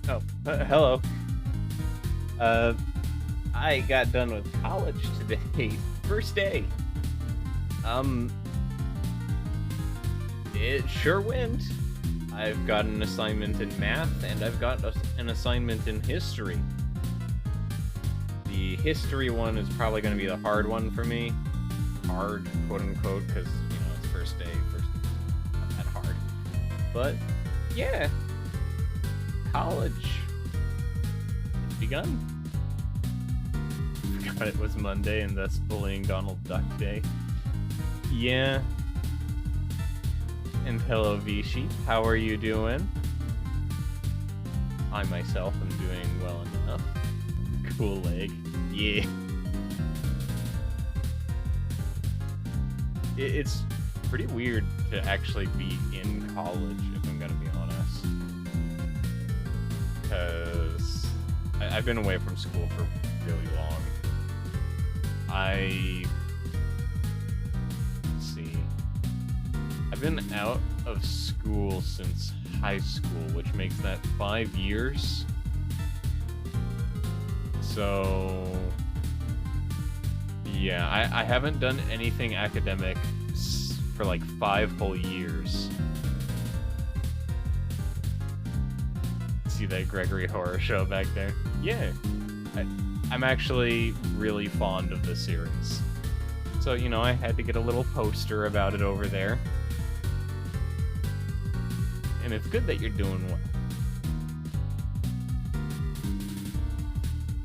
Oh, hello. Uh, I got done with college today. First day. Um, it sure went. I've got an assignment in math, and I've got an assignment in history. The history one is probably going to be the hard one for me. Hard, quote unquote, because, it's first day. First day not that hard. But, yeah. College. It's begun. Forgot it was Monday and thus bullying Donald Duck Day. Yeah. And hello, Vichy. How are you doing? I myself am doing well enough. Cool leg. Yeah. It's pretty weird to actually be in college, if I'm gonna be honest. Because I've been away from school for really long. Let's see. I've been out of school since high school, which makes that 5 years. So, yeah, I haven't done anything academic for like 5 whole years. See that Gregory Horror Show back there? Yeah. I'm actually really fond of the series. So, I had to get a little poster about it over there. And it's good that you're doing well.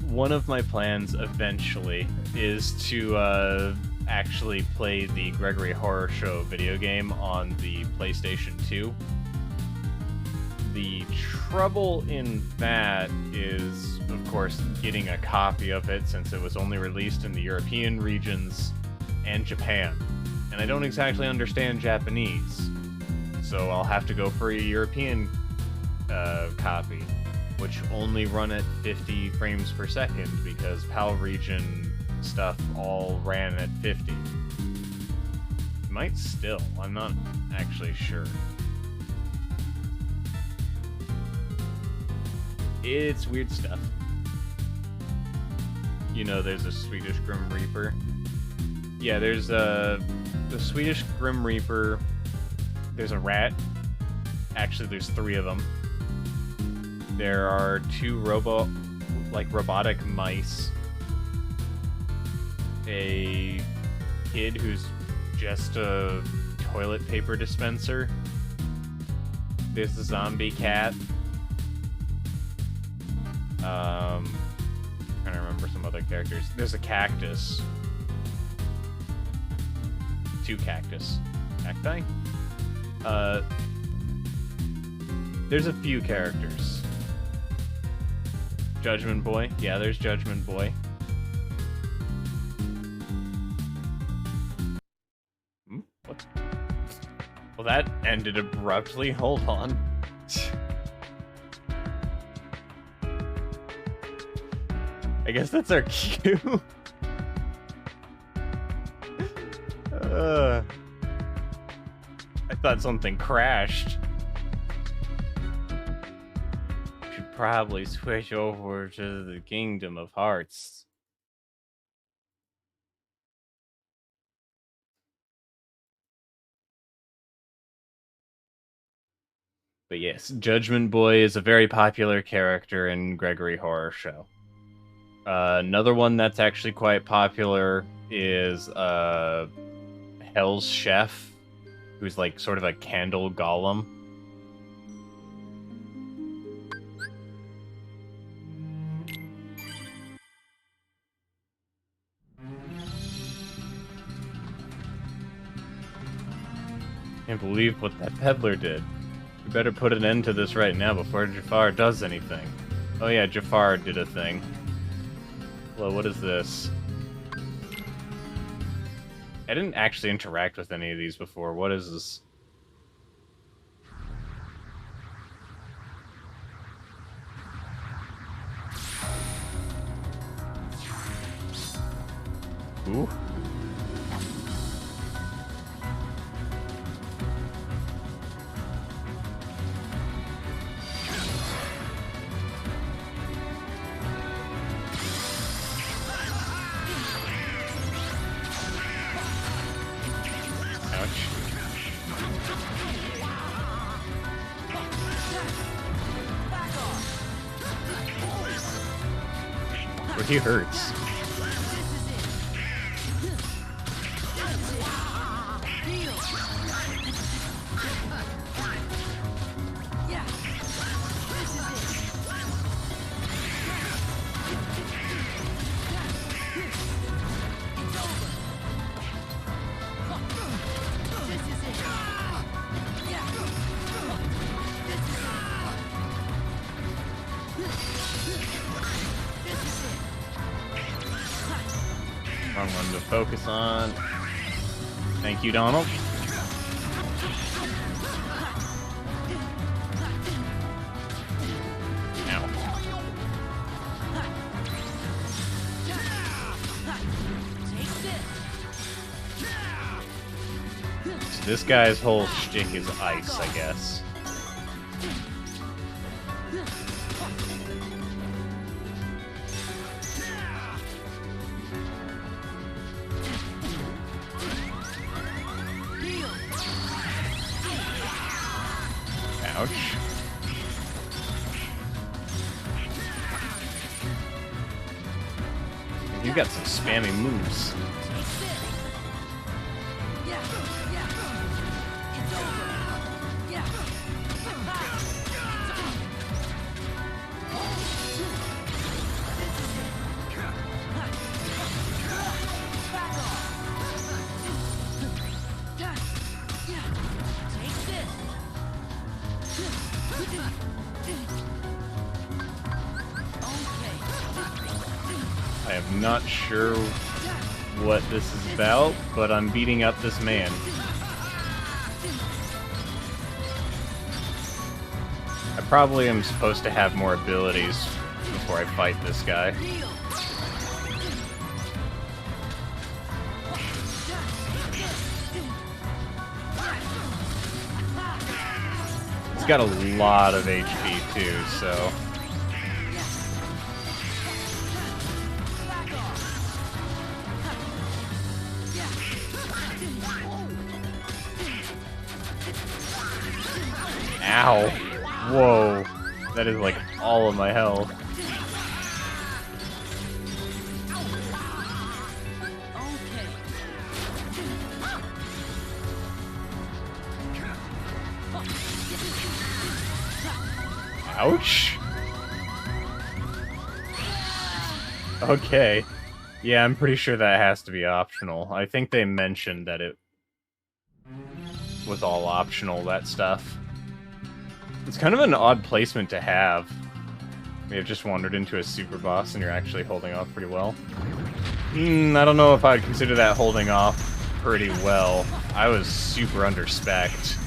One of my plans eventually is to actually play the Gregory Horror Show video game on the PlayStation 2. The trouble in that is, of course, getting a copy of it since it was only released in the European regions and Japan. And I don't exactly understand Japanese, so I'll have to go for a European copy, which only run at 50 frames per second because PAL region stuff all ran at 50. Might still, I'm not actually sure. It's weird stuff. There's a Swedish Grim Reaper. Yeah, there's the Swedish Grim Reaper. There's a rat. Actually, there's 3 of them. There are 2 robotic mice. A kid who's just a toilet paper dispenser. There's a zombie cat. Trying to remember some other characters. There's a cactus. 2 cactus. Cacti? There's a few characters. Judgment Boy. Yeah, there's Judgment Boy. What? Well, that ended abruptly. Hold on. I guess that's our cue. I thought something crashed. Should probably switch over to the Kingdom of Hearts. But yes, Judgment Boy is a very popular character in Gregory Horror Show. Another one that's actually quite popular is Hell's Chef, who's like sort of a candle golem. Can't believe what that peddler did. We better put an end to this right now before Jafar does anything. Oh yeah, Jafar did a thing. Well, what is this? I didn't actually interact with any of these before. What is this? Ooh. But he hurts. Wrong one to focus on. Thank you, Donald. Ow. So this guy's whole shtick is ice, I guess. Ouch. You got some spammy moves. I am not sure what this is about, but I'm beating up this man. I probably am supposed to have more abilities before I fight this guy. He's got a lot of HP too, so... Ow. Whoa. That is like all of my health. Ouch. Okay. Yeah, I'm pretty sure that has to be optional. I think they mentioned that it was all optional, that stuff. It's kind of an odd placement to have. We have just wandered into a super boss and you're actually holding off pretty well. I don't know if I'd consider that holding off pretty well. I was super under spec'd.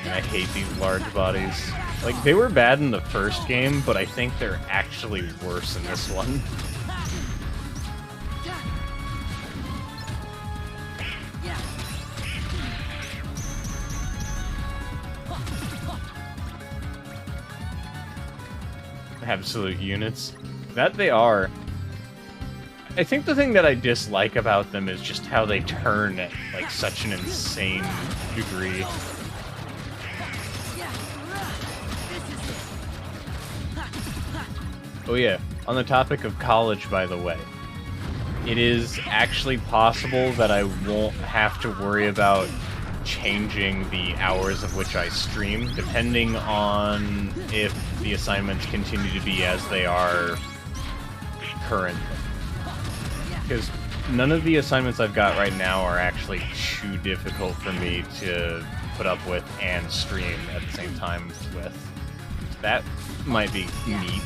And I hate these large bodies. Like, they were bad in the first game, but I think they're actually worse in this one. Absolute units. That they are. I think the thing that I dislike about them is just how they turn at, like, such an insane degree. Oh yeah, on the topic of college, by the way, it is actually possible that I won't have to worry about changing the hours of which I stream, depending on if the assignments continue to be as they are currently. Because none of the assignments I've got right now are actually too difficult for me to put up with and stream at the same time with. That might be neat.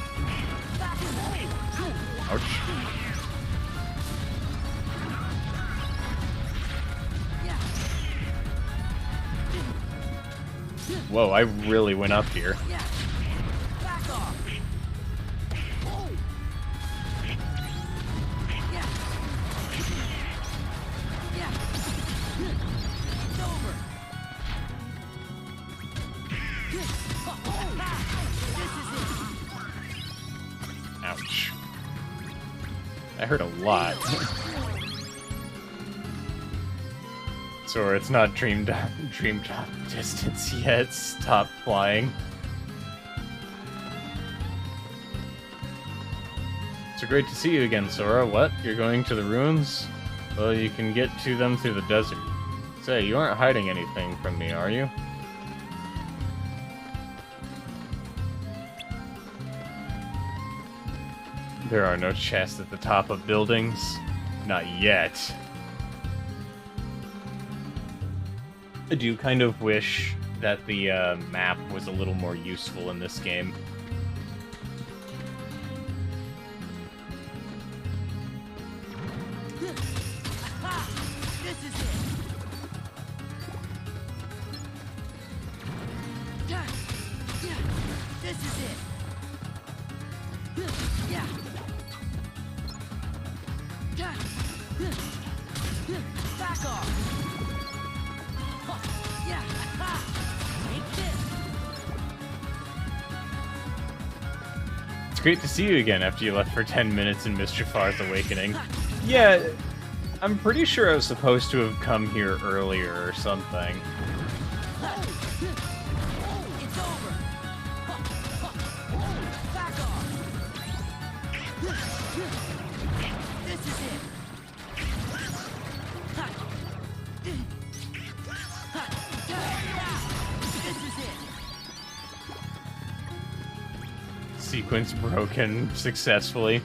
Ouch. Whoa, I really went up here. Ouch. That hurt a lot. Or it's not dream drop distance yet. Stop flying. So great to see you again, Sora. What? You're going to the ruins? Well, you can get to them through the desert. Say, you aren't hiding anything from me, are you? There are no chests at the top of buildings. Not yet. I do kind of wish that the map was a little more useful in this game. It's great to see you again after you left for 10 minutes in Mr. Far's Awakening. Yeah, I'm pretty sure I was supposed to have come here earlier or something. It's over. Back off. This is it. This is it. Sequence broken successfully.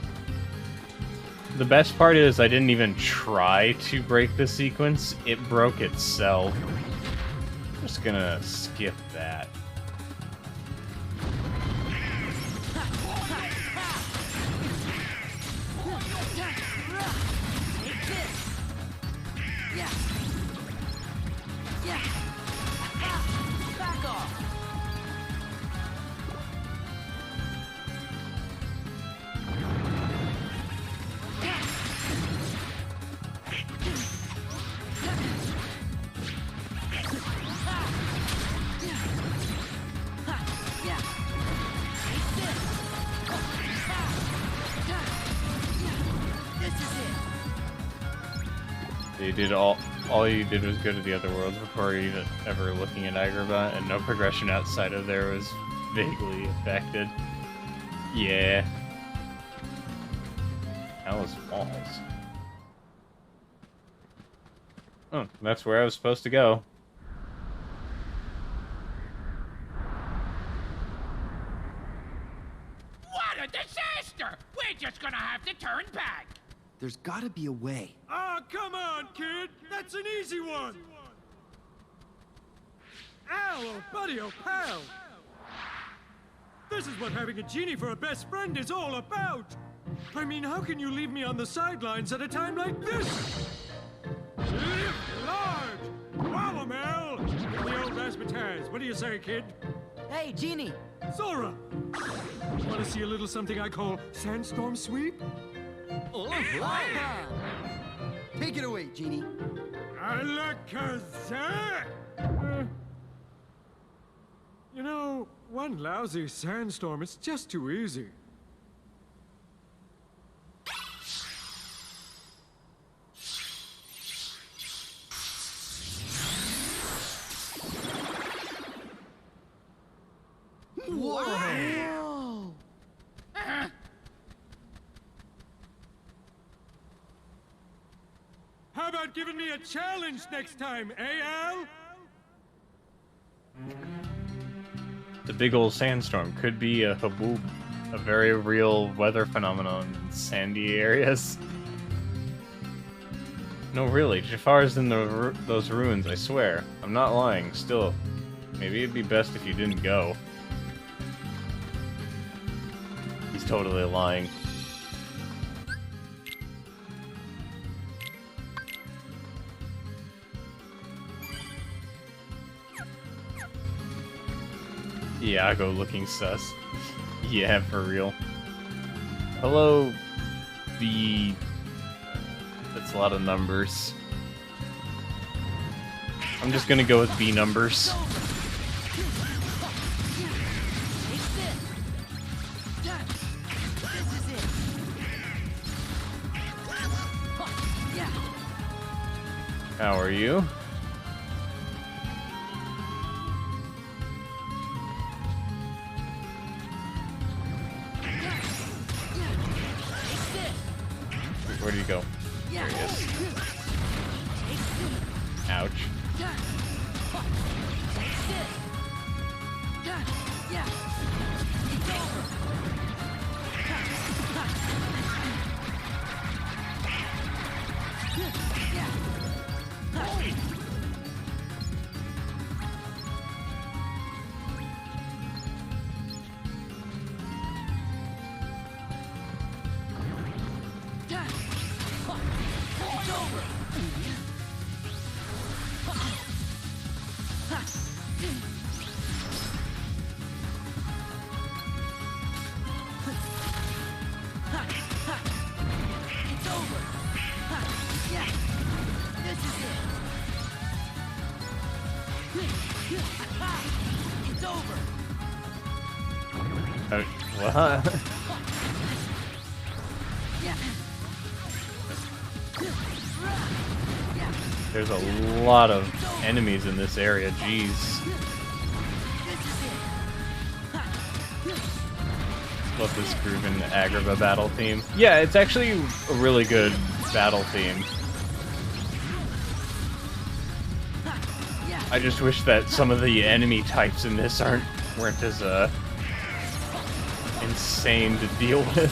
The best part is I didn't even try to break the sequence. It broke itself. I'm just gonna skip that. Back off. You did all you did was go to the other worlds before even ever looking at Agrabah, and no progression outside of there was vaguely affected. Yeah. Alice Falls. Oh, that's where I was supposed to go. What a disaster! We're just gonna have to turn back. There's gotta be a way. Oh, come on, kid! That's an easy one! Ow, oh buddy, oh pal! This is what having a genie for a best friend is all about! I mean, how can you leave me on the sidelines at a time like this? Live large! Wowamel! In the old razzmatazz. What do you say, kid? Hey, Genie. Sora! Want to see a little something I call Sandstorm Sweep? Take it away, Genie. Alakazam! You know, one lousy sandstorm, it's just too easy. Whoa! How about giving me a challenge next time, eh, Al? The big old sandstorm could be a haboob, a very real weather phenomenon in sandy areas. No, really, Jafar's in those ruins, I swear. I'm not lying, still. Maybe it'd be best if you didn't go. He's totally lying. Iago looking sus. Yeah, for real. Hello, B. That's a lot of numbers. I'm just gonna go with B numbers. How are you? Where'd he go? There he is. Ouch. What? There's a lot of enemies in this area, jeez. Love this groovin' Agrabah battle theme. Yeah, it's actually a really good battle theme. I just wish that some of the enemy types in this weren't as insane to deal with.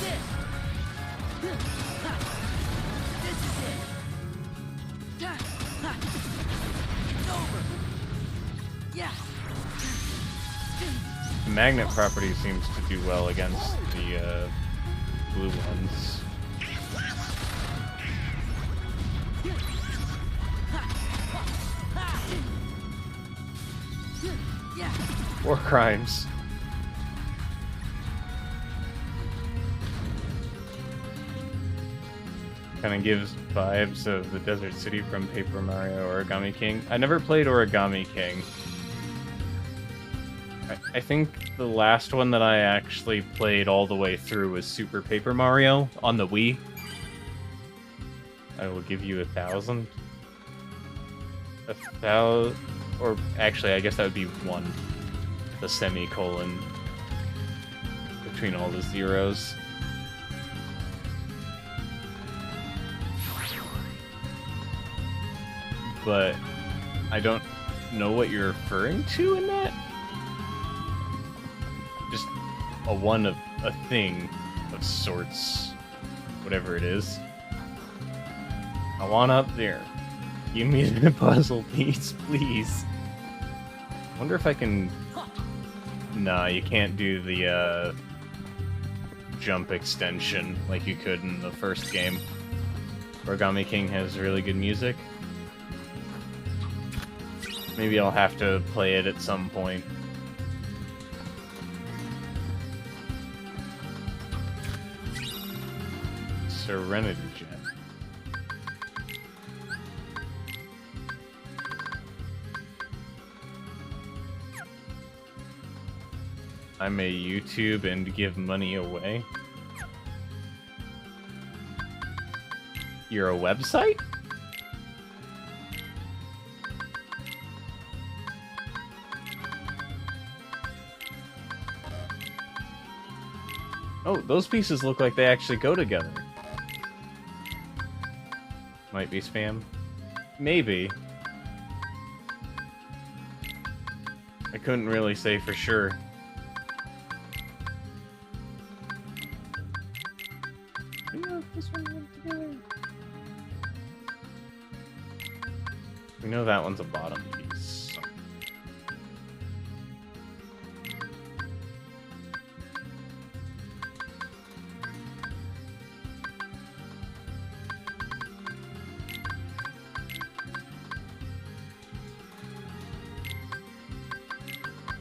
The magnet property seems to do well against the blue ones. War crimes. Kind of gives vibes of the Desert City from Paper Mario Origami King. I never played Origami King. I think the last one that I actually played all the way through was Super Paper Mario on the Wii. I will give you 1,000. 1,000, or actually, I guess that would be 1. The semicolon between all the zeros. But I don't know what you're referring to in that. Just a one of a thing of sorts, whatever it is. I want up there. Give me the puzzle piece, please. I wonder if I can. Nah, you can't do the jump extension like you could in the first game. Origami King has really good music. Maybe I'll have to play it at some point. Serenity Jet. I may YouTube and give money away. You're a website? Oh, those pieces look like they actually go together. Might be spam. Maybe. I couldn't really say for sure. We know that one's a bottom piece.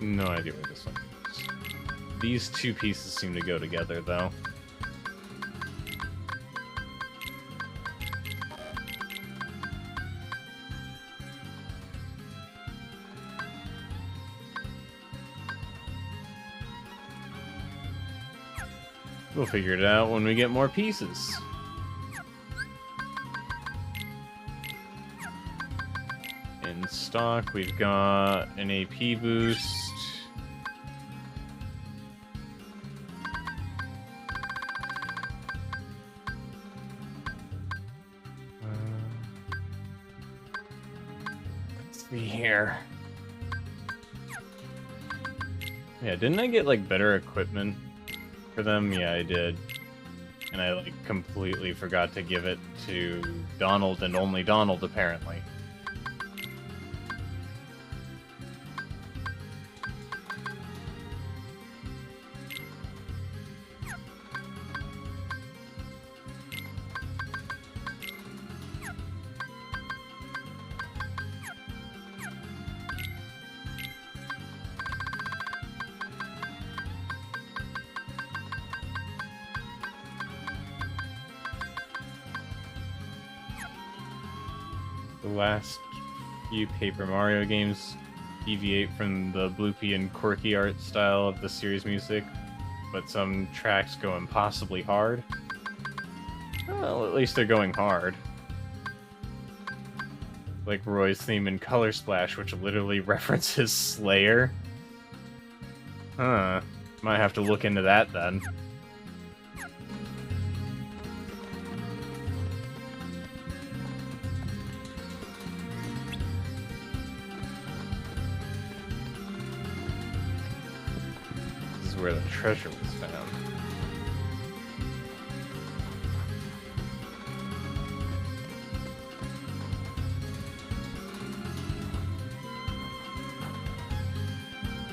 No idea where this one is. These two pieces seem to go together, though. We'll figure it out when we get more pieces. In stock, we've got an AP boost. be here. Yeah, didn't I get, like, better equipment for them? Yeah, I did. And I, like, completely forgot to give it to Donald and only Donald, apparently. The last few Paper Mario games deviate from the bloopy and quirky art style of the series music, but some tracks go impossibly hard. Well, at least they're going hard. Like Roy's theme in Color Splash, which literally references Slayer. Huh. Might have to look into that then. Where the treasure was found.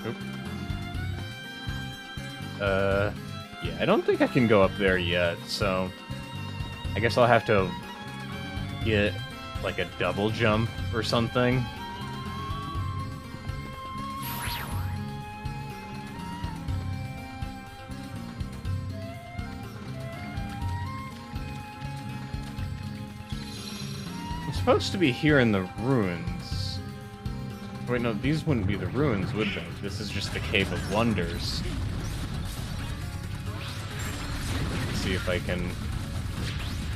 Oop. Yeah, I don't think I can go up there yet, so I guess I'll have to get like a double jump or something. Supposed to be here in the ruins. Wait, no, these wouldn't be the ruins, would they? This is just the Cave of Wonders. Let's see if I can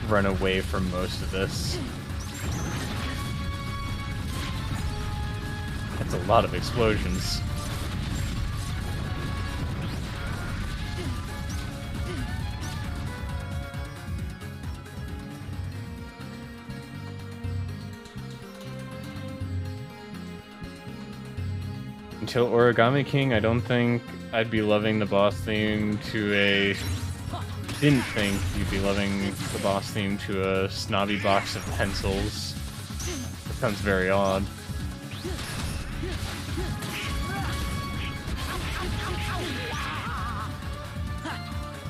run away from most of this. That's a lot of explosions. Until Origami King, I don't think I'd be loving the boss theme to a... Didn't think you'd be loving the boss theme to a snobby box of pencils. That sounds very odd.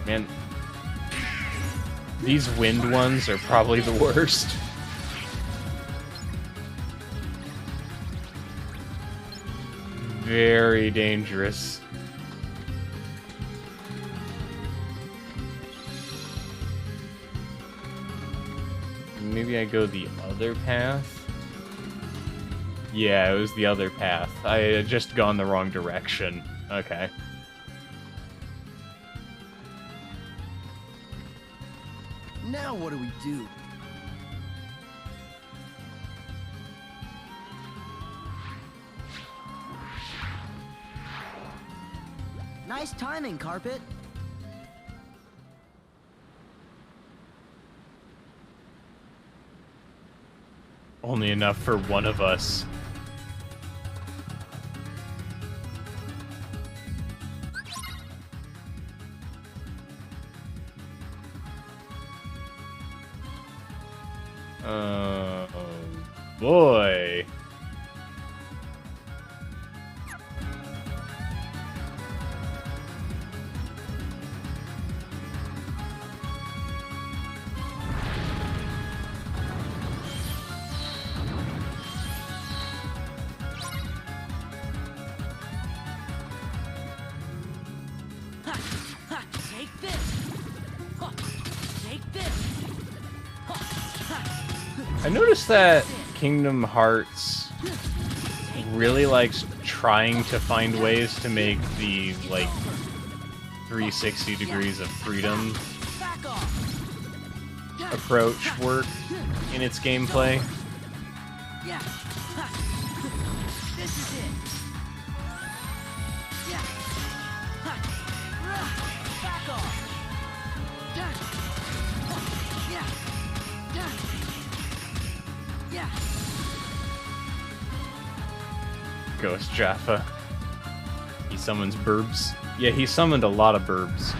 Man, these wind ones are probably the worst. Very dangerous. Maybe I go the other path? Yeah, it was the other path. I had just gone the wrong direction. Okay. Now what do we do? Nice timing, Carpet. Only enough for one of us. Oh boy. Take this. Take this. I noticed that Kingdom Hearts really likes trying to find ways to make the, like, 360 degrees of freedom Back off. approach work in its gameplay. Yeah. This is it. Yeah. Back off. Yeah. Yeah. Ghost Jaffa. He summons burbs. Yeah, he summoned a lot of burbs.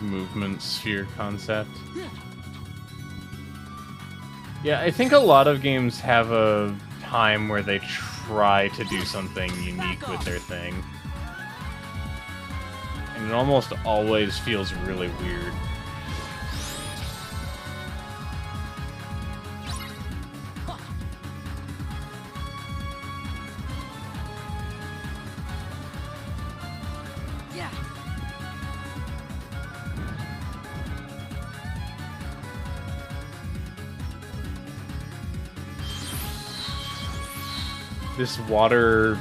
Movement sphere concept. Yeah, I think a lot of games have a time where they try to do something unique with their thing. And it almost always feels really weird. Yeah. This water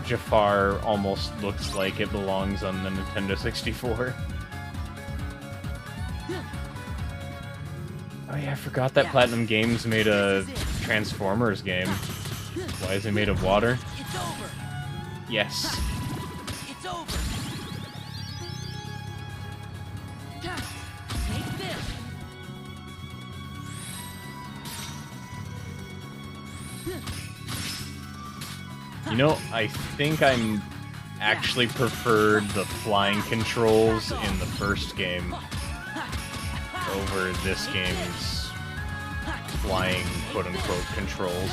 Jafar almost looks like it belongs on the Nintendo 64. Oh yeah, I forgot that Platinum Games made a Transformers game. Why is it made of water? It's over. Yes. It's over. Take this. You know, I think I'm actually preferred the flying controls in the first game over this game's flying quote-unquote controls.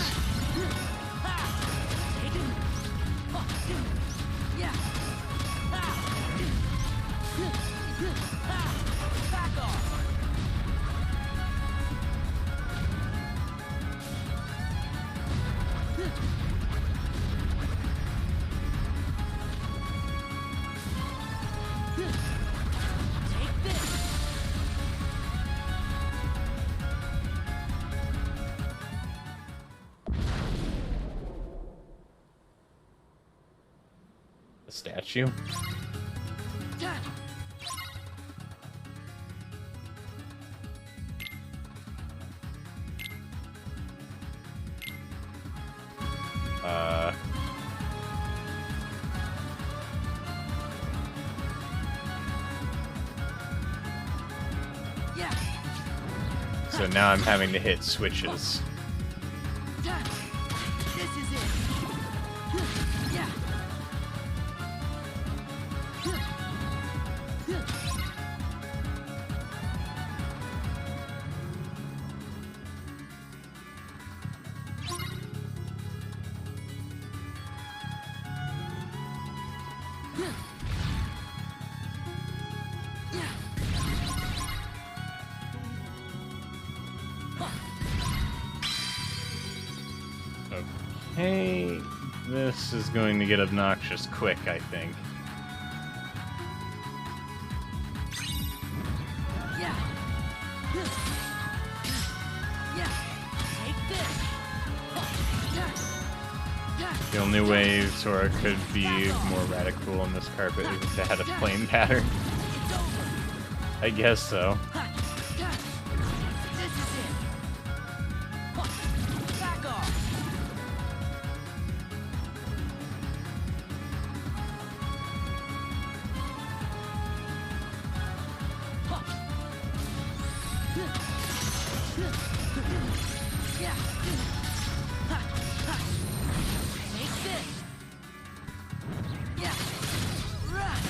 Yeah. Back off. Take this. The statue? Yeah. So now I'm having to hit switches. This is it. Yeah. Okay, this is going to get obnoxious quick, I think. Yeah. Yeah. Take this. The only way Sora could be more radical on this carpet is if it had a flame pattern. It's over. I guess so. This is it. Back off. Yeah. Take this. Yeah. Run.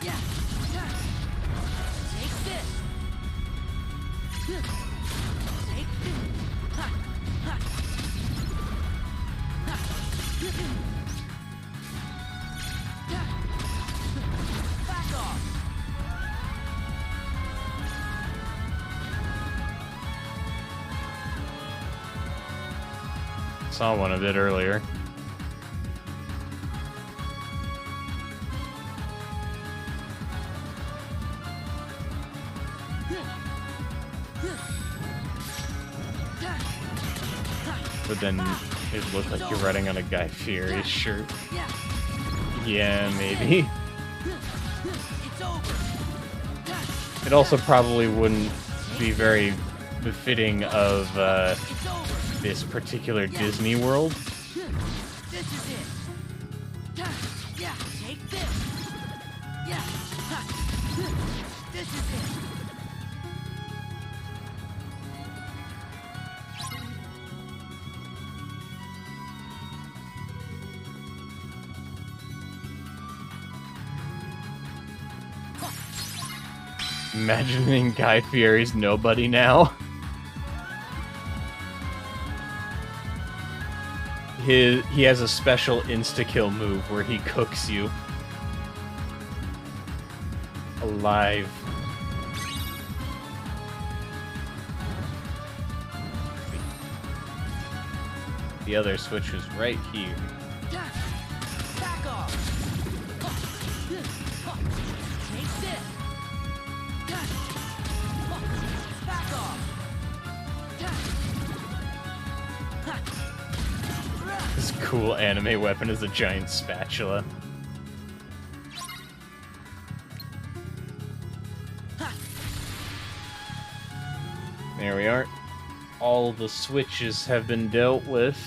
Yeah. Take this. Take this. Ha. Ha. Back off. Saw one a bit earlier. But then it looked like you're riding on a Guy Fieri shirt. Yeah. Yeah, maybe. It's over. It also probably wouldn't be very befitting of It's over. this particular Disney World. This is it. Yeah, take this. Yeah. This is it. Imagining Guy Fieri's nobody now. He has a special insta-kill move where he cooks you alive. The other switch was right here. Back off. Take this. Back off. This cool anime weapon is a giant spatula. There we are. All the switches have been dealt with.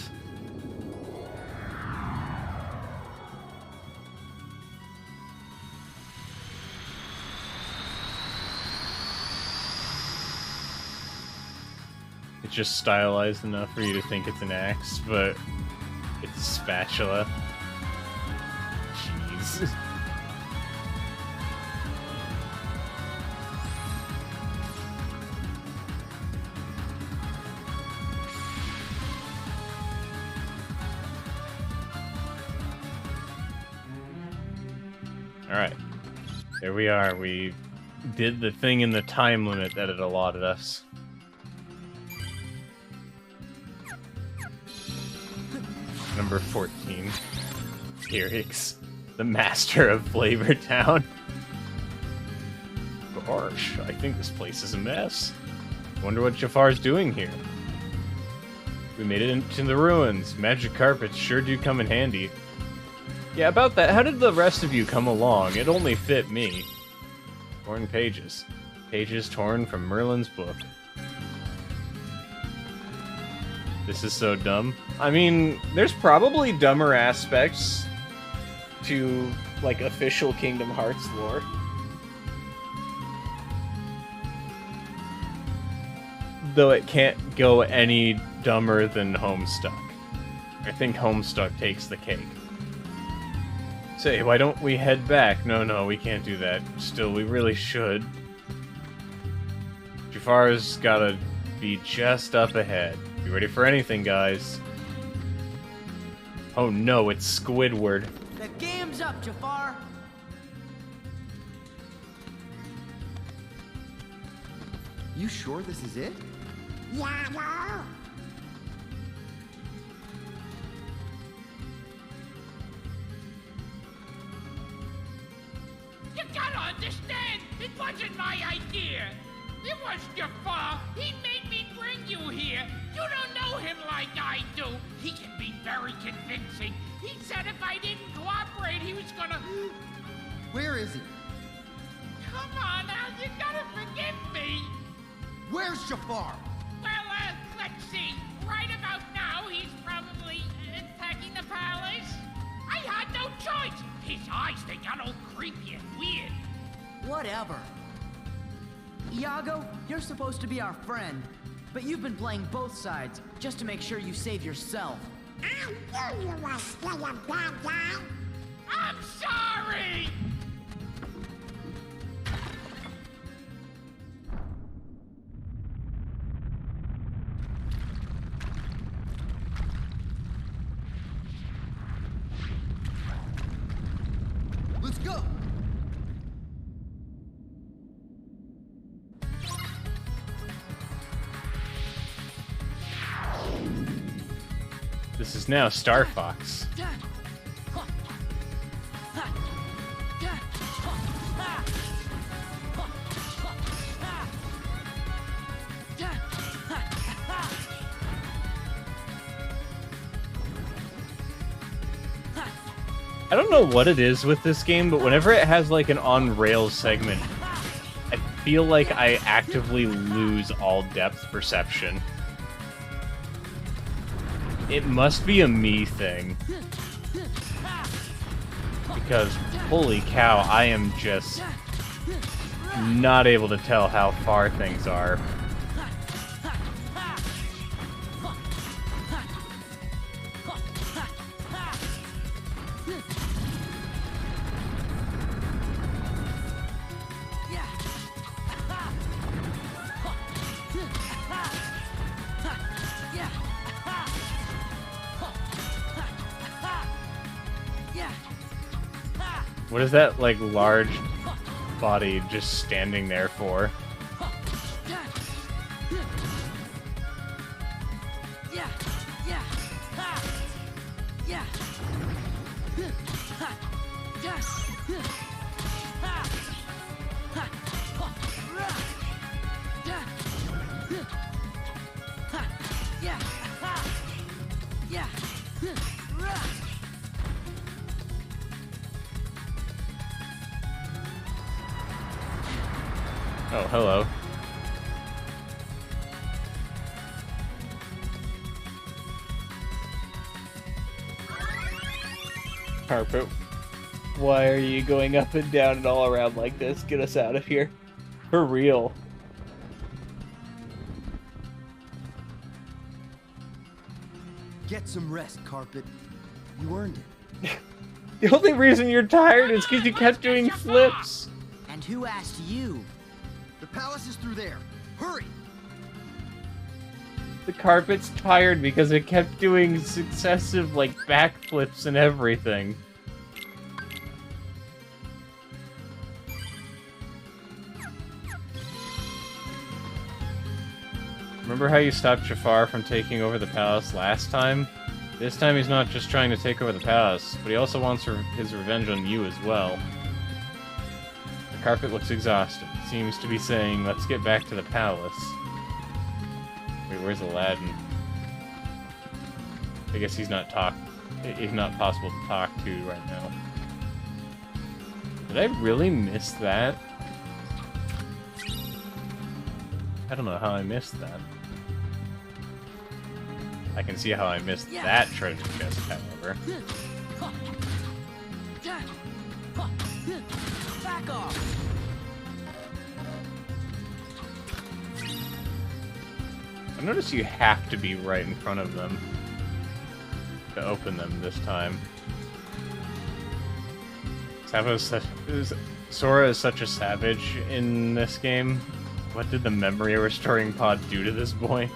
It's just stylized enough for you to think it's an axe, but it's a spatula. Jeez. Alright. There we are. We did the thing in the time limit that it allotted us. Number 14. Erix, the master of Flavor Town. Gosh, I think this place is a mess. Wonder what Jafar's doing here. We made it into the ruins. Magic carpets sure do come in handy. Yeah, about that, how did the rest of you come along? It only fit me. Torn pages. Pages torn from Merlin's book. This is so dumb. I mean, there's probably dumber aspects to, like, official Kingdom Hearts lore. Though it can't go any dumber than Homestuck. I think Homestuck takes the cake. Say, why don't we head back? No, we can't do that. Still, we really should. Jafar's gotta be just up ahead. Be ready for anything, guys. Oh no, it's Squidward. The game's up, Jafar. You sure this is it? You gotta understand, it wasn't my idea. It was Jafar. He made me bring you here. You don't know him like I do. He can be very convincing. He said if I didn't cooperate, he was gonna... Where is he? Come on, Al, you gotta forgive me. Where's Jafar? Well, let's see. Right about now, he's probably attacking the palace. I had no choice. His eyes, they got all creepy and weird. Whatever. Iago, you're supposed to be our friend, but you've been playing both sides just to make sure you save yourself. I knew you were still a bad guy. I'm sorry! Let's go! This is now Star Fox. I don't know what it is with this game, but whenever it has like an on-rails segment, I feel like I actively lose all depth perception. It must be a me thing. Because, holy cow, I am just not able to tell how far things are. What is that, like, large body just standing there for? Oh, hello. Carpet, why are you going up and down and all around like this? Get us out of here. For real. Get some rest, Carpet. You earned it. The only reason you're tired is because you kept doing flips. And who asked you? The palace is through there. Hurry! The carpet's tired because it kept doing successive, like, backflips and everything. Remember how you stopped Jafar from taking over the palace last time? This time he's not just trying to take over the palace, but he also wants his revenge on you as well. The carpet looks exhausted. Seems to be saying, let's get back to the palace. Wait, where's Aladdin? I guess he's not possible to talk to right now. Did I really miss that? I don't know how I missed that. I can see how I missed that treasure chest, however. Back off! I notice you have to be right in front of them to open them this time. Sora is such a savage in this game. What did the memory restoring pod do to this boy?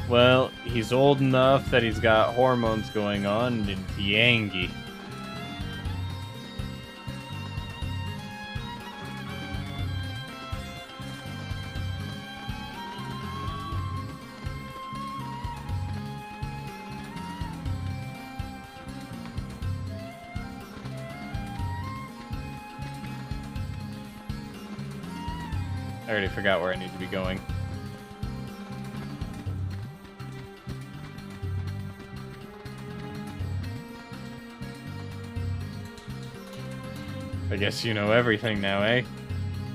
Well, he's old enough that he's got hormones going on and yangy. I already forgot where I need to be going. I guess you know everything now, eh?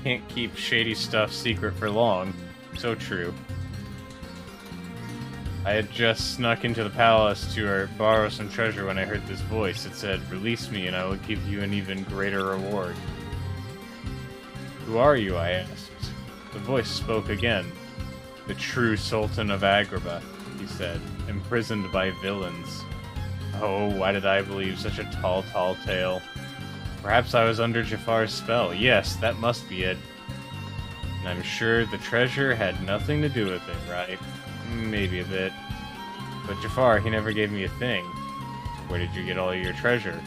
Can't keep shady stuff secret for long. So true. I had just snuck into the palace to borrow some treasure when I heard this voice. It said, "Release me and I will give you an even greater reward." "Who are you?" I asked. The voice spoke again. "The true Sultan of Agrabah," he said, "imprisoned by villains." Oh, why did I believe such a tall tale? Perhaps I was under Jafar's spell. Yes, that must be it. And I'm sure the treasure had nothing to do with it, right? Maybe a bit. But Jafar, he never gave me a thing. So where did you get all your treasure?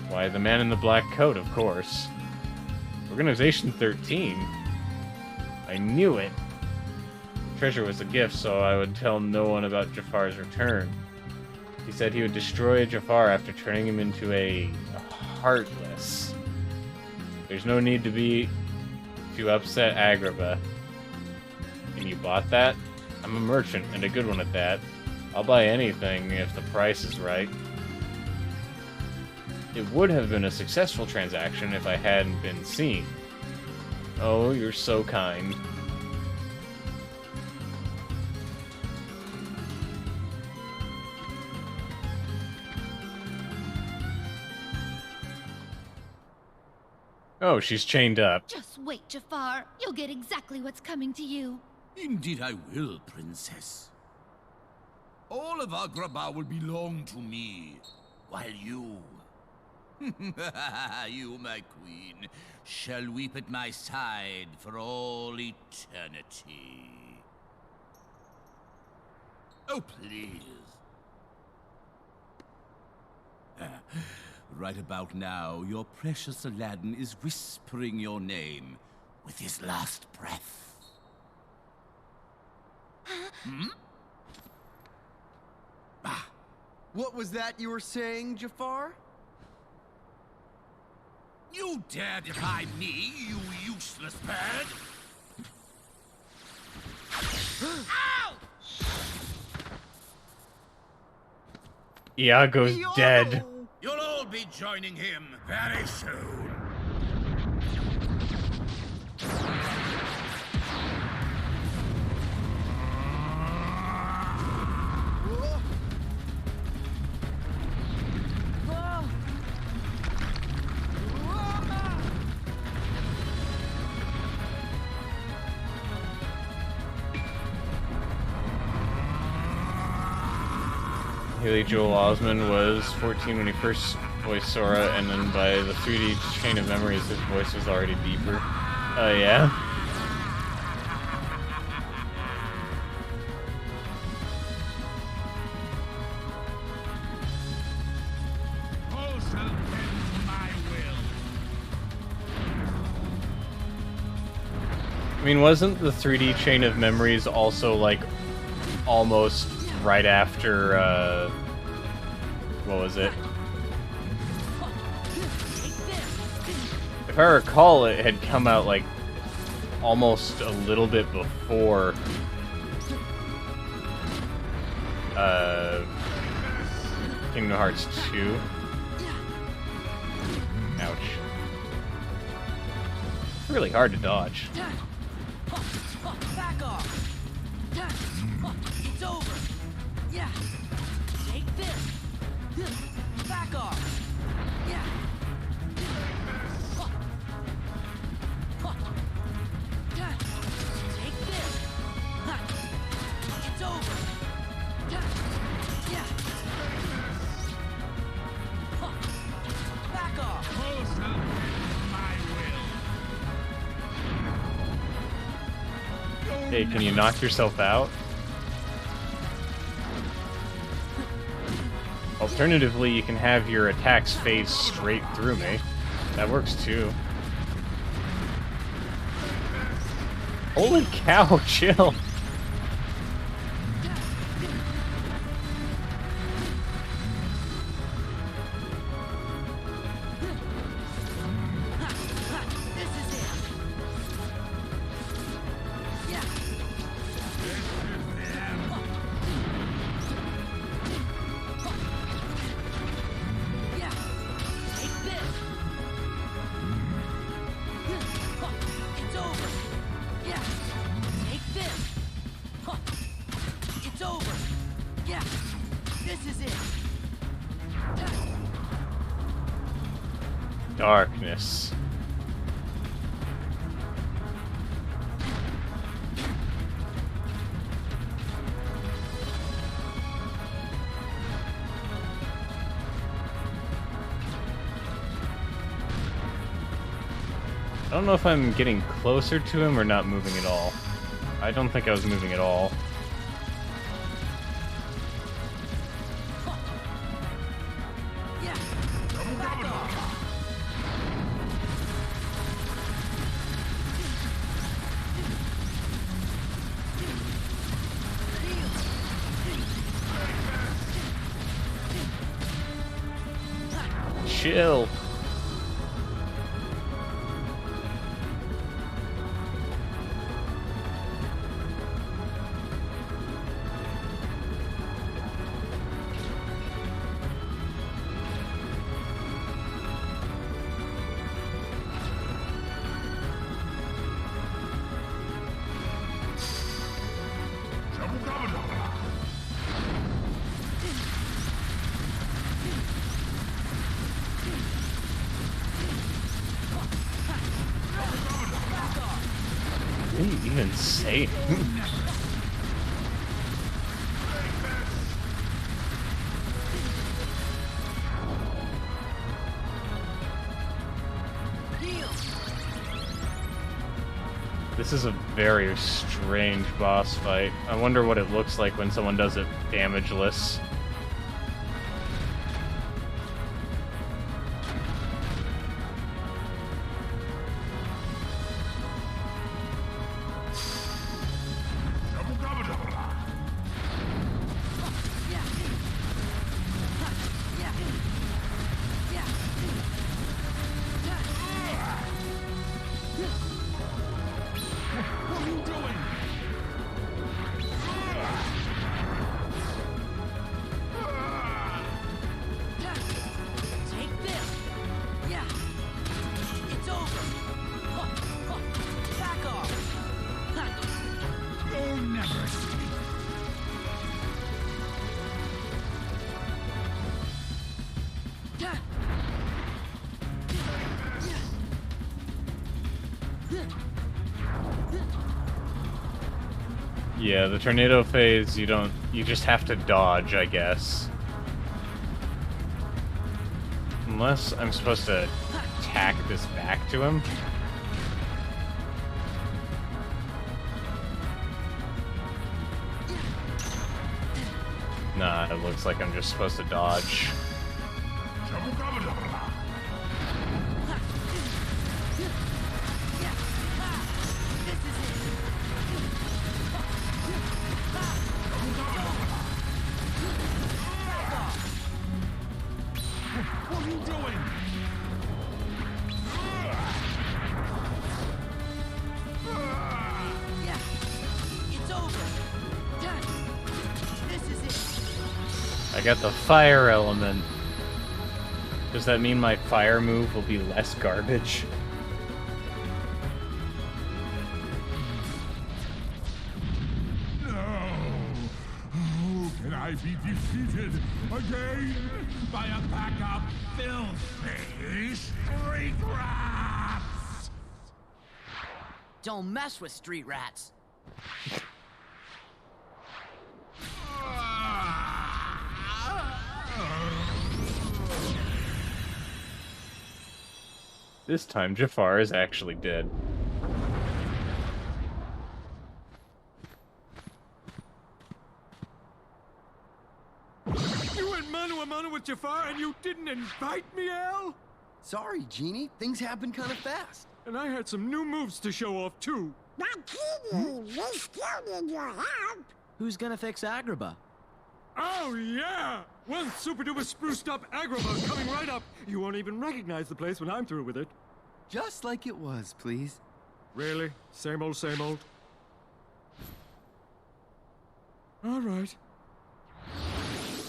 Why, the man in the black coat, of course. Organization 13? I knew it. The treasure was a gift, so I would tell no one about Jafar's return. He said he would destroy Jafar after turning him into a Heartless. There's no need to upset Agrabah. And you bought that? I'm a merchant, and a good one at that. I'll buy anything if the price is right. It would have been a successful transaction if I hadn't been seen. Oh, you're so kind. Oh, she's chained up. Just wait, Jafar. You'll get exactly what's coming to you. Indeed I will, Princess. All of Agrabah will belong to me, while you... you, my queen, shall weep at my side for all eternity. Oh, please. Right about now, your precious Aladdin is whispering your name with his last breath. Hmm? Ah. What was that you were saying, Jafar? You dare defy me, you useless bird? Ow! Iago's dead. You'll all be joining him very soon. Haley Joel Osment was 14 when he first voiced Sora, and then by the 3D Chain of Memories, his voice was already deeper. Oh, yeah? All shall bend to my will. I mean, wasn't the 3D Chain of Memories also, like, almost right after, what was it? If I recall, it had come out, like, almost a little bit before, Kingdom Hearts 2. Ouch. It's really hard to dodge. Back off! It's over! Yeah! Take this! Back off! Yeah! Take this! It's over! Yeah! Back off! All shall bend to my will. Hey, can you knock yourself out? Alternatively, you can have your attacks phase straight through me. That works too. Holy cow, chill! This is it! Yeah! Yeah! Take this! It's over! Yeah! Take this! It's over! Yeah! This is it! Darkness. I don't know if I'm getting closer to him or not moving at all. I don't think I was moving at all. Yeah! Back off! Chill. insane. This is a very strange boss fight. I wonder what it looks like when someone does it damageless. Yeah, the tornado phase, you just have to dodge, I guess. Unless I'm supposed to tack this back to him. Nah, it looks like I'm just supposed to dodge. I got the fire element. Does that mean my fire move will be less garbage? No! How can I be defeated again by a pack of filthy street rats? Don't mess with street rats. This time, Jafar is actually dead. You went mano a mano with Jafar and you didn't invite me, Al? Sorry, Genie. Things happen kind of fast. And I had some new moves to show off, too. Who's gonna fix Agrabah? Oh, yeah! One super-duper spruced-up Agrabah coming right up. You won't even recognize the place when I'm through with it. Just like it was, please. Really? Same old, same old? All right.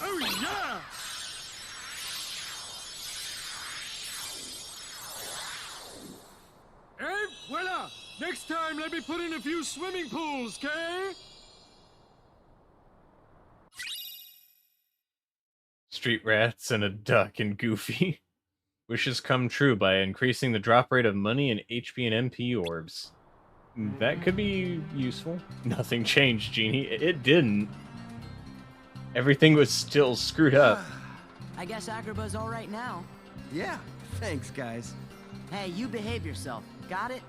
Oh, yeah! And voila! Next time, let me put in a few swimming pools, okay? Street rats and a duck and Goofy. Wishes come true by increasing the drop rate of money and HP and MP orbs. That could be useful. Nothing changed, Genie. It didn't. Everything was still screwed up. I guess Agrabah's all right now. Yeah, thanks, guys. Hey, you behave yourself. Got it?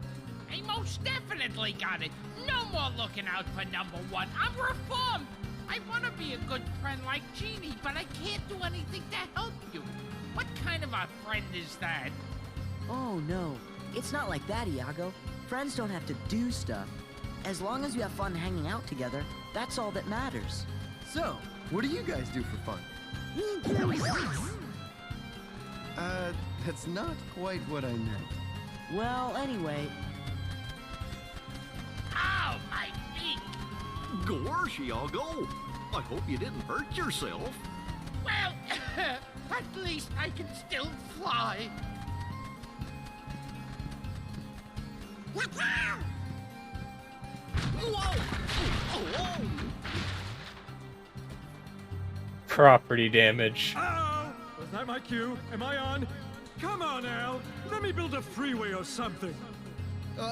I most definitely got it. No more looking out for number one. I'm reformed. I want to be a good friend like Genie, but I can't do anything to help you. What kind of a friend is that? Oh, no. It's not like that, Iago. Friends don't have to do stuff. As long as you have fun hanging out together, that's all that matters. So, what do you guys do for fun? That's not quite what I meant. Well, anyway... Ow, my feet! Gosh, Iago! I hope you didn't hurt yourself. Well, at least I can still fly. Whoa! Oh. Property damage. Oh! Was that my cue? Am I on? Come on, Al. Let me build a freeway or something.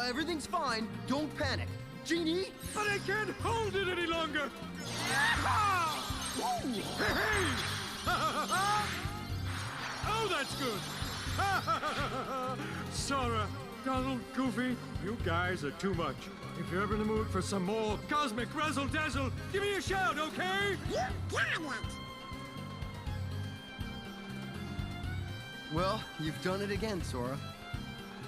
Everything's fine. Don't panic. Genie! But I can't hold it any longer! Hey! Oh, that's good! Sora, Donald, Goofy, you guys are too much. If you're ever in the mood for some more cosmic razzle-dazzle, give me a shout, okay? You got it! Well, you've done it again, Sora.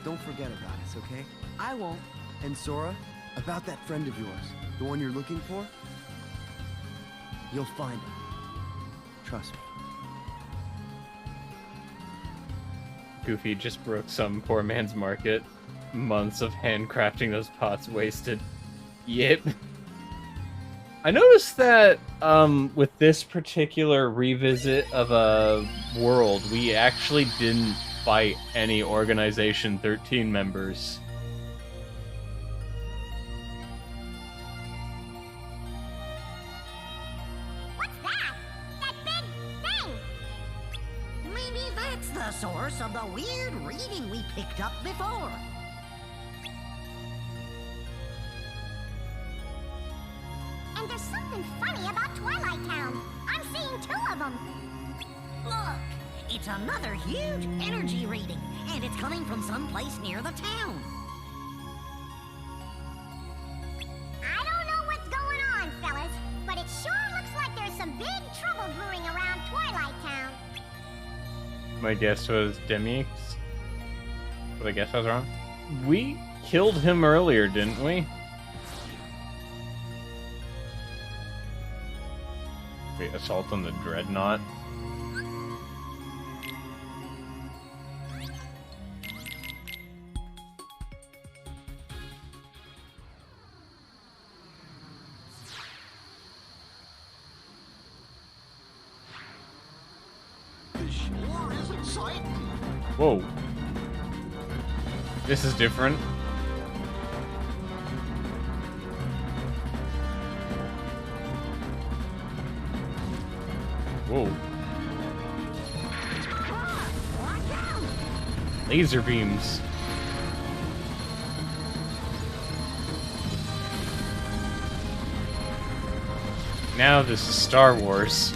Don't forget about us, okay? I won't. And Sora, about that friend of yours, the one you're looking for, you'll find him. Trust me. Goofy just broke some poor man's market. Months of handcrafting those pots wasted. Yep. I noticed that with this particular revisit of a world, we actually didn't fight any Organization 13 members. What's that? That big thing! Maybe that's the source of the weird reading we picked up before. And there's something funny about Twilight Town. I'm seeing 2 of them. Look, it's another huge energy reading, and it's coming from someplace near the town. I don't know what's going on, fellas, but it sure looks like there's some big trouble brewing around Twilight Town. My guess was Demyx. But I guess I was wrong. We killed him earlier, didn't we? Wait, assault on the Dreadnought? This sure is exciting. Whoa. This is different. Whoa. Laser beams. Now this is Star Wars.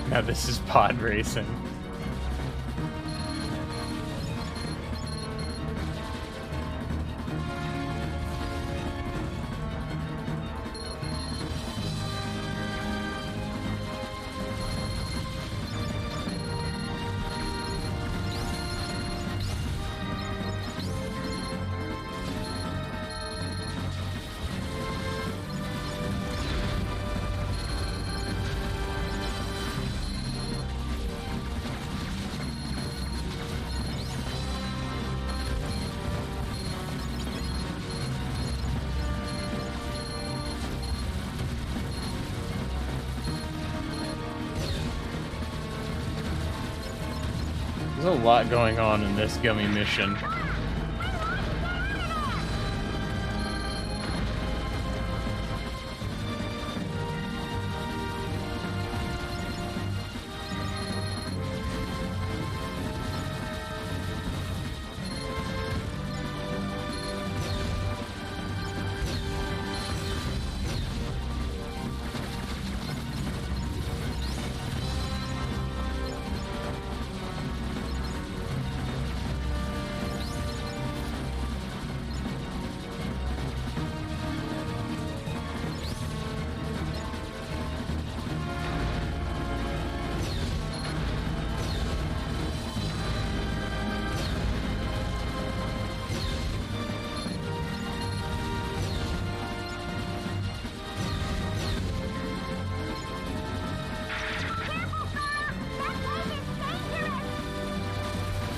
Now this is pod racing. There's a lot going on in this gummy mission.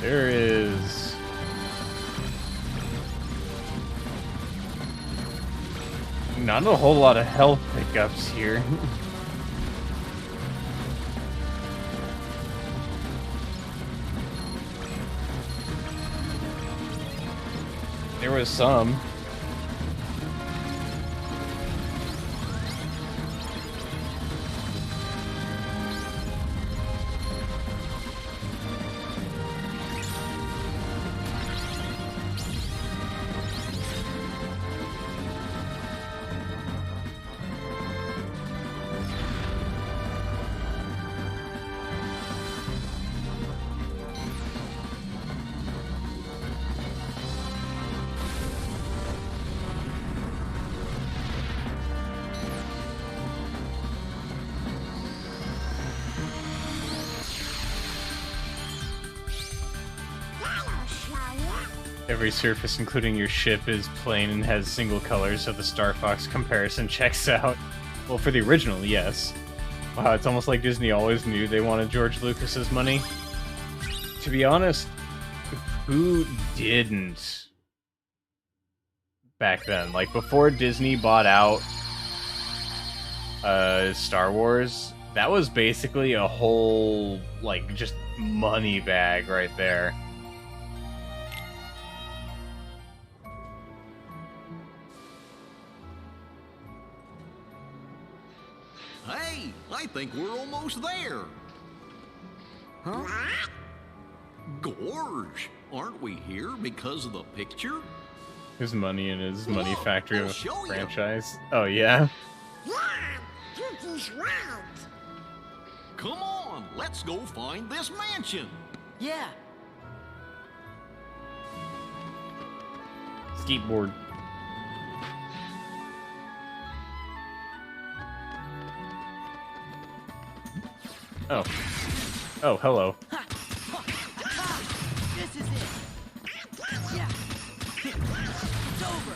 There is not a whole lot of health pickups here. There was some. Every surface, including your ship, is plain and has single colors, so the Star Fox comparison checks out. Well, for the original, yes. Wow, it's almost like Disney always knew they wanted George Lucas's money. To be honest, who didn't back then? Like, before Disney bought out Star Wars, that was basically a whole, like, just money bag right there. Hey, I think we're almost there. Huh? Gorge, aren't we here because of the picture? His money and his money factory I'll of show you. franchise. Oh, yeah? Come on, let's go find this mansion. Yeah. Skateboard. Oh. Oh, hello. This is it. Yeah. It's over.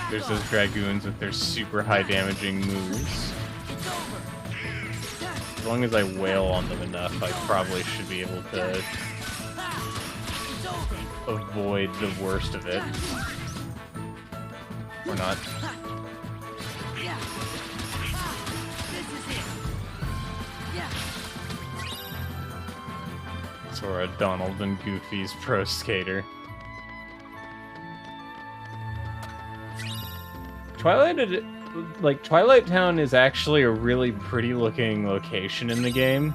There's those Dragoons with their super high damaging moves. As long as I wail on them enough, I probably should be able to avoid the worst of it. Or not. Sora, Donald, and Goofy's Pro Skater. Twilight Town is actually a really pretty looking location in the game.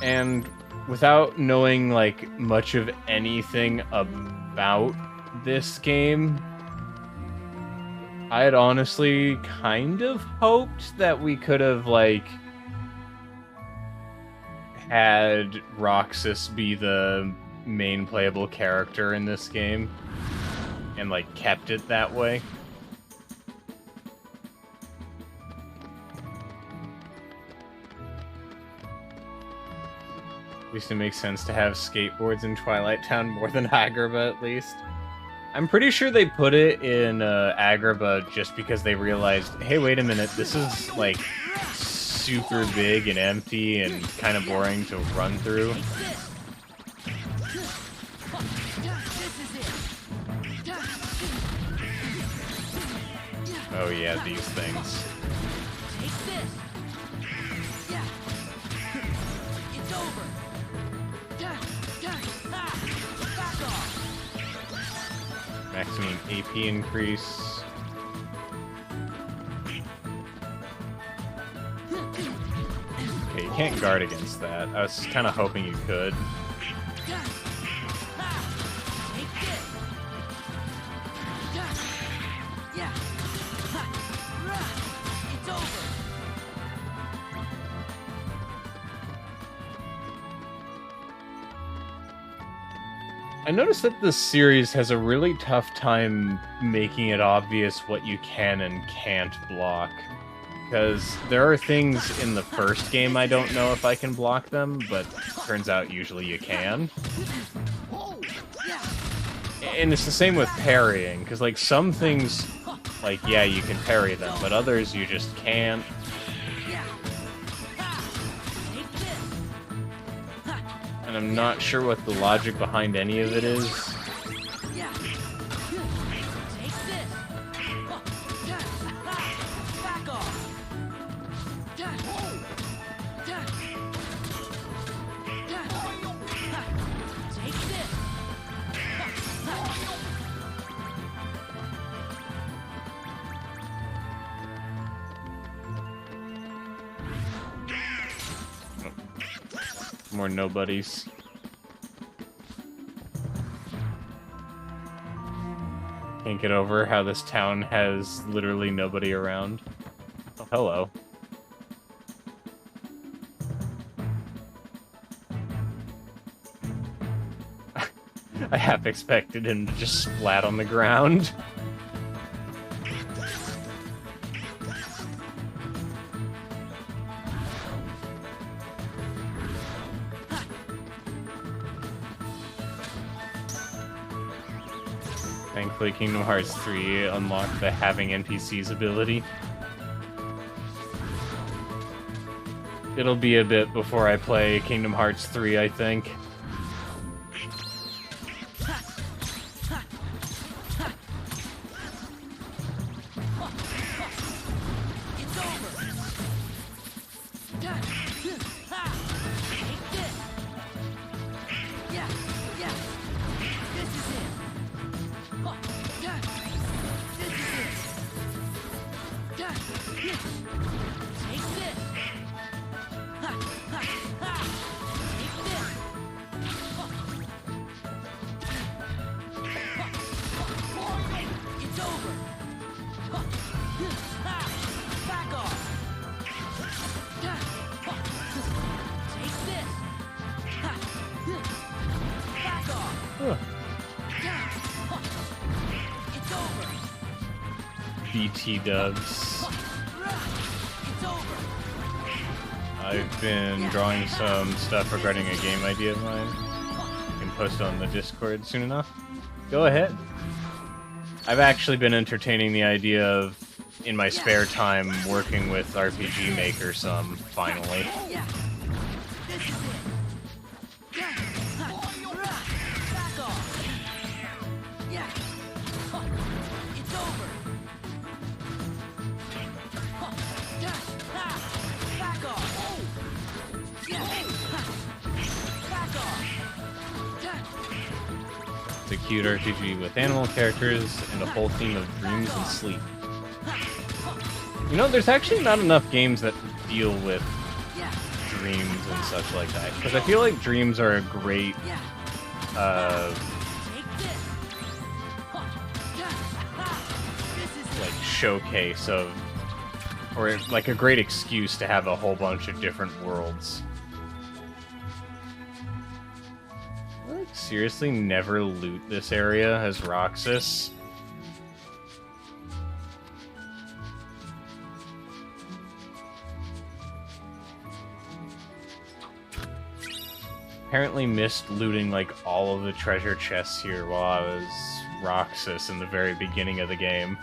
And without knowing, like, much of anything about this game, I had honestly kind of hoped that we could have, like, had Roxas be the main playable character in this game, and, like, kept it that way. At least it makes sense to have skateboards in Twilight Town more than Agrabah, at least. I'm pretty sure they put it in Agrabah just because they realized, hey, wait a minute, this is, like, super big and empty and kind of boring to run through. Oh yeah, these things. Maximum AP increase. Okay, you can't guard against that. I was kind of hoping you could. I noticed that this series has a really tough time making it obvious what you can and can't block. Because there are things in the first game I don't know if I can block them, but turns out usually you can. And it's the same with parrying, because like some things, like yeah, you can parry them, but others you just can't. And I'm not sure what the logic behind any of it is. more nobodies. Can't get over how this town has literally nobody around. Oh, hello. I half expected him to just splat on the ground. Thankfully, Kingdom Hearts 3 unlocked the having NPCs ability. It'll be a bit before I play Kingdom Hearts 3, I think. BT dubs. I've been drawing some stuff regarding a game idea of mine. I can post it on the Discord soon enough. Go ahead. I've actually been entertaining the idea of, in my spare time, working with RPG Maker some, finally. It's a cute RPG with animal characters and a whole theme of dreams and sleep. You know, there's actually not enough games that deal with dreams and such like that. Because I feel like dreams are a great, like, showcase of, or like a great excuse to have a whole bunch of different worlds. Like, seriously, never loot this area as Roxas. Apparently missed looting like all of the treasure chests here while I was Roxas in the very beginning of the game.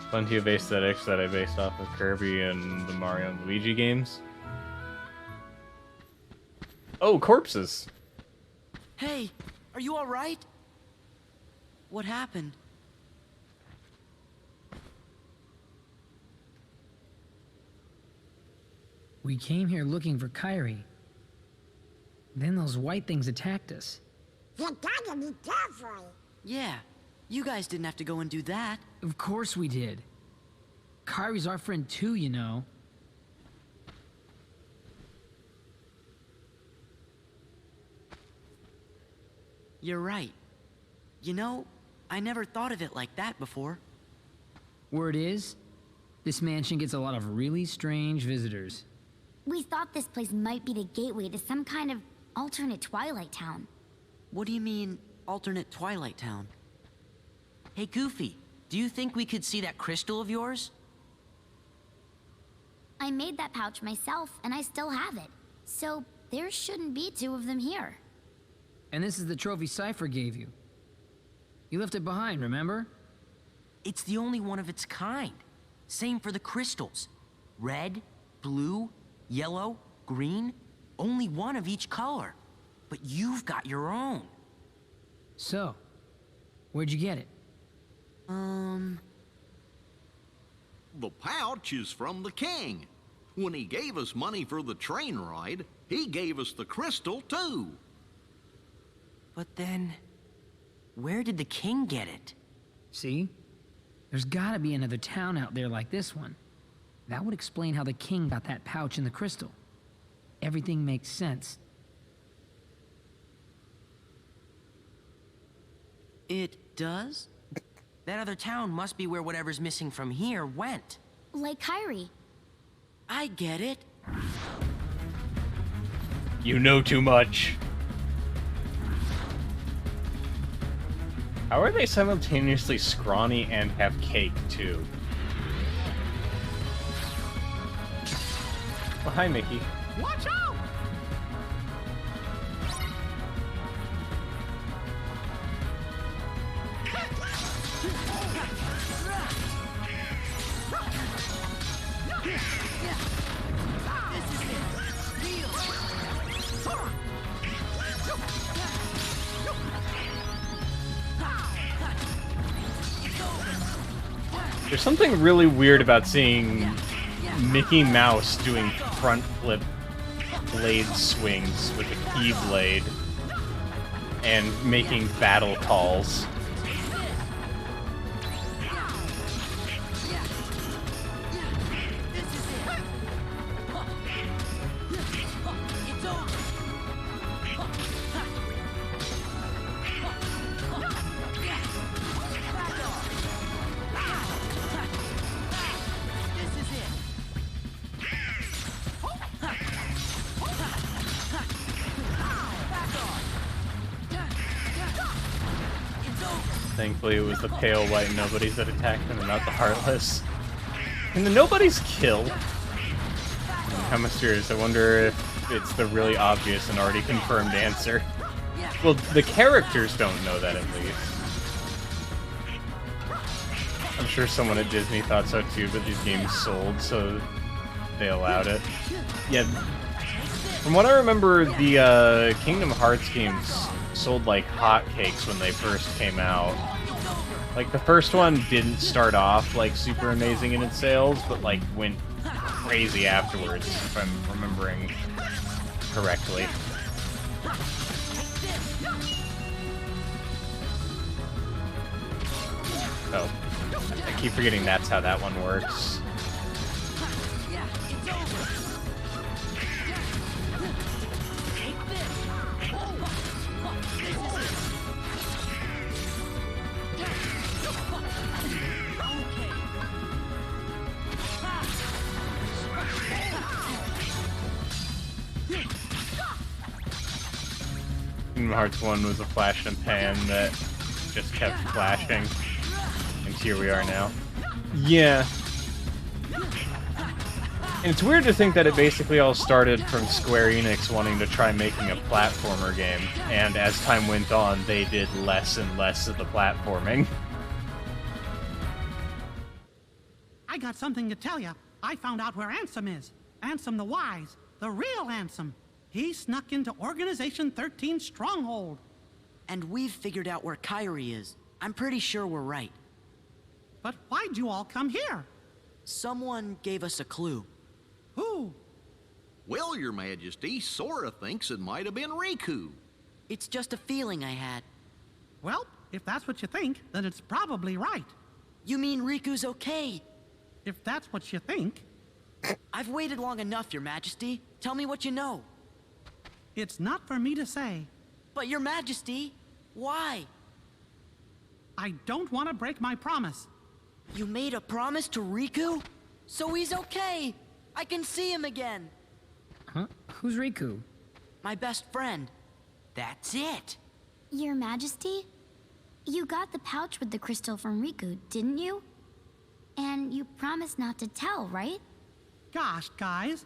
Plenty of aesthetics that I based off of Kirby and the Mario and Luigi games. Oh, corpses! Hey, are you alright? What happened? We came here looking for Kairi. Then those white things attacked us. You gotta be careful. Yeah, you guys didn't have to go and do that. Of course we did. Kairi's our friend too, you know. You're right. You know, I never thought of it like that before. Word is, this mansion gets a lot of really strange visitors. We thought this place might be the gateway to some kind of alternate Twilight Town. What do you mean, alternate Twilight Town? Hey, Goofy, do you think we could see that crystal of yours? I made that pouch myself, and I still have it. So, there shouldn't be two of them here. And this is the trophy Cypher gave you. You left it behind, remember? It's the only one of its kind. Same for the crystals. Red, blue, yellow, green. Only one of each color. But you've got your own. So, where'd you get it? The pouch is from the king. When he gave us money for the train ride, he gave us the crystal too. But then, where did the king get it? See? There's gotta be another town out there like this one. That would explain how the king got that pouch and the crystal. everything makes sense. It does? That other town must be where whatever's missing from here went. Like Kyrie. I get it. You know too much. How are they simultaneously scrawny and have cake, too? Well, hi, Mickey. Watch out! There's something really weird about seeing Mickey Mouse doing front flip blade swings with a keyblade and making battle calls. Thankfully, it was the pale white nobodies that attacked him and not the Heartless. Can the nobodies kill? How mysterious. I wonder if it's the really obvious and already confirmed answer. Well, the characters don't know that, at least. I'm sure someone at Disney thought so too, but these games sold, so they allowed it. Yeah. From what I remember, the Kingdom Hearts games sold like hotcakes when they first came out. Like, the first one didn't start off like super amazing in its sales, but like went crazy afterwards, if I'm remembering correctly. Oh, I keep forgetting that's how that one works. Kingdom Hearts 1 was a flash and pan that just kept flashing, and here we are now. Yeah. And it's weird to think that it basically all started from Square Enix wanting to try making a platformer game, and as time went on, they did less and less of the platforming. I got something to tell you. I found out where Ansem is. Ansem the Wise, the real Ansem. He snuck into Organization 13's stronghold. And we've figured out where Kyrie is. I'm pretty sure we're right. But why'd you all come here? Someone gave us a clue. Who? Well, Your Majesty, Sora thinks it might have been Riku. It's just a feeling I had. Well, if that's what you think, then it's probably right. You mean Riku's okay? If that's what you think. I've waited long enough, Your Majesty. Tell me what you know. It's not for me to say. But Your Majesty, why? I don't want to break my promise. You made a promise to Riku? So he's okay. I can see him again. Huh? Who's Riku? My best friend. That's it. Your Majesty? You got the pouch with the crystal from Riku, didn't you? And you promised not to tell, right? Gosh, guys.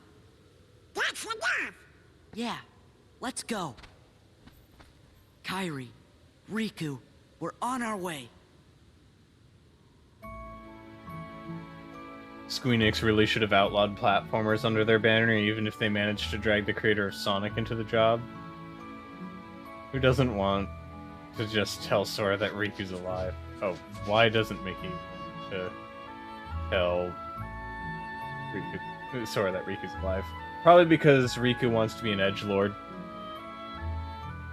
That's enough. Yeah, let's go. Kyrie, Riku, we're on our way. Square Enix really should have outlawed platformers under their banner, even if they managed to drag the creator of Sonic into the job. Who doesn't want to just tell Sora that Riku's alive? Oh, why doesn't Mickey want to tell Sora that Riku's alive? Probably because Riku wants to be an edgelord.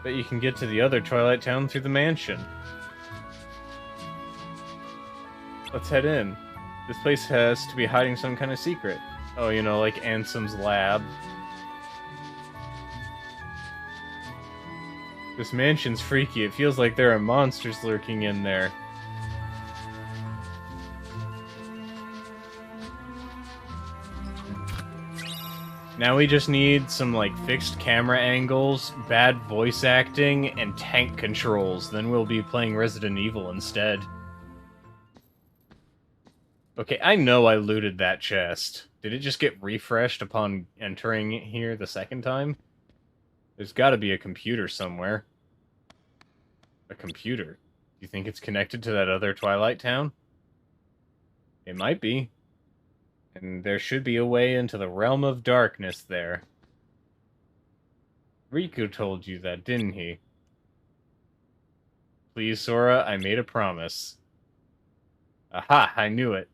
But you can get to the other Twilight Town through the mansion. Let's head in. This place has to be hiding some kind of secret. Oh, you know, like Ansem's lab. This mansion's freaky. It feels like there are monsters lurking in there. Now we just need some, like, fixed camera angles, bad voice acting, and tank controls. Then we'll be playing Resident Evil instead. Okay, I know I looted that chest. Did it just get refreshed upon entering here the second time? There's gotta be a computer somewhere. A computer? Do you think it's connected to that other Twilight Town? It might be. And there should be a way into the realm of darkness there. Riku told you that, didn't he? Please, Sora, I made a promise. Aha, I knew it.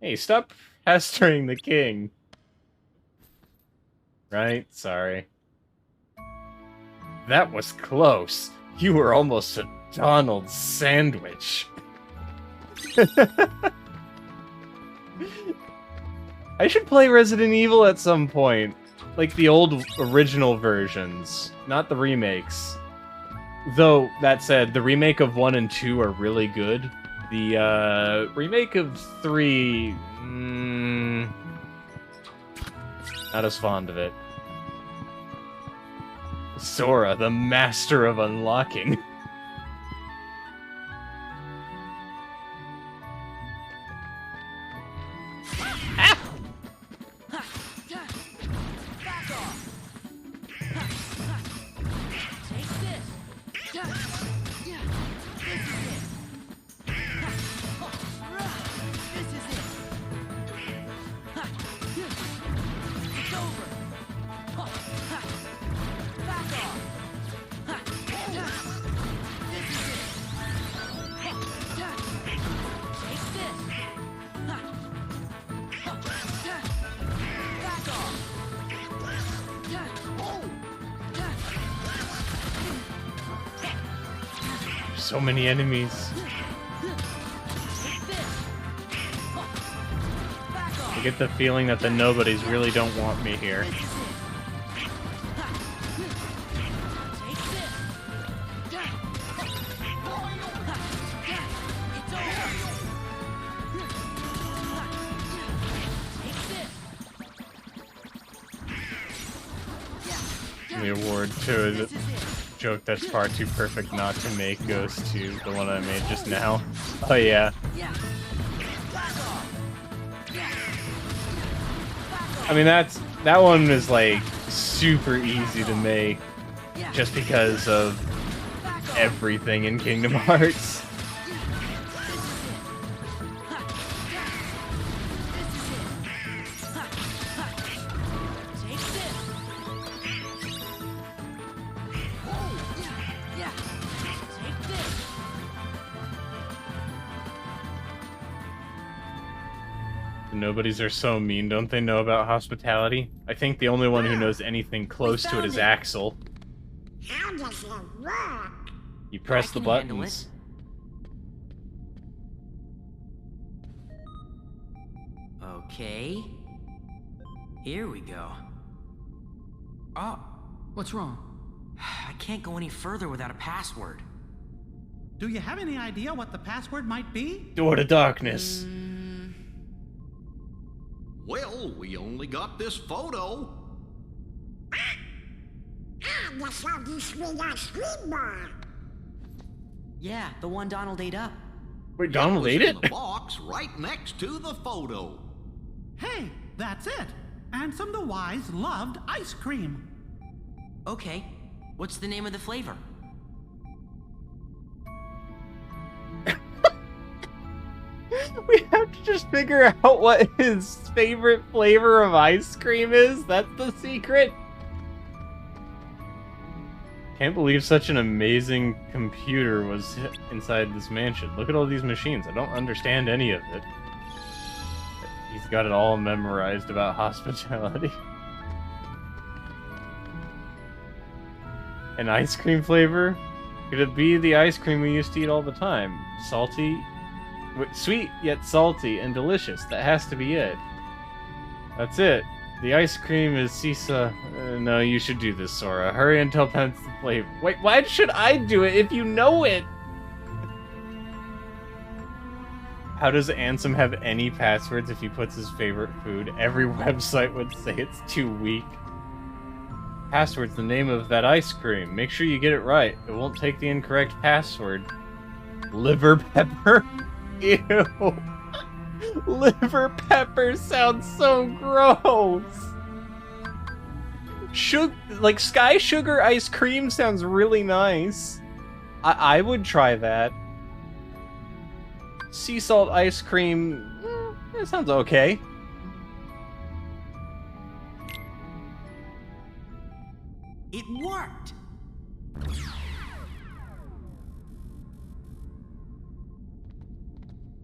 Hey, stop pestering the king. Right? Sorry. That was close. You were almost a Donald sandwich. I should play Resident Evil at some point. Like the old original versions, not the remakes. Though, that said, the remake of 1 and 2 are really good. The remake of 3... not as fond of it. Sora, the master of unlocking. So many enemies. I get the feeling that the nobodies really don't want me here. The award to the joke that's far too perfect not to make goes to the one I made just now. Oh yeah. I mean, that one is like super easy to make just because of everything in Kingdom Hearts. Nobodies are so mean, don't they know about hospitality? I think the only one who knows anything close to it is Axel. How does it work? You press the buttons. Okay. Here we go. Oh. What's wrong? I can't go any further without a password. Do you have any idea what the password might be? Door to darkness. Well, we only got this photo. Yeah, the one Donald ate up. Wait, Donald ate it? In the box right next to the photo. Hey, that's it. Ansem the Wise loved ice cream. Okay, what's the name of the flavor? We have to just figure out what his favorite flavor of ice cream is? That's the secret? Can't believe such an amazing computer was inside this mansion. Look at all these machines. I don't understand any of it. He's got it all memorized about hospitality. An ice cream flavor? Could it be the ice cream we used to eat all the time? Salty? Sweet, yet salty and delicious. That has to be it. That's it. The ice cream is Sisa. No, you should do this, Sora. Hurry and tell Pence to play. Wait, why should I do it if you know it? How does Ansem have any passwords if he puts his favorite food? Every website would say it's too weak. Password's the name of that ice cream. Make sure you get it right. It won't take the incorrect password. Liver pepper? Ew. Liver pepper sounds so gross. Like Sky Sugar ice cream sounds really nice. I would try that. Sea salt ice cream, that sounds okay. It worked!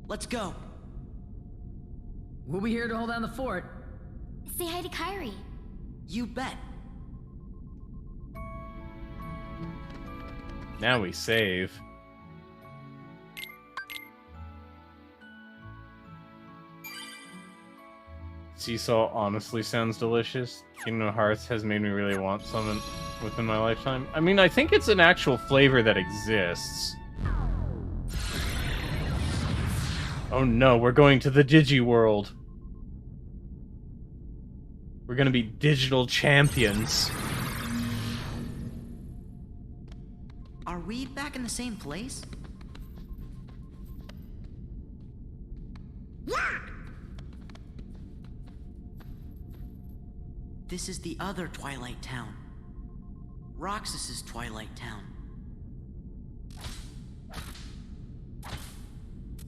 Let's go. We'll be here to hold down the fort. Say hi to Kairi. You bet. Now we save. Sea salt honestly sounds delicious. Kingdom Hearts has made me really want some within my lifetime. I mean, I think it's an actual flavor that exists. Oh no, we're going to the Digi World. We're gonna be digital champions. Are we back in the same place? Yeah! This is the other Twilight Town. Roxas's Twilight Town.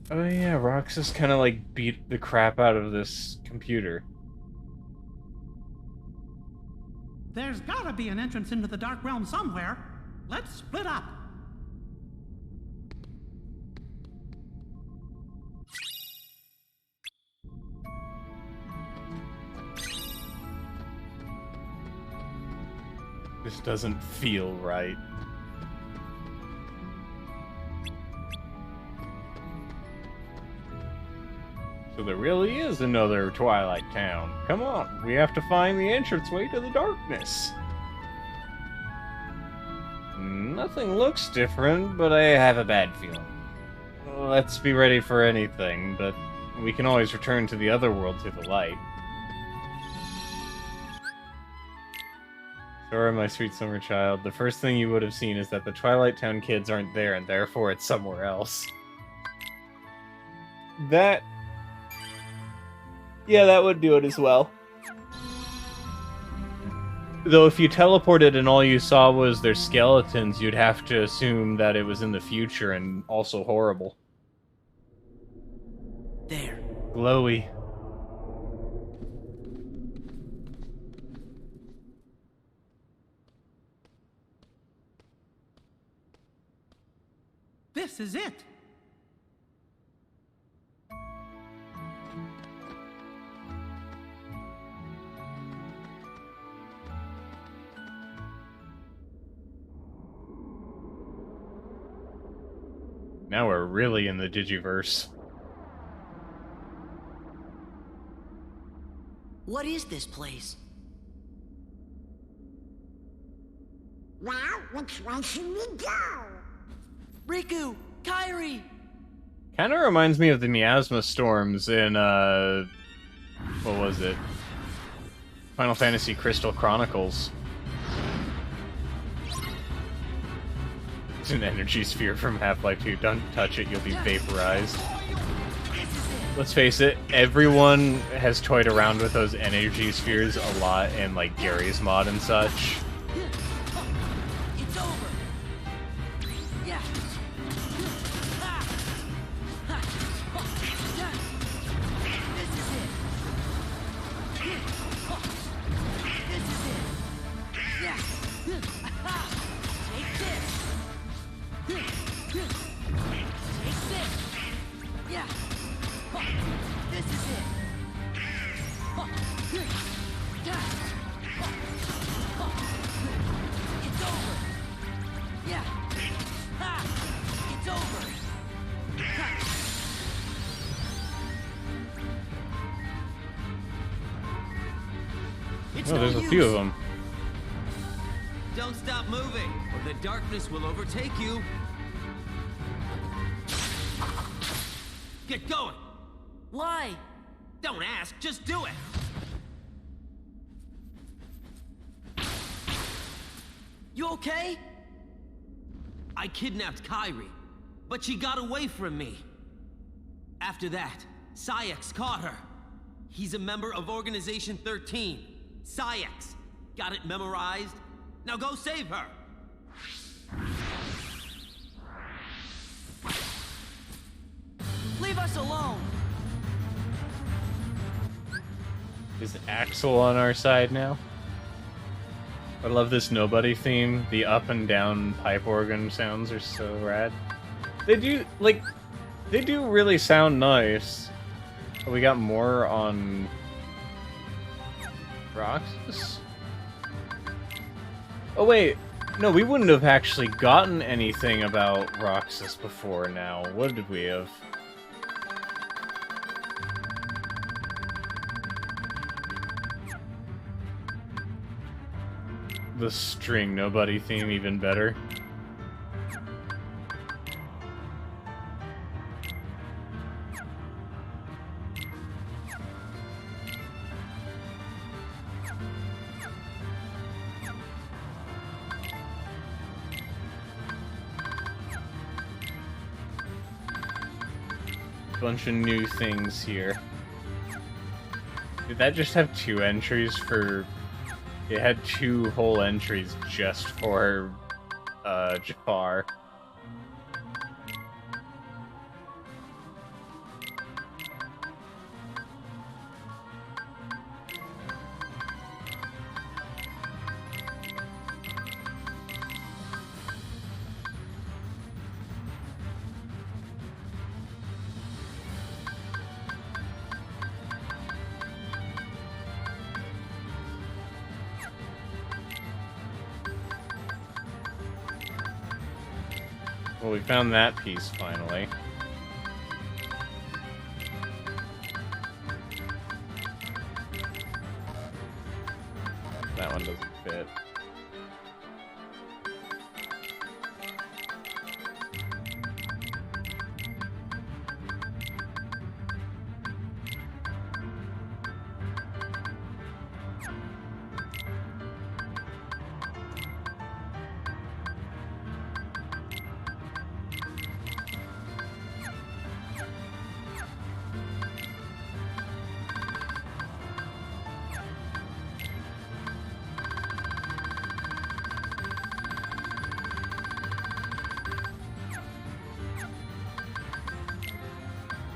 Oh yeah, Roxas kind of like beat the crap out of this computer. There's gotta be an entrance into the Dark Realm somewhere. Let's split up. This doesn't feel right. So there really is another Twilight Town. Come on, we have to find the entranceway to the darkness. Nothing looks different, but I have a bad feeling. Let's be ready for anything, but we can always return to the other world through the light. Sora, my sweet summer child, the first thing you would have seen is that the Twilight Town kids aren't there, and therefore it's somewhere else. Yeah, that would do it as well. Though if you teleported and all you saw was their skeletons, you'd have to assume that it was in the future and also horrible. There. Glowy. This is it. Now we're really in the Digiverse. What is this place? Well, which way should we go? Riku! Kairi! Kinda reminds me of the Miasma Storms in, what was it? Final Fantasy Crystal Chronicles. It's an energy sphere from Half-Life 2. Don't touch it, you'll be vaporized. Let's face it, everyone has toyed around with those energy spheres a lot in, like, Gary's mod and such. It's over! Yeah! This is it! This is it! Yeah! Take this! Take this! Yeah! This is it! Oh, there's a few of them. Don't stop moving, or the darkness will overtake you. Get going! Why? Don't ask, just do it! You okay? I kidnapped Kairi, but she got away from me. After that, Saïx caught her. He's a member of Organization 13. Saïx. Got it memorized? Now go save her! Leave us alone! Is Axel on our side now? I love this Nobody theme. The up and down pipe organ sounds are so rad. They do really sound nice. We got more on Roxas? Oh wait, no, we wouldn't have actually gotten anything about Roxas before now. What did we have? The string Nobody theme even better. Bunch of new things here. Did that just have 2 entries for... It had 2 whole entries just for Jafar. Well, we found that piece finally. That one doesn't fit.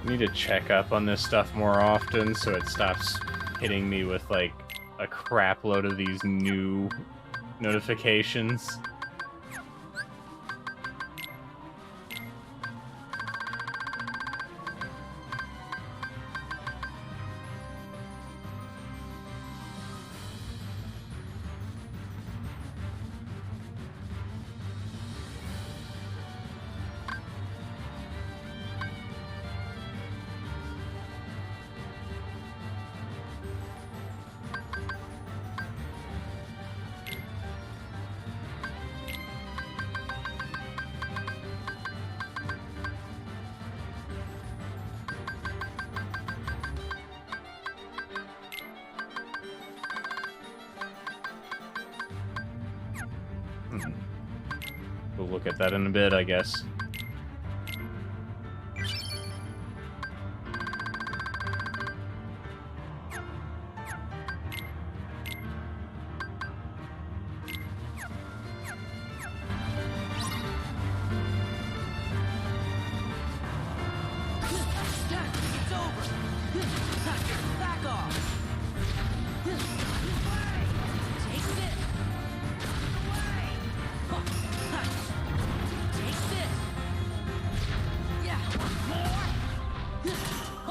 I need to check up on this stuff more often so it stops hitting me with like a crap load of these new notifications. We'll look at that in a bit, I guess.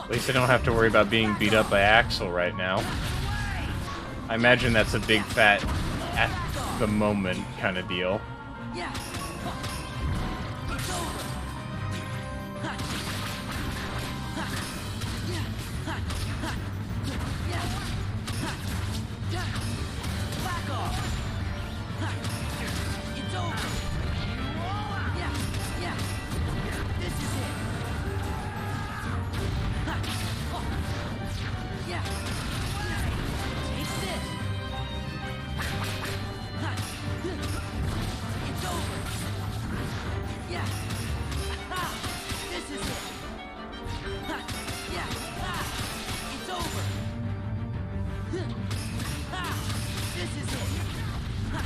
At least I don't have to worry about being beat up by Axel right now. I imagine that's a big fat at the moment kind of deal. Back off! Ha. It's over! Yeah, yeah! This is it! Ha. Oh. Yeah! Take this! Ha. It's over! Yeah! Ha. This is it! Ha. Yeah! Ha. It's over! Ha. This is it! Ha.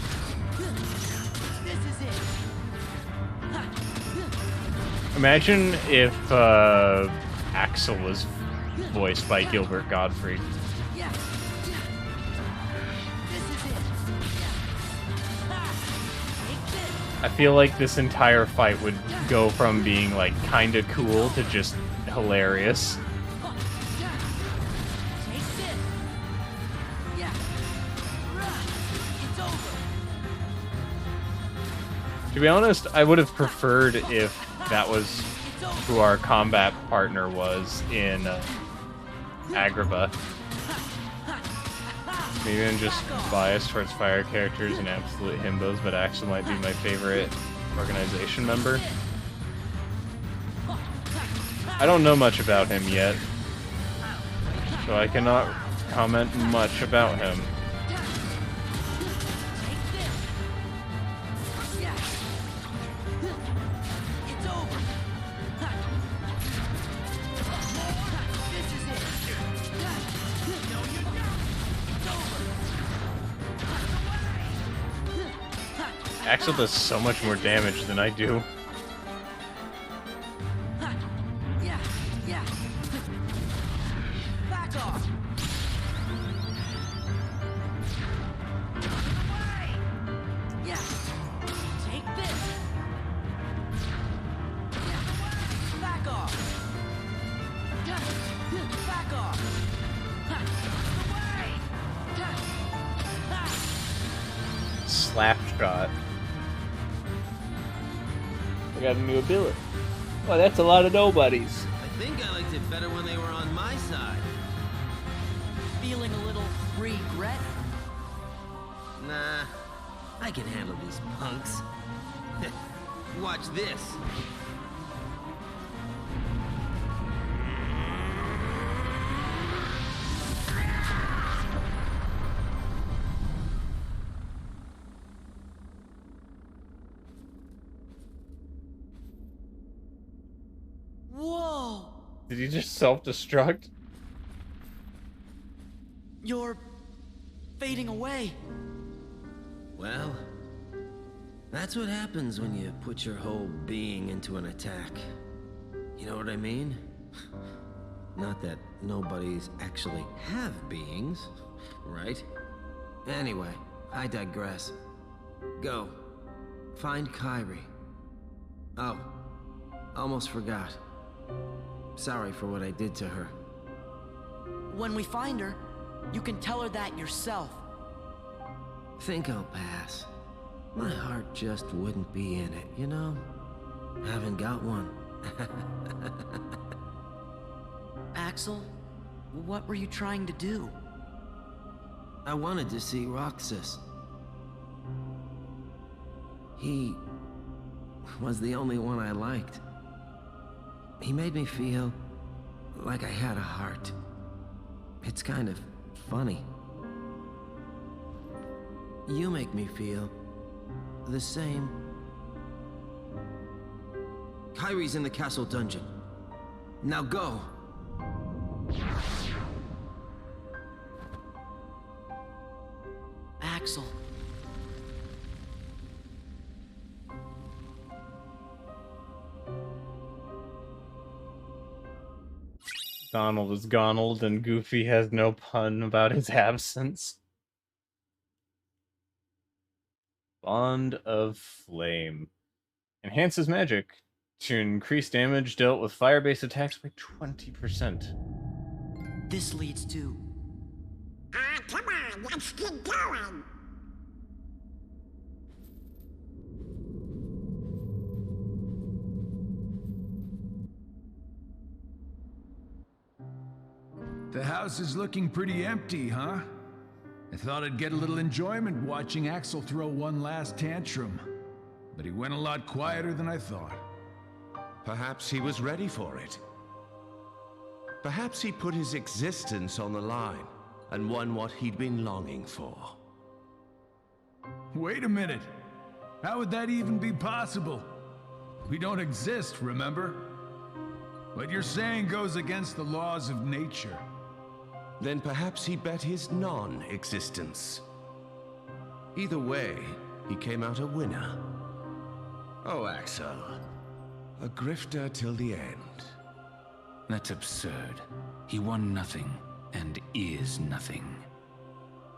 This is it! Ha. Imagine if Axel was voiced by Gilbert Gottfried. Yeah! This is it! Ha. Take this! I feel like this entire fight would go from being like kinda cool to just hilarious. Take this! Yeah! It's over! To be honest, I would have preferred if that was who our combat partner was in Agrabah. Maybe I'm just biased towards fire characters and absolute himbos, but Axel might be my favorite organization member. I don't know much about him yet, so I cannot comment much about him. It's over! This is it! Axel does so much more damage than I do. Yeah, yeah. Back off. Yeah. Take this. Yeah. Back off. Back off. Slap shot. I got a new ability. Well, that's a lot of nobodies. I think I liked it better when they were on my side. Feeling a little regret? Nah, I can handle these punks. Watch this. Whoa! Did he just self-destruct? You're fading away. Well, that's what happens when you put your whole being into an attack. You know what I mean? Not that nobodies actually have beings, right? Anyway, I digress. Go. Find Kairi. Oh, almost forgot. Sorry for what I did to her. When we find her, you can tell her that yourself. Think I'll pass. My heart just wouldn't be in it, you know? Haven't got one. Axel, what were you trying to do? I wanted to see Roxas. He was the only one I liked. He made me feel like I had a heart. It's kind of funny. You make me feel the same. Kairi's in the castle dungeon. Now go! Axel. Donald is Gonald, and Goofy has no pun about his absence. Bond of Flame. Enhances magic to increase damage dealt with fire-based attacks by 20%. This leads to... Come on, let's get going. The house is looking pretty empty, huh? I thought I'd get a little enjoyment watching Axel throw one last tantrum, but he went a lot quieter than I thought. Perhaps he was ready for it. Perhaps he put his existence on the line and won what he'd been longing for. Wait a minute. How would that even be possible? We don't exist, remember? What you're saying goes against the laws of nature. Then perhaps he bet his non-existence. Either way, he came out a winner. Oh, Axel. A grifter till the end. That's absurd. He won nothing, and is nothing.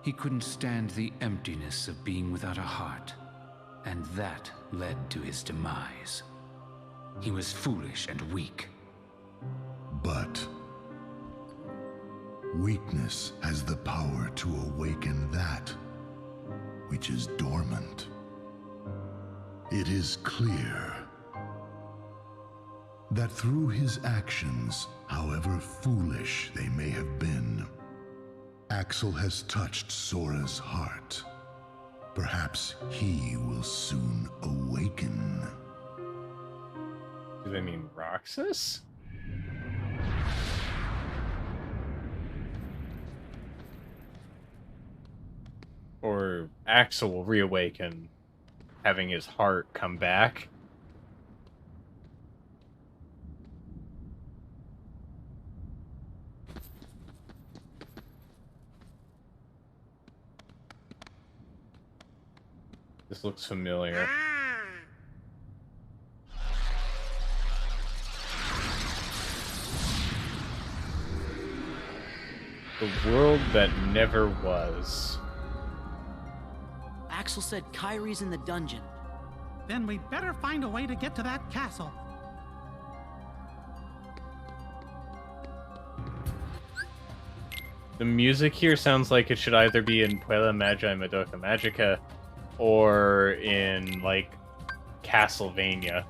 He couldn't stand the emptiness of being without a heart, and that led to his demise. He was foolish and weak. But weakness has the power to awaken that which is dormant. It is clear that through his actions, however foolish they may have been, Axel has touched Sora's heart. Perhaps he will soon awaken. Do they mean Roxas? Or Axel will reawaken, having his heart come back? This looks familiar. The world that never was. Axel said Kyrie's in the dungeon. Then we'd better find a way to get to that castle. The music here sounds like it should either be in Puella Magi Madoka Magica or in, like, Castlevania.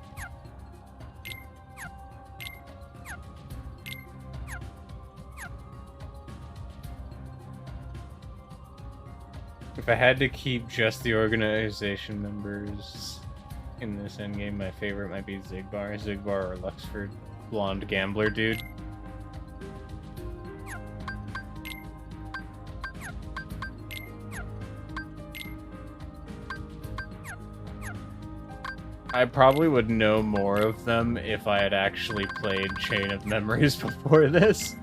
If I had to keep just the organization members in this endgame, my favorite might be Zigbar or Luxford, blonde gambler dude. I probably would know more of them if I had actually played Chain of Memories before this.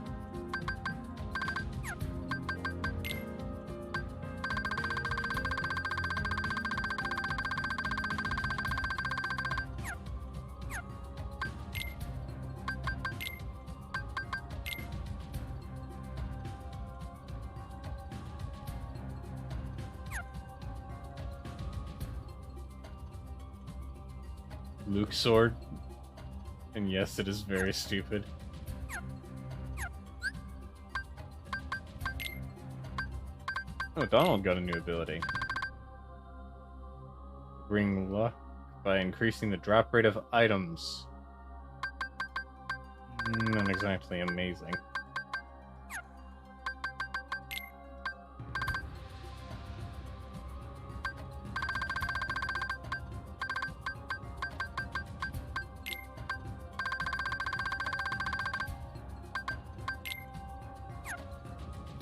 Luke's sword. And yes, it is very stupid. Oh, Donald got a new ability. Bring luck by increasing the drop rate of items. Not exactly amazing.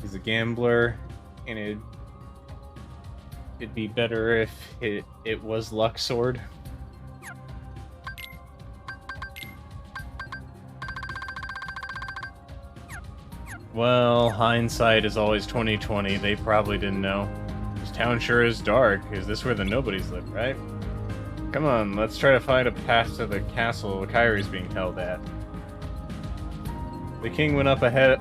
He's a gambler, and it'd be better if it was Luxord. Well, hindsight is always 20/20. They probably didn't know. This town sure is dark. Is this where the nobodies live, right? Come on, let's try to find a path to the castle Kyrie's being held at. The king went up ahead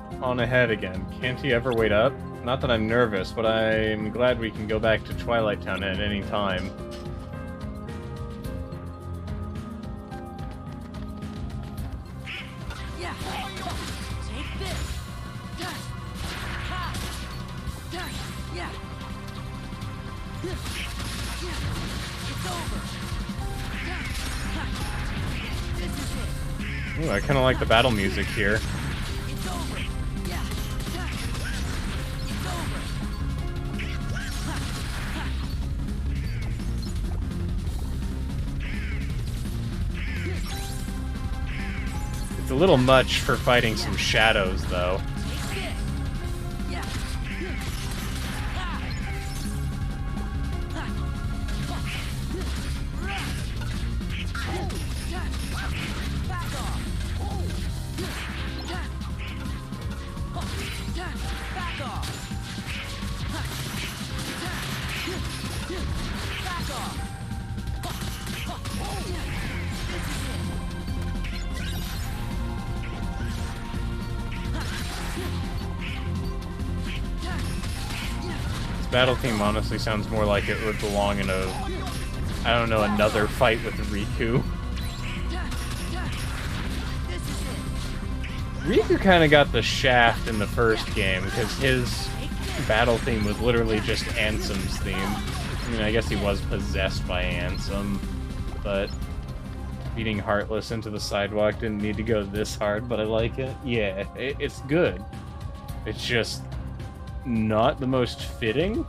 again. Can't he ever wait up? Not that I'm nervous, but I'm glad we can go back to Twilight Town at any time. Yeah. Take this. Yeah. It's over. This is it. Ooh, I kind of like the battle music here. It's over. Yeah. It's over. little much for fighting some shadows, though. Battle theme honestly sounds more like it would belong in a, I don't know, another fight with Riku. Riku kind of got the shaft in the first game because his battle theme was literally just Ansem's theme. I mean, I guess he was possessed by Ansem, but beating Heartless into the sidewalk didn't need to go this hard, but I like it. Yeah, it's good. It's just not the most fitting.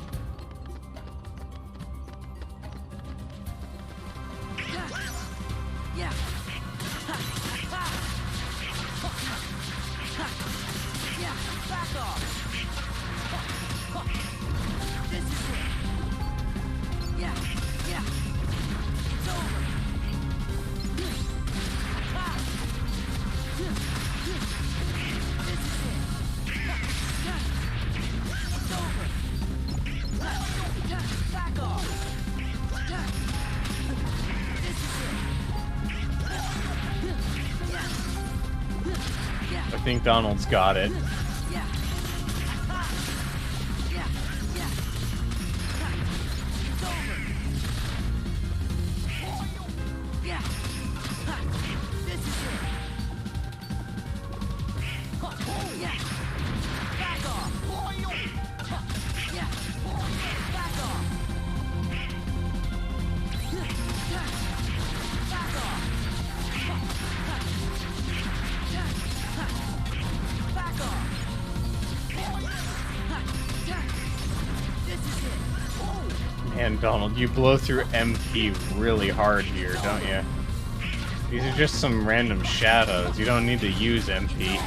I think Donald's got it. And Donald, you blow through MP really hard here, don't you? These are just some random shadows. You don't need to use MP.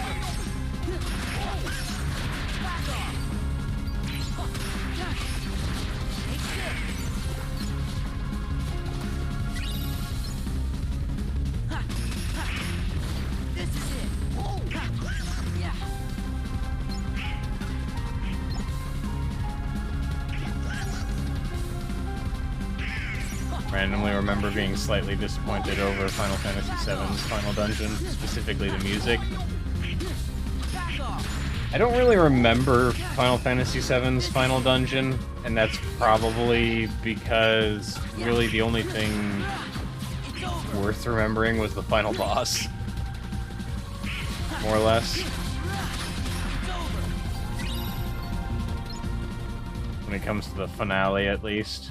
Randomly remember being slightly disappointed over Final Fantasy VII's final dungeon, specifically the music. I don't really remember Final Fantasy VII's final dungeon, and that's probably because really the only thing worth remembering was the final boss. More or less. When it comes to the finale, at least.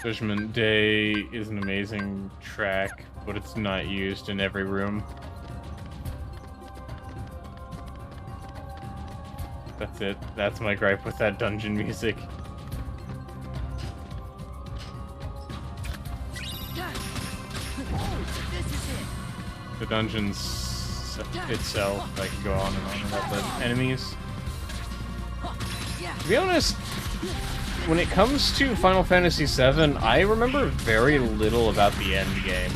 Judgment Day is an amazing track, but it's not used in every room. That's it. That's my gripe with that dungeon music. The dungeons itself, I can go on and on about the enemies. To be honest, when it comes to Final Fantasy VII, I remember very little about the end game.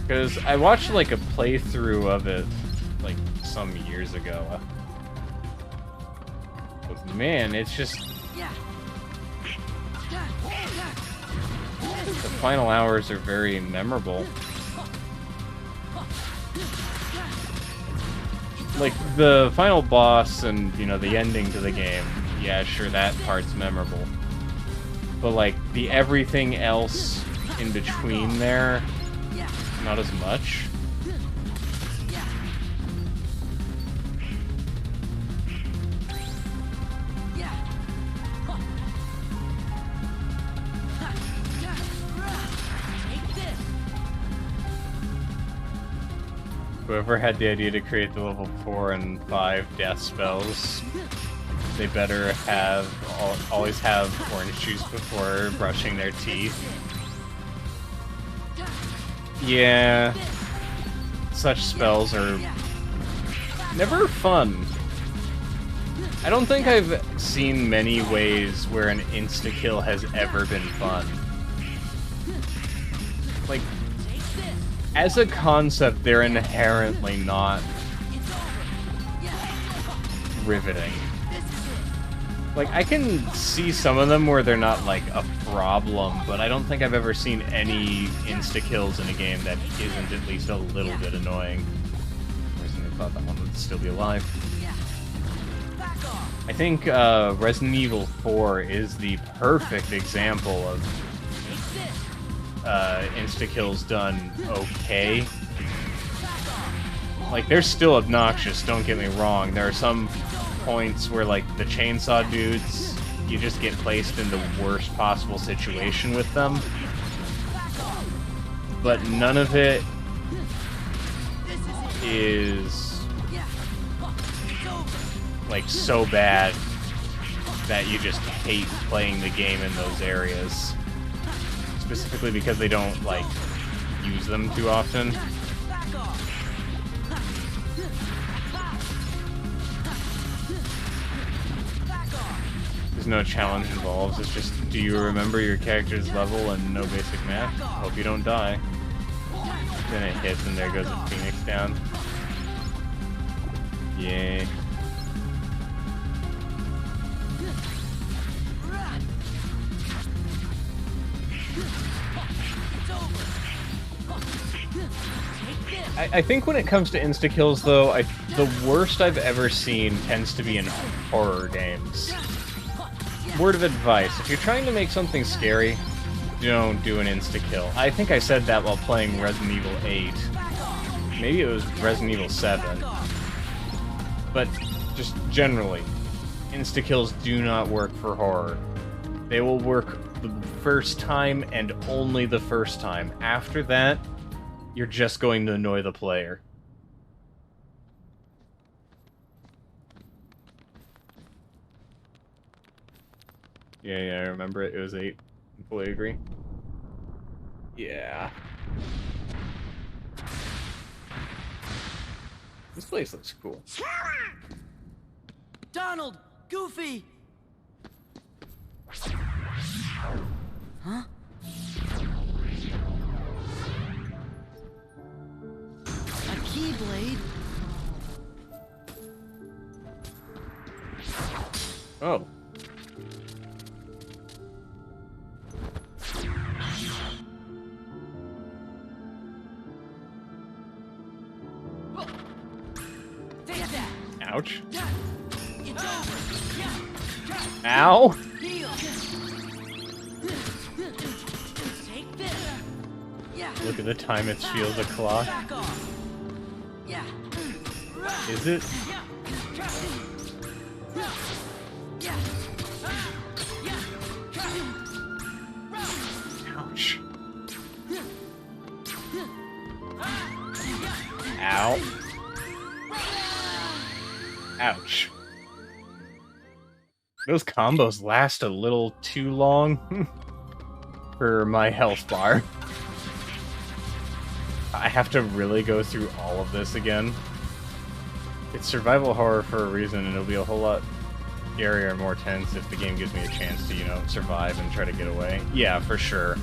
Because I watched like a playthrough of it like some years ago. But man, it's just... the final hours are very memorable. Like, the final boss and, you know, the ending to the game, yeah, sure, that part's memorable. But, like, the everything else in between there, not as much. Whoever had the idea to create the level 4 and 5 death spells, they better always have orange juice before brushing their teeth. Yeah, such spells are never fun. I don't think I've seen many ways where an insta-kill has ever been fun. Like, as a concept, they're inherently not riveting. Like, I can see some of them where they're not, like, a problem, but I don't think I've ever seen any insta-kills in a game that isn't at least a little bit annoying. I thought that one would still be alive. I think Resident Evil 4 is the perfect example of insta-kills done okay. Like, they're still obnoxious, don't get me wrong. There are some points where, like, the chainsaw dudes, you just get placed in the worst possible situation with them. But none of it is, like, so bad that you just hate playing the game in those areas. Specifically because they don't, like, use them too often. There's no challenge involved, it's just, do you remember your character's level and no basic math? Hope you don't die. Then it hits and there goes the Phoenix down. Yay. I think when it comes to insta-kills, though, the worst I've ever seen tends to be in horror games. Word of advice, if you're trying to make something scary, don't do an insta-kill. I think I said that while playing Resident Evil 8. Maybe it was Resident Evil 7. But just generally, insta-kills do not work for horror. They will work the first time and only the first time. After that, you're just going to annoy the player. Yeah, I remember it. It was 8. I fully agree. Yeah. This place looks cool. Donald! Goofy! Huh? A Keyblade? Oh. Ouch. Ow! Look at the time, it's Shield o'clock. Is it? Ouch. Ow. Ouch. Those combos last a little too long for my health bar. I have to really go through all of this again. It's survival horror for a reason, and it'll be a whole lot scarier and more tense if the game gives me a chance to, you know, survive and try to get away. Yeah, for sure.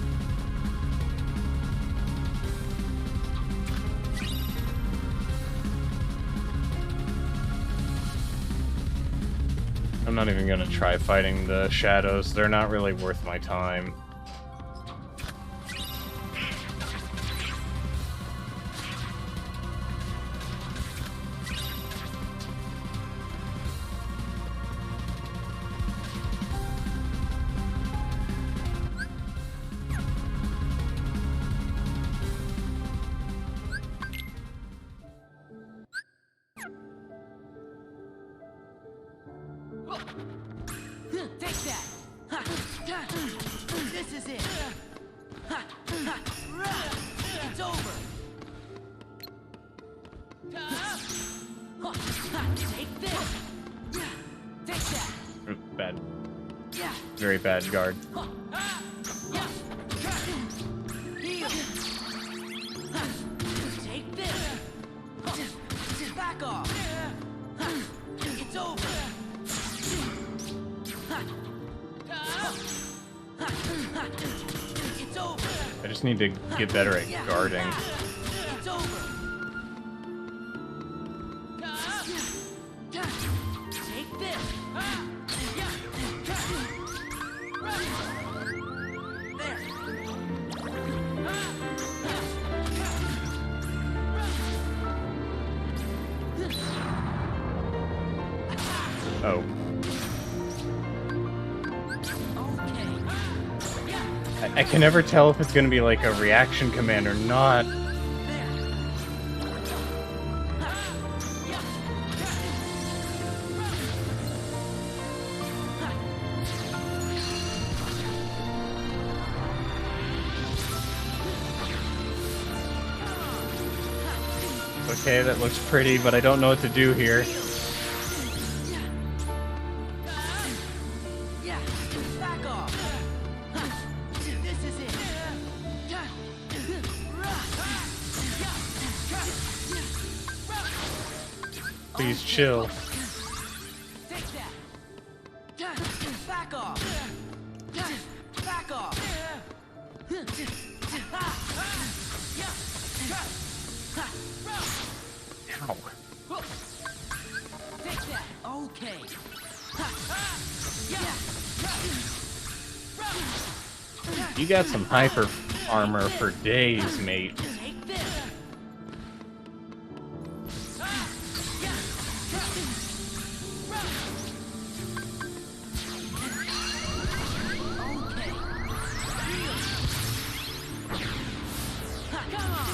I'm not even gonna try fighting the shadows. They're not really worth my time. very bad guard. Take this. Back off. It's over. It's over. I just need to get better at guarding. It's over. Take this. There. Oh. I can never tell if it's going to be like a reaction command or not. Okay, that looks pretty, but I don't know what to do here. Back off. This is it. Please chill. Take that. Back off. Back off. Ow. Take that. Okay. You got some hyper armor for days, mate. Take this. Okay. Come on.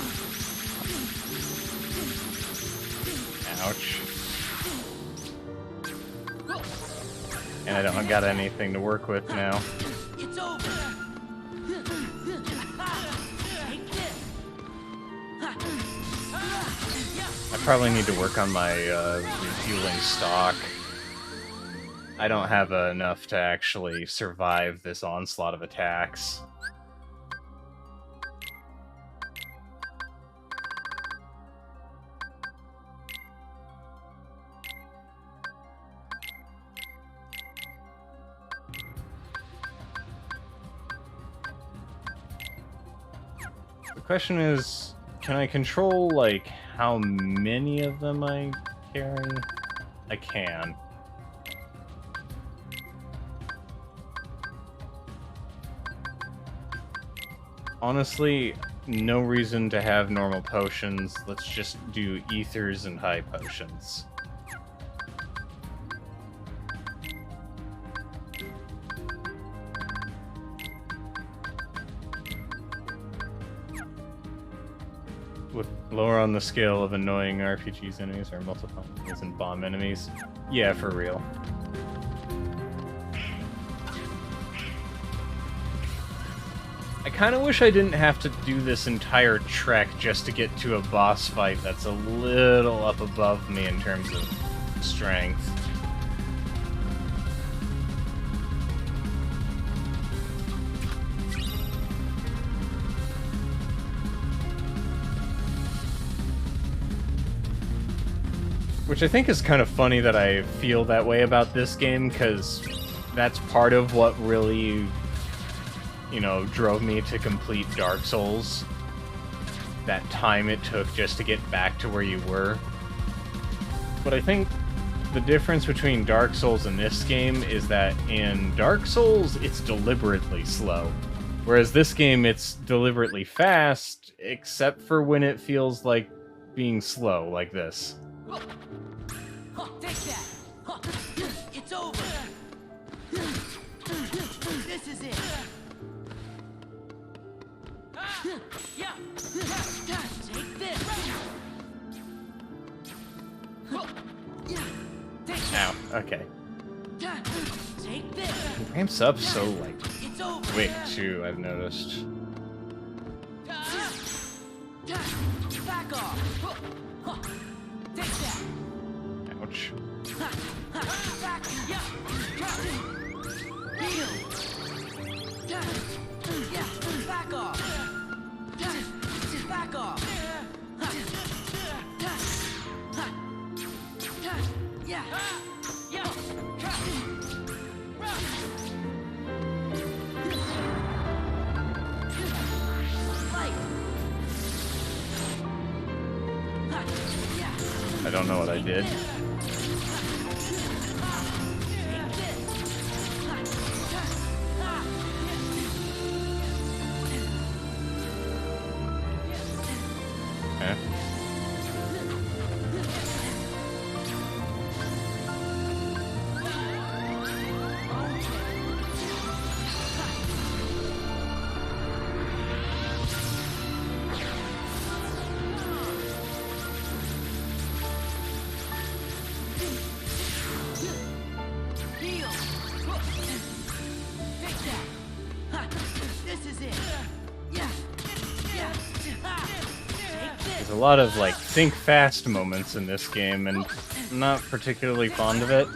Ouch. And I don't got anything to work with now. It's over. Take this. I probably need to work on my refueling stock. I don't have enough to actually survive this onslaught of attacks. The question is, can I control, like, how many of them I carry? I can. Honestly, no reason to have normal potions. Let's just do ethers and high potions. With lower on the scale of annoying RPGs enemies or multiple enemies and bomb enemies. Yeah, for real. I kind of wish I didn't have to do this entire trek just to get to a boss fight that's a little up above me in terms of strength. Which I think is kind of funny that I feel that way about this game, because that's part of what really, you know, drove me to complete Dark Souls. That time it took just to get back to where you were. But I think the difference between Dark Souls and this game is that in Dark Souls, it's deliberately slow. Whereas this game, it's deliberately fast, except for when it feels like being slow, like this. Take that. It's over. This is it. Take this. Ow, okay. Take this. It ramps up so, like, It's over. quick, too, I've noticed. Back off. Take that. Ouch. Back. Back off! Back off! Yeah! I don't know what I did. Okay. There's a lot of like think fast moments in this game, and I'm not particularly fond of it.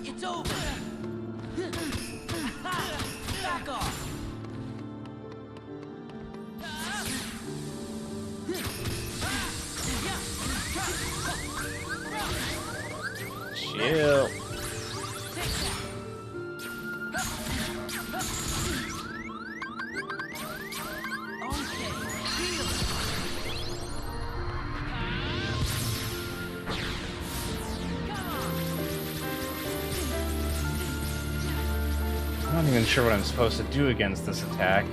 It's over! Back off! Chill. I'm not even sure what I'm supposed to do against this attack.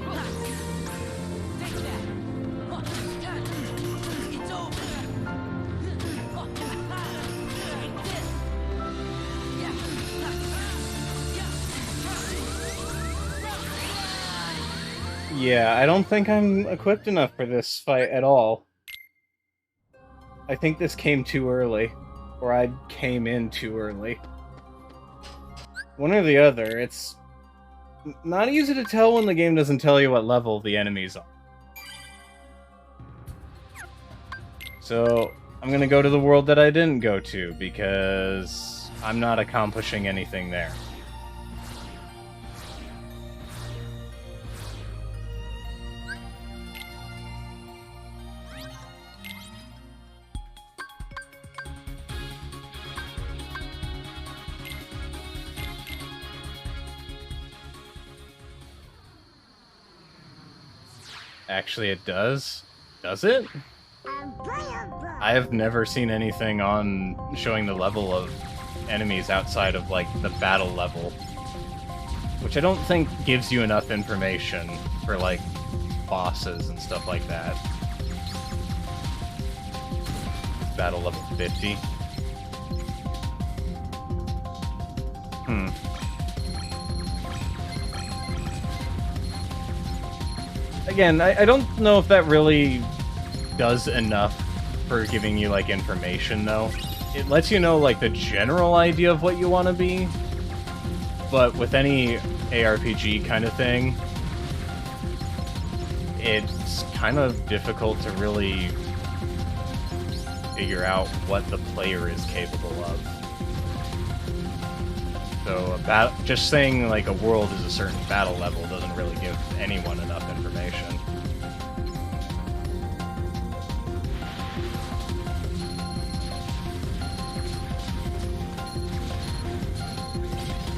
Yeah, I don't think I'm equipped enough for this fight at all. I think this came too early. Or I came in too early. One or the other. It's not easy to tell when the game doesn't tell you what level the enemies are. So, I'm gonna go to the world that I didn't go to, because I'm not accomplishing anything there. Actually, it does? Does it? I have never seen anything on showing the level of enemies outside of, like, the battle level. Which I don't think gives you enough information for, like, bosses and stuff like that. Battle level 50. Again, I don't know if that really does enough for giving you, like, information, though. It lets you know, like, the general idea of what you want to be, but with any ARPG kind of thing, it's kind of difficult to really figure out what the player is capable of. So just saying, like, a world is a certain battle level doesn't really give anyone enough information.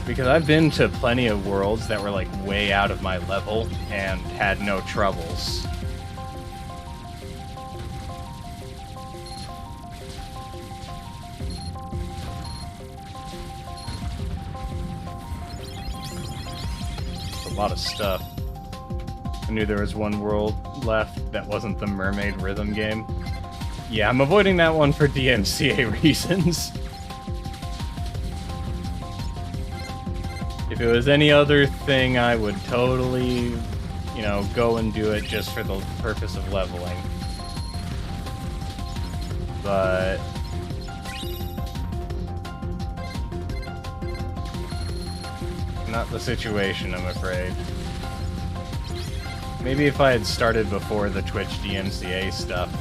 Because I've been to plenty of worlds that were, like, way out of my level and had no troubles. A lot of stuff. I knew there was one world left that wasn't the Mermaid Rhythm game. Yeah, I'm avoiding that one for DMCA reasons. If it was any other thing, I would totally, you know, go and do it just for the purpose of leveling. But not the situation, I'm afraid. Maybe if I had started before the Twitch DMCA stuff.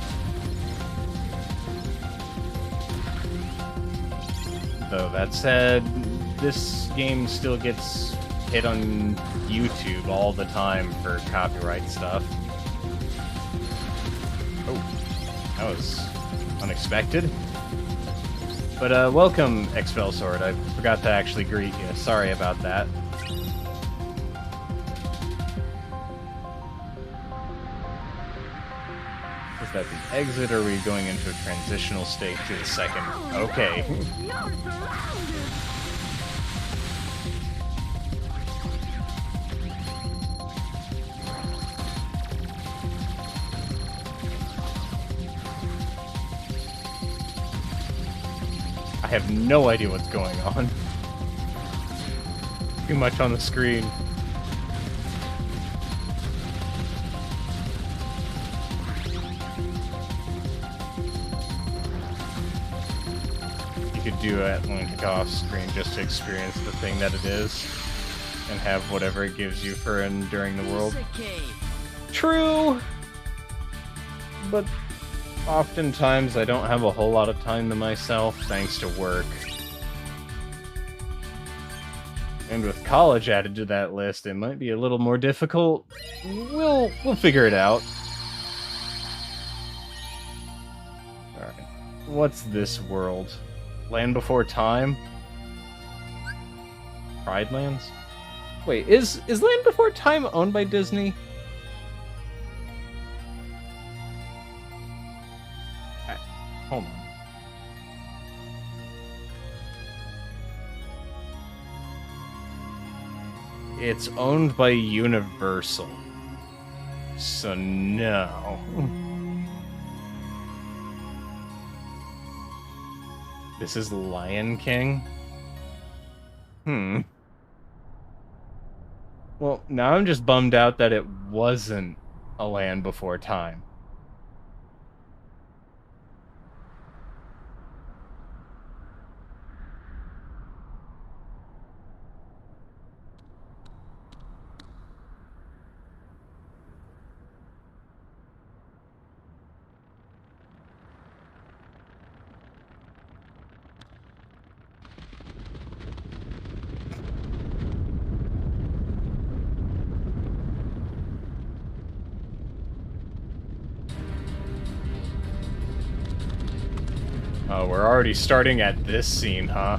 Though that said, this game still gets hit on YouTube all the time for copyright stuff. Oh, that was unexpected. But welcome, Expelsword. I forgot to actually greet you. Sorry about that. Is that the exit, or are we going into a transitional state to the second? Okay. I have no idea what's going on. Too much on the screen. You could do it and off screen just to experience the thing that it is and have whatever it gives you for enduring the world. True! But oftentimes I don't have a whole lot of time to myself thanks to work. And with college added to that list, it might be a little more difficult. We'll figure it out. Alright. What's this world? Land Before Time? Pride Lands? Wait, is Land Before Time owned by Disney? Hold on. It's owned by Universal. So no. This is Lion King? Well, now I'm just bummed out that it wasn't A Land Before Time. Oh, we're already starting at this scene, huh?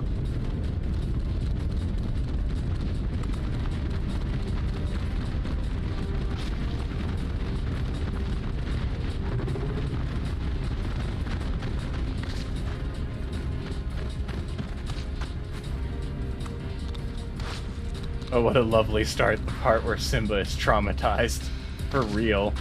Oh, what a lovely start, the part where Simba is traumatized. For real.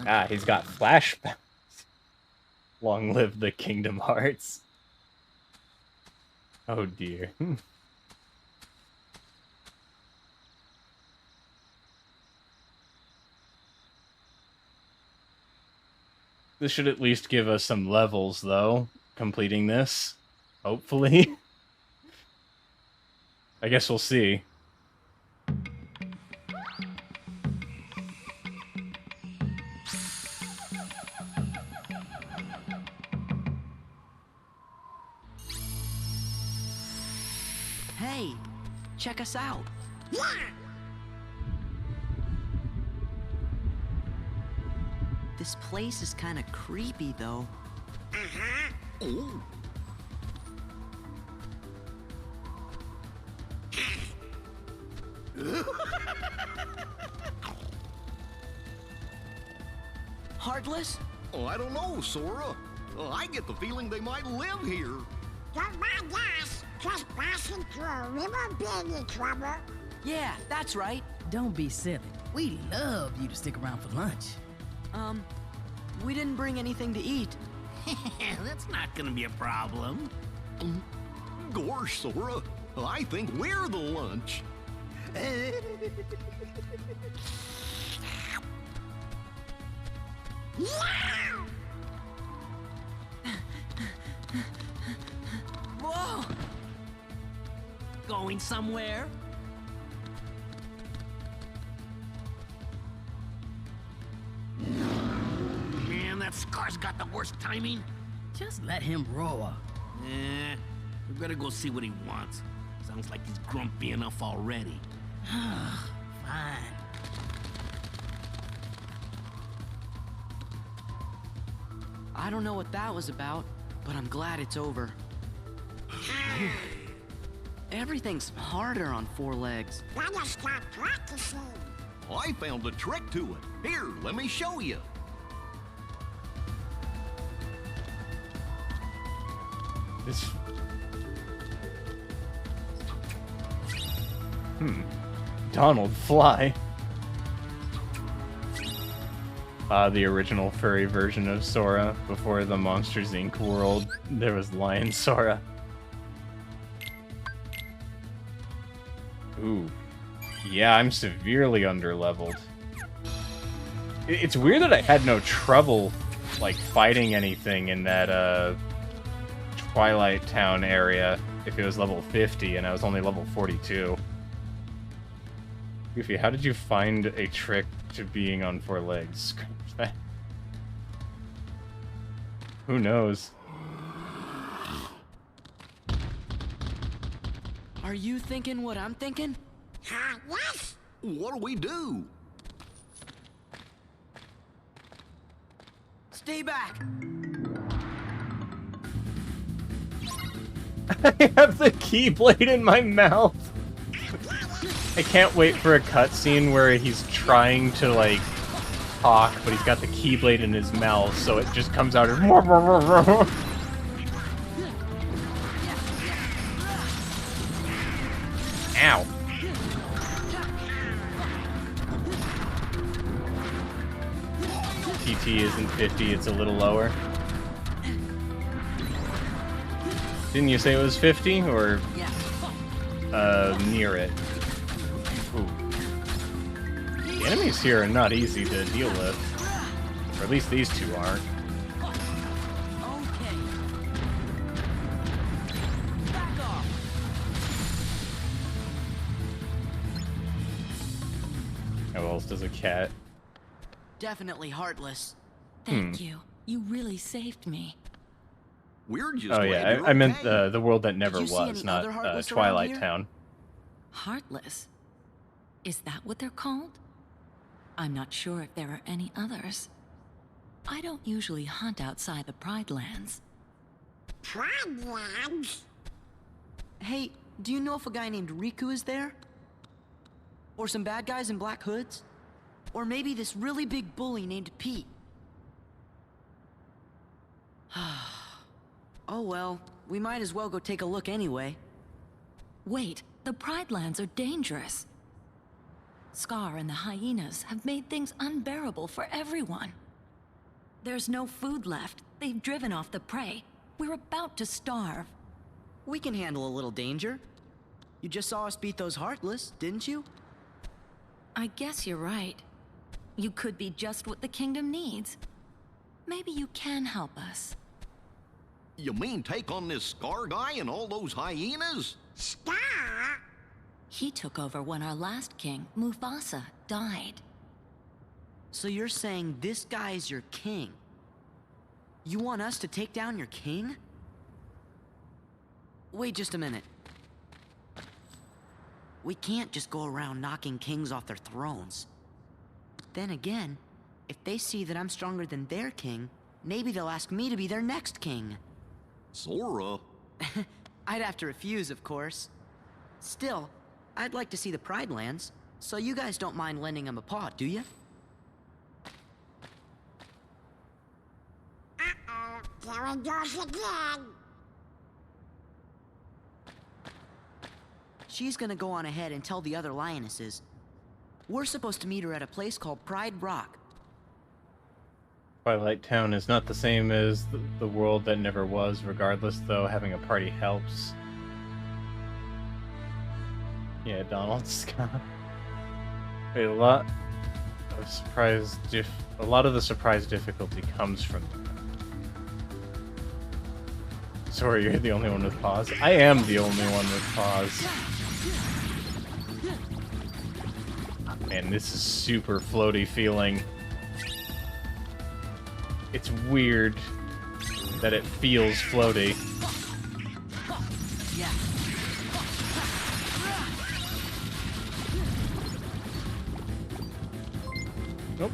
Ah, he's got flashbacks. Long live the Kingdom Hearts. Oh dear. This should at least give us some levels, though, completing this. Hopefully. I guess we'll see. Hey, check us out. This place is kind of creepy, though. Ooh. Heartless? Oh, I don't know, Sora. I get the feeling they might live here. Don't mind us. Trespassing through a river being in trouble. Yeah, that's right. Don't be silly. We'd love you to stick around for lunch. We didn't bring anything to eat. That's not gonna be a problem. Gosh, Sora, I think we're the lunch. Whoa! Going somewhere? Man, that Scar's got the worst timing. Just let him roar. We better go see what he wants. Sounds like he's grumpy enough already. Fine. I don't know what that was about, but I'm glad it's over. Everything's harder on 4 legs. Gotta stop practicing. I found a trick to it. Here, let me show you. This... Donald, fly. The original furry version of Sora, before the Monsters Inc. world, there was Lion Sora. Ooh. Yeah, I'm severely underleveled. It's weird that I had no trouble, like, fighting anything in that, Twilight Town area if it was level 50 and I was only level 42. Goofy, how did you find a trick to being on 4 legs? Who knows? Are you thinking what I'm thinking? Yes? What do we do? Stay back! I have the Keyblade in my mouth! I can't wait for a cutscene where he's trying to, like, talk, but he's got the Keyblade in his mouth, so it just comes out as... Ow. PT isn't 50, it's a little lower. Didn't you say it was 50, or... near it? Ooh. The enemies here are not easy to deal with. Or at least these two aren't. How else does a cat? Definitely heartless. Thank you. You really saved me. We're just oh yeah, I meant the world that never was, not Twilight Town. Heartless? Is that what they're called? I'm not sure if there are any others. I don't usually hunt outside the Pride Lands. Pride Lands? Hey, do you know if a guy named Riku is there? Or some bad guys in black hoods? Or maybe this really big bully named Pete? Oh well, we might as well go take a look anyway. Wait, the Pride Lands are dangerous. Scar and the hyenas have made things unbearable for everyone. There's no food left. They've driven off the prey. We're about to starve. We can handle a little danger. You just saw us beat those Heartless, didn't you? I guess you're right. You could be just what the kingdom needs. Maybe you can help us. You mean take on this Scar guy and all those hyenas? Scar? He took over when our last king, Mufasa, died. So you're saying this guy's your king? You want us to take down your king? Wait just a minute. We can't just go around knocking kings off their thrones. Then again, if they see that I'm stronger than their king, maybe they'll ask me to be their next king. Sora? I'd have to refuse, of course. Still, I'd like to see the Pride Lands, so you guys don't mind lending him a paw, do you? Uh-oh, there it goes again. She's gonna go on ahead and tell the other lionesses. We're supposed to meet her at a place called Pride Rock. Twilight Town is not the same as the world that never was. Regardless, though, having a party helps. Yeah, Donald Scott. A lot of the surprise difficulty comes from them. Sorry, you're the only one with paws. I am the only one with paws. Man, this is super floaty feeling. It's weird that it feels floaty. Nope.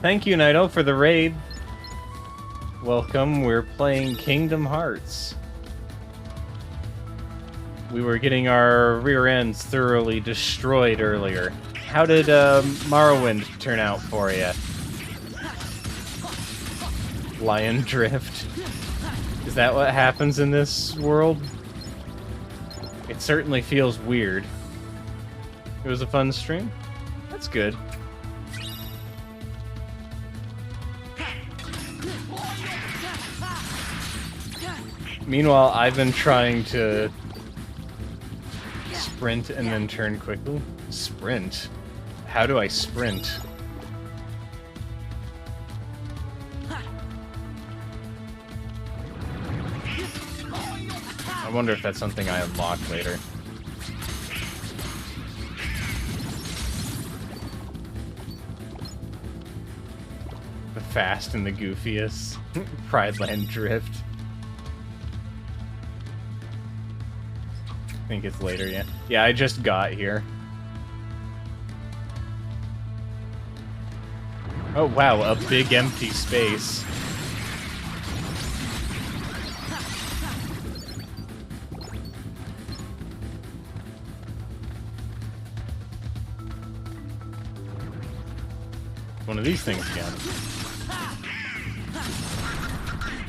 Thank you, Naito, for the raid. Welcome, we're playing Kingdom Hearts. We were getting our rear ends thoroughly destroyed earlier. How did Morrowind turn out for you? Lion Drift. Is that what happens in this world? It certainly feels weird. It was a fun stream? That's good. Meanwhile, I've been trying to sprint and then turn quickly. Sprint? How do I sprint? I wonder if that's something I unlock later. The fast and the goofiest. Prideland Drift. I think it's later, yeah. Yeah, I just got here. Oh wow, a big empty space. One of these things again.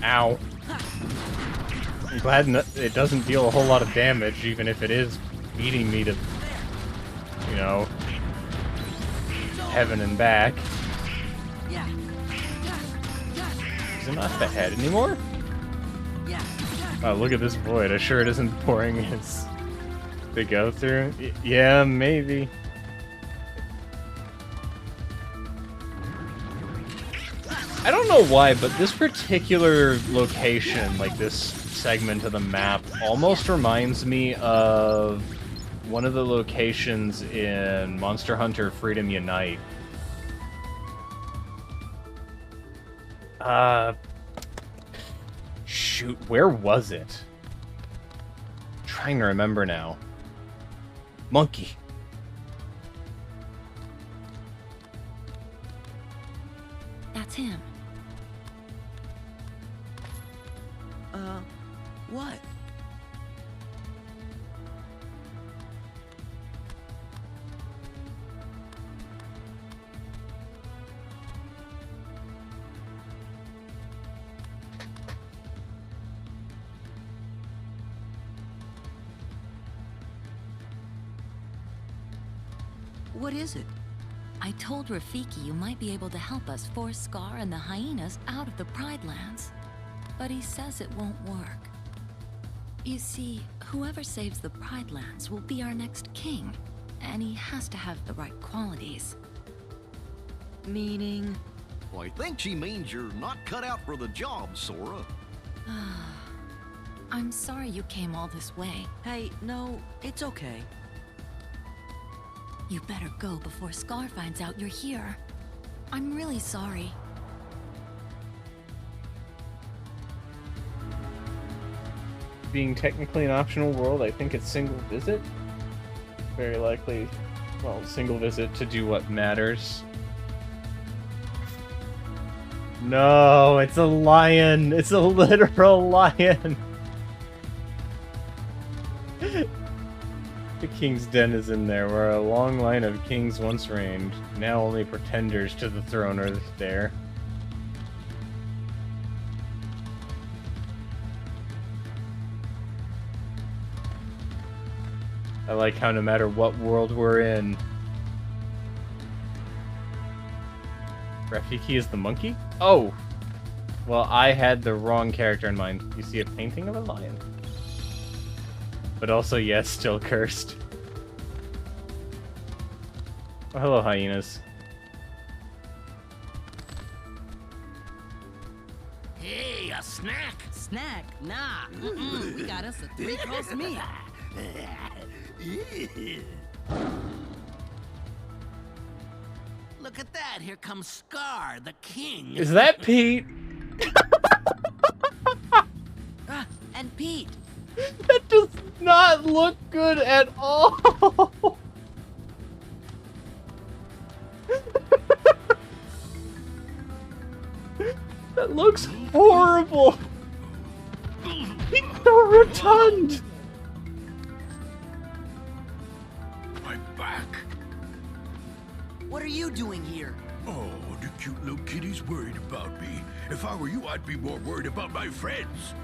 Ow. I'm glad it doesn't deal a whole lot of damage, even if it is beating me to, you know, heaven and back. Is it not the head anymore? Wow, look at this void. I'm sure it isn't boring as to go through. Yeah, maybe. I don't know why, but this particular location, like this segment of the map, almost reminds me of one of the locations in Monster Hunter Freedom Unite. Shoot, where was it? I'm trying to remember now. Monkey. That's him. What? What is it? I told Rafiki you might be able to help us force Scar and the hyenas out of the Pride Lands. But he says it won't work. You see, whoever saves the Pride Lands will be our next king, and he has to have the right qualities. Meaning? Well, I think she means you're not cut out for the job, Sora. I'm sorry you came all this way. Hey, no, it's okay. You better go before Scar finds out you're here. I'm really sorry. Being technically an optional world, I think it's single visit. Very likely, well, single visit to do what matters. No, it's a lion! It's a literal lion! The King's Den is in there, where a long line of kings once reigned. Now only pretenders to the throne are there. I like how no matter what world we're in... Rafiki is the monkey? Oh! Well, I had the wrong character in mind. You see a painting of a lion. But also, yes, still cursed. Oh, hello, hyenas. Hey, a snack? Snack? Nah. We got us a 3-course meal. Look at that. Here comes Scar, the king. Is that Pete? And Pete. That does not look good at all. That looks horrible. He's so rotund. My back. What are you doing here? Oh, the cute little kitty's worried about me. If I were you, I'd be more worried about my friends.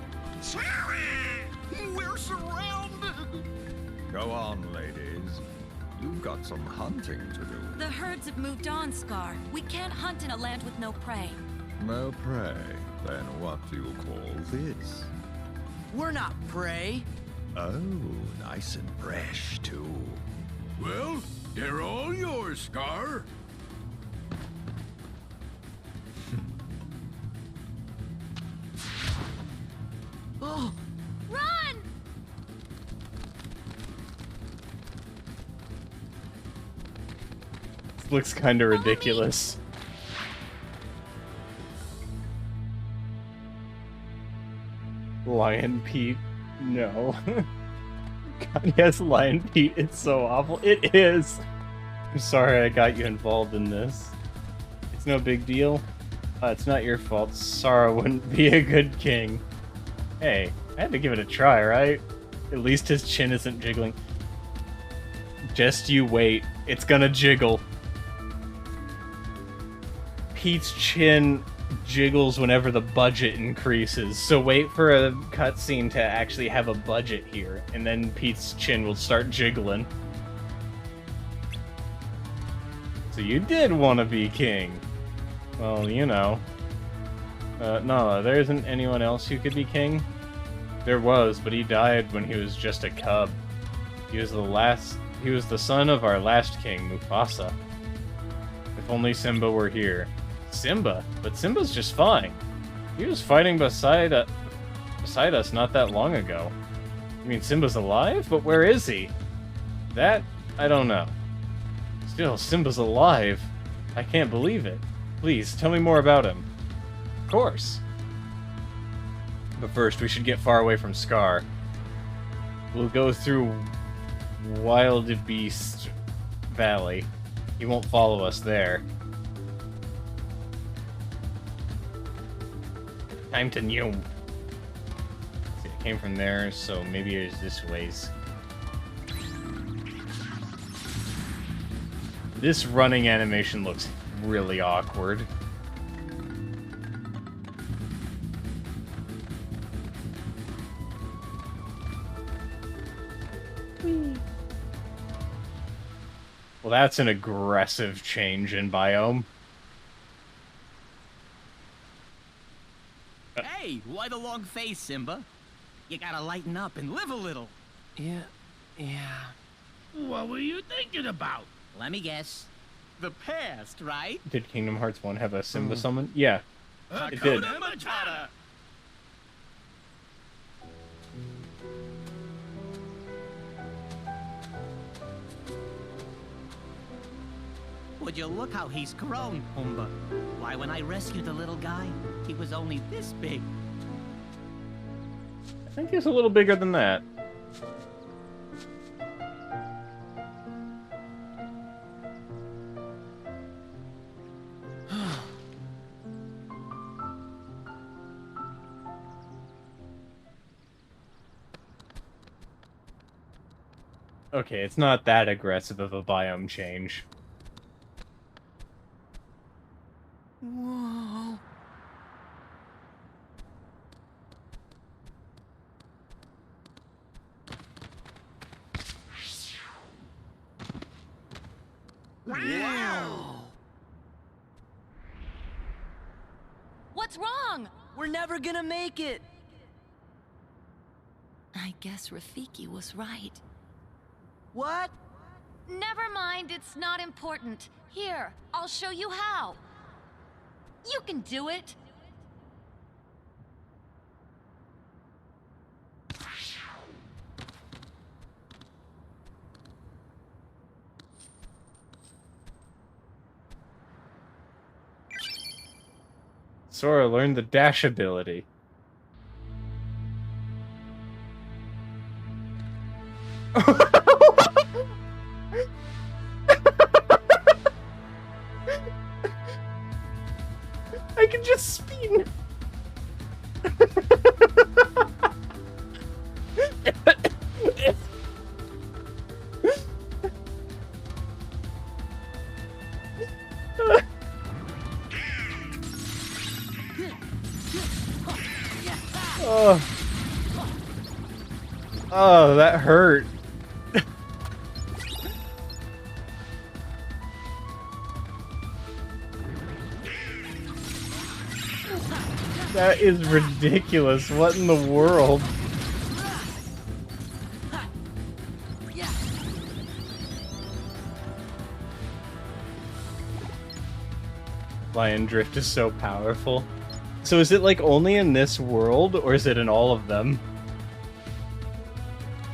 We're surrounded! Go on, ladies. You've got some hunting to do. The herds have moved on, Scar. We can't hunt in a land with no prey. No prey. Then what do you call this? We're not prey. Oh, nice and fresh, too. Well, they're all yours, Scar. Oh! Run! This looks kind of ridiculous. Lion Pete. No. God, yes, Lion Pete. It's so awful. It is. I'm sorry I got you involved in this. It's no big deal. It's not your fault. Sora wouldn't be a good king. Hey, I had to give it a try, right? At least his chin isn't jiggling. Just you wait. It's gonna jiggle. Pete's chin jiggles whenever the budget increases, so wait for a cutscene to actually have a budget here, and then Pete's chin will start jiggling. So you did want to be king. Well, you know. No, there isn't anyone else who could be king. There was, but he died when he was just a cub. He was the son of our last king, Mufasa. If only Simba were here. Simba? But Simba's just fine. He was fighting beside us not that long ago. You mean Simba's alive? But where is he? That, I don't know. Still, Simba's alive. I can't believe it. Please, tell me more about him. Of course. But first, we should get far away from Scar. We'll go through Wild Beast Valley. He won't follow us there. Time to new. See, it came from there, so maybe it's this ways. This running animation looks really awkward. Well, that's an aggressive change in biome. Hey, why the long face, Simba? You gotta lighten up and live a little. Yeah. What were you thinking about? Let me guess. The past, right? Did Kingdom Hearts 1 have a Simba summon? Yeah, it did. Hakuna Matata. Would you look how he's grown, Pumbaa? Why, when I rescued the little guy, he was only this big. I think he's a little bigger than that. Okay, it's not that aggressive of a biome change. Whoa. Wow! What's wrong? We're never gonna make it! I guess Rafiki was right. What? Never mind, it's not important. Here, I'll show you how. You can do it. Sora learned the dash ability. I can just spin. Oh. Oh, that hurt. That is ridiculous. What in the world? Lion Drift is so powerful. So is it like only in this world, or is it in all of them?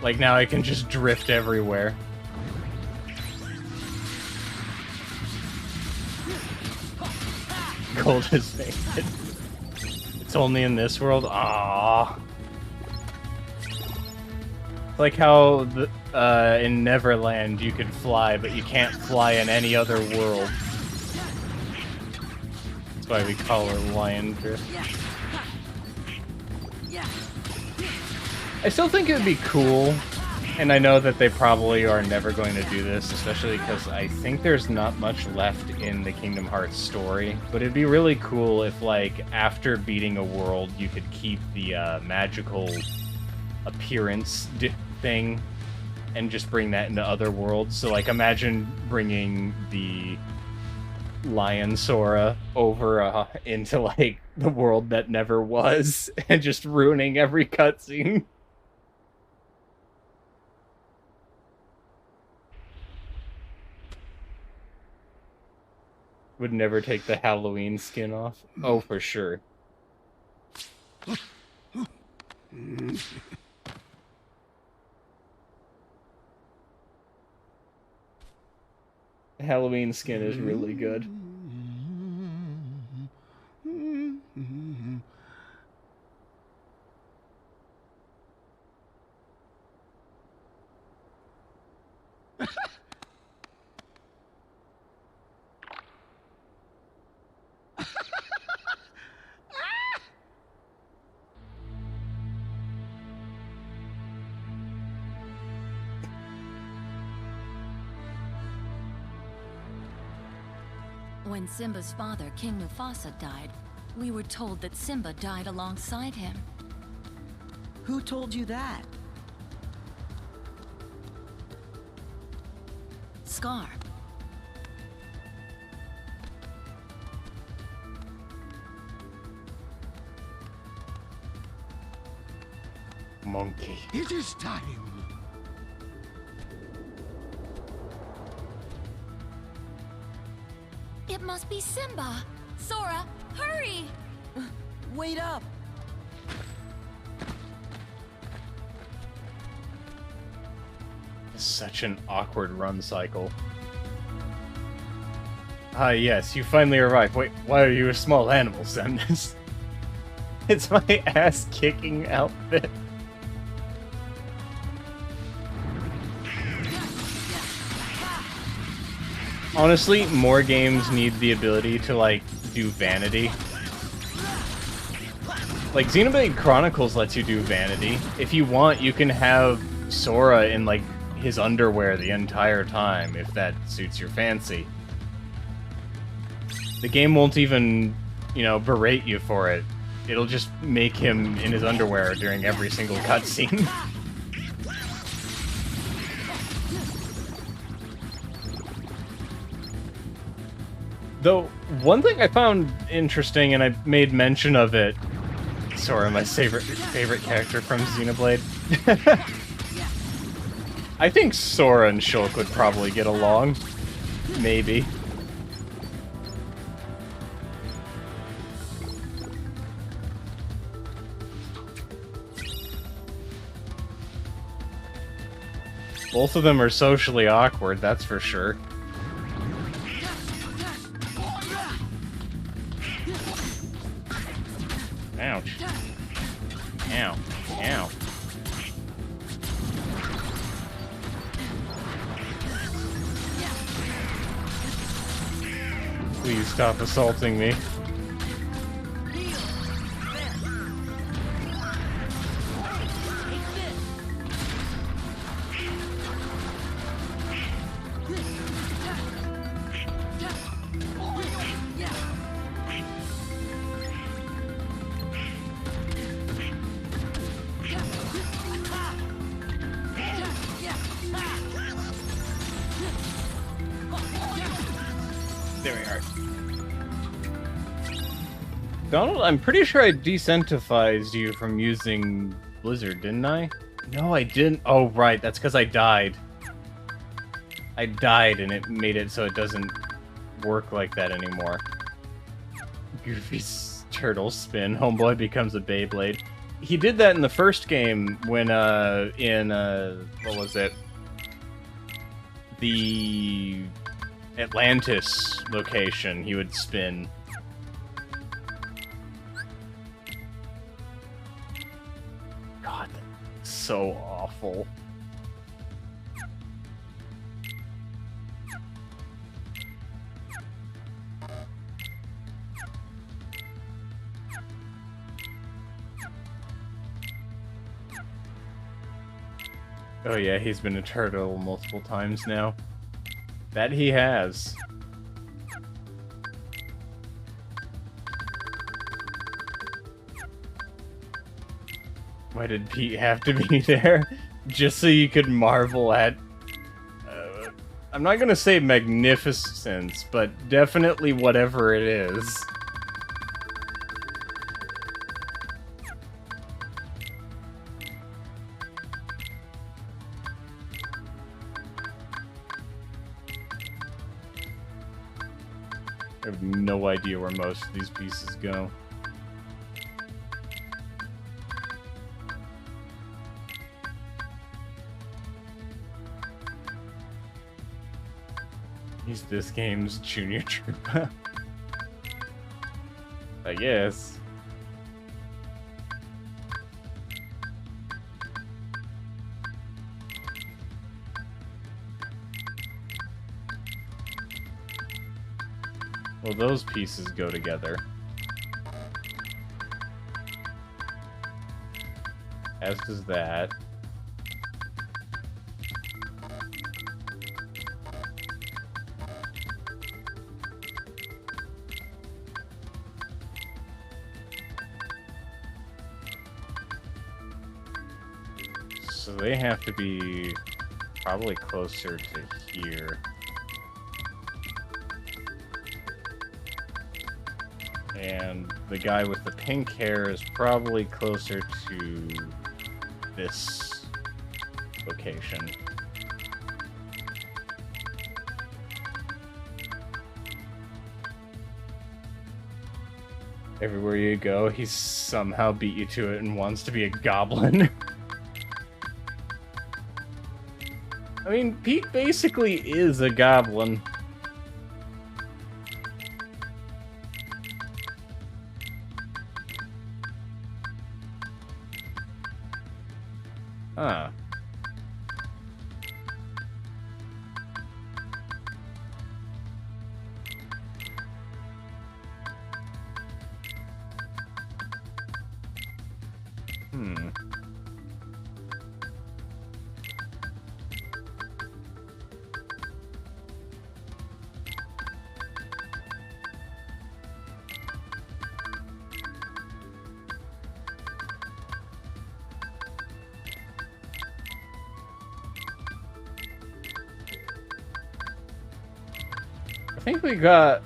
Like now I can just drift everywhere. Gold is faded. It's only in this world? Aww. Like how the, in Neverland you could fly, but you can't fly in any other world. That's why we call her Lion Drift. I still think it would be cool, and I know that they probably are never going to do this, especially because I think there's not much left in the Kingdom Hearts story, but it'd be really cool if, like, after beating a world, you could keep the magical appearance thing and just bring that into other worlds. So, like, imagine bringing the Lion Sora over into, like, the world that never was and just ruining every cutscene. Would never take the Halloween skin off. Oh, for sure. The Halloween skin is really good. When Simba's father, King Mufasa, died, we were told that Simba died alongside him. Who told you that? Scar. Monkey. It is time. It must be Simba! Sora, hurry! Wait up! Such an awkward run cycle. Ah, yes, you finally arrived. Wait, why are you a small animal, Xemnas? It's my ass-kicking outfit. Honestly, more games need the ability to, like, do vanity. Like, Xenoblade Chronicles lets you do vanity. If you want, you can have Sora in, like, his underwear the entire time, if that suits your fancy. The game won't even, you know, berate you for it. It'll just make him in his underwear during every single cutscene. Though, one thing I found interesting, and I made mention of it, Sora, my favorite character from Xenoblade. I think Sora and Shulk would probably get along. Maybe. Both of them are socially awkward, that's for sure. Ouch. Ow. Ow. Please stop assaulting me. There we are. Donald, I'm pretty sure I decentivized you from using Blizzard, didn't I? No, I didn't. Oh, right. That's because I died. I died, and it made it so it doesn't work like that anymore. Goofy's turtle spin. Homeboy becomes a Beyblade. He did that in the first game when, what was it? The Atlantis location, he would spin. God, that's so awful. Oh yeah, he's been a turtle multiple times now. That he has. Why did Pete have to be there? Just so you could marvel at... I'm not gonna say magnificence, but definitely whatever it is. I have no idea where most of these pieces go. He's this game's Junior Troopa. I guess. Well, those pieces go together. As does that. So they have to be probably closer to here. And the guy with the pink hair is probably closer to this location. Everywhere you go, he somehow beat you to it and wants to be a goblin. I mean, Pete basically is a goblin. Huh. think we got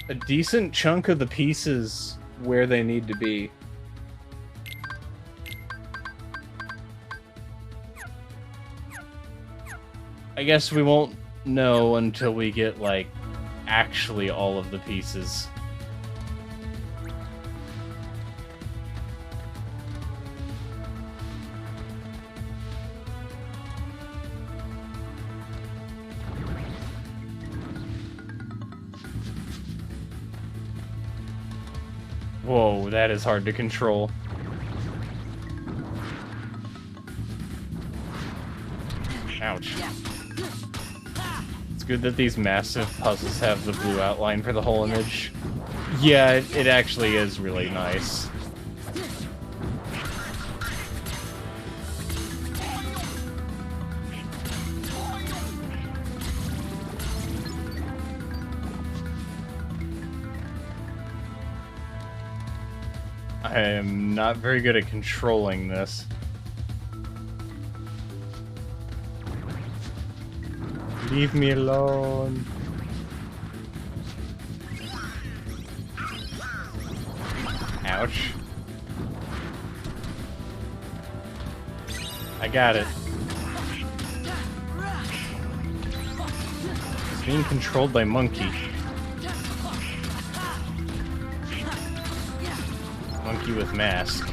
a decent chunk of the pieces where they need to be. I guess we won't know until we get, like, actually all of the pieces. Whoa, that is hard to control. Ouch. It's good that these massive puzzles have the blue outline for the whole image. Yeah, it actually is really nice. I am not very good at controlling this. Leave me alone. Ouch. I got it. It's being controlled by Monkey. Monkey with mask.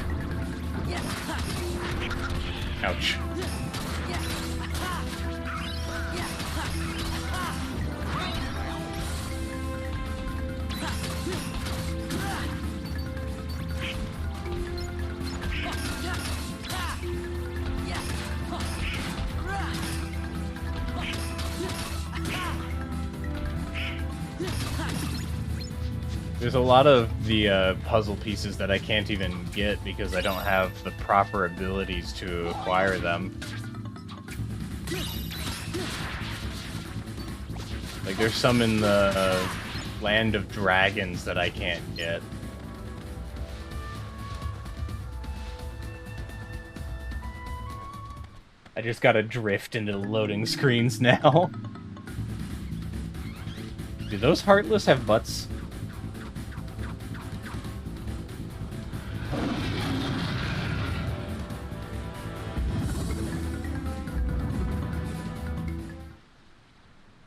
Ouch. There's a lot of the puzzle pieces that I can't even get because I don't have the proper abilities to acquire them. Like, there's some in the Land of Dragons that I can't get. I just gotta drift into the loading screens now. Do those Heartless have butts?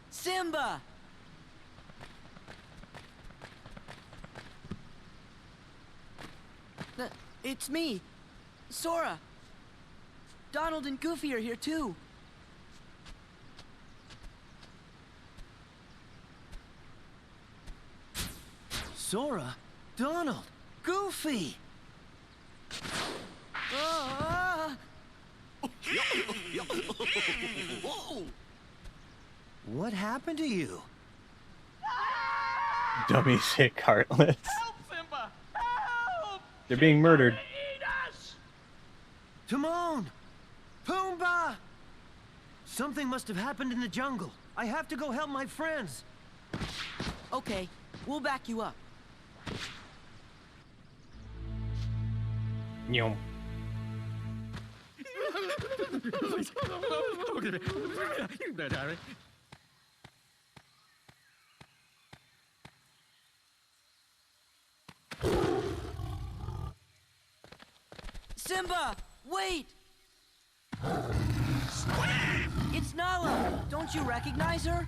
Simba! It's me, Sora. Donald and Goofy are here too. Sora? Donald? Goofy? What happened to you? Dummy sick Heartless. Help, Simba! Help! They're being murdered. Eat us! Timon! Pumbaa! Something must have happened in the jungle. I have to go help my friends. Okay, we'll back you up. Nyom. Simba, wait! It's Nala! Don't you recognize her?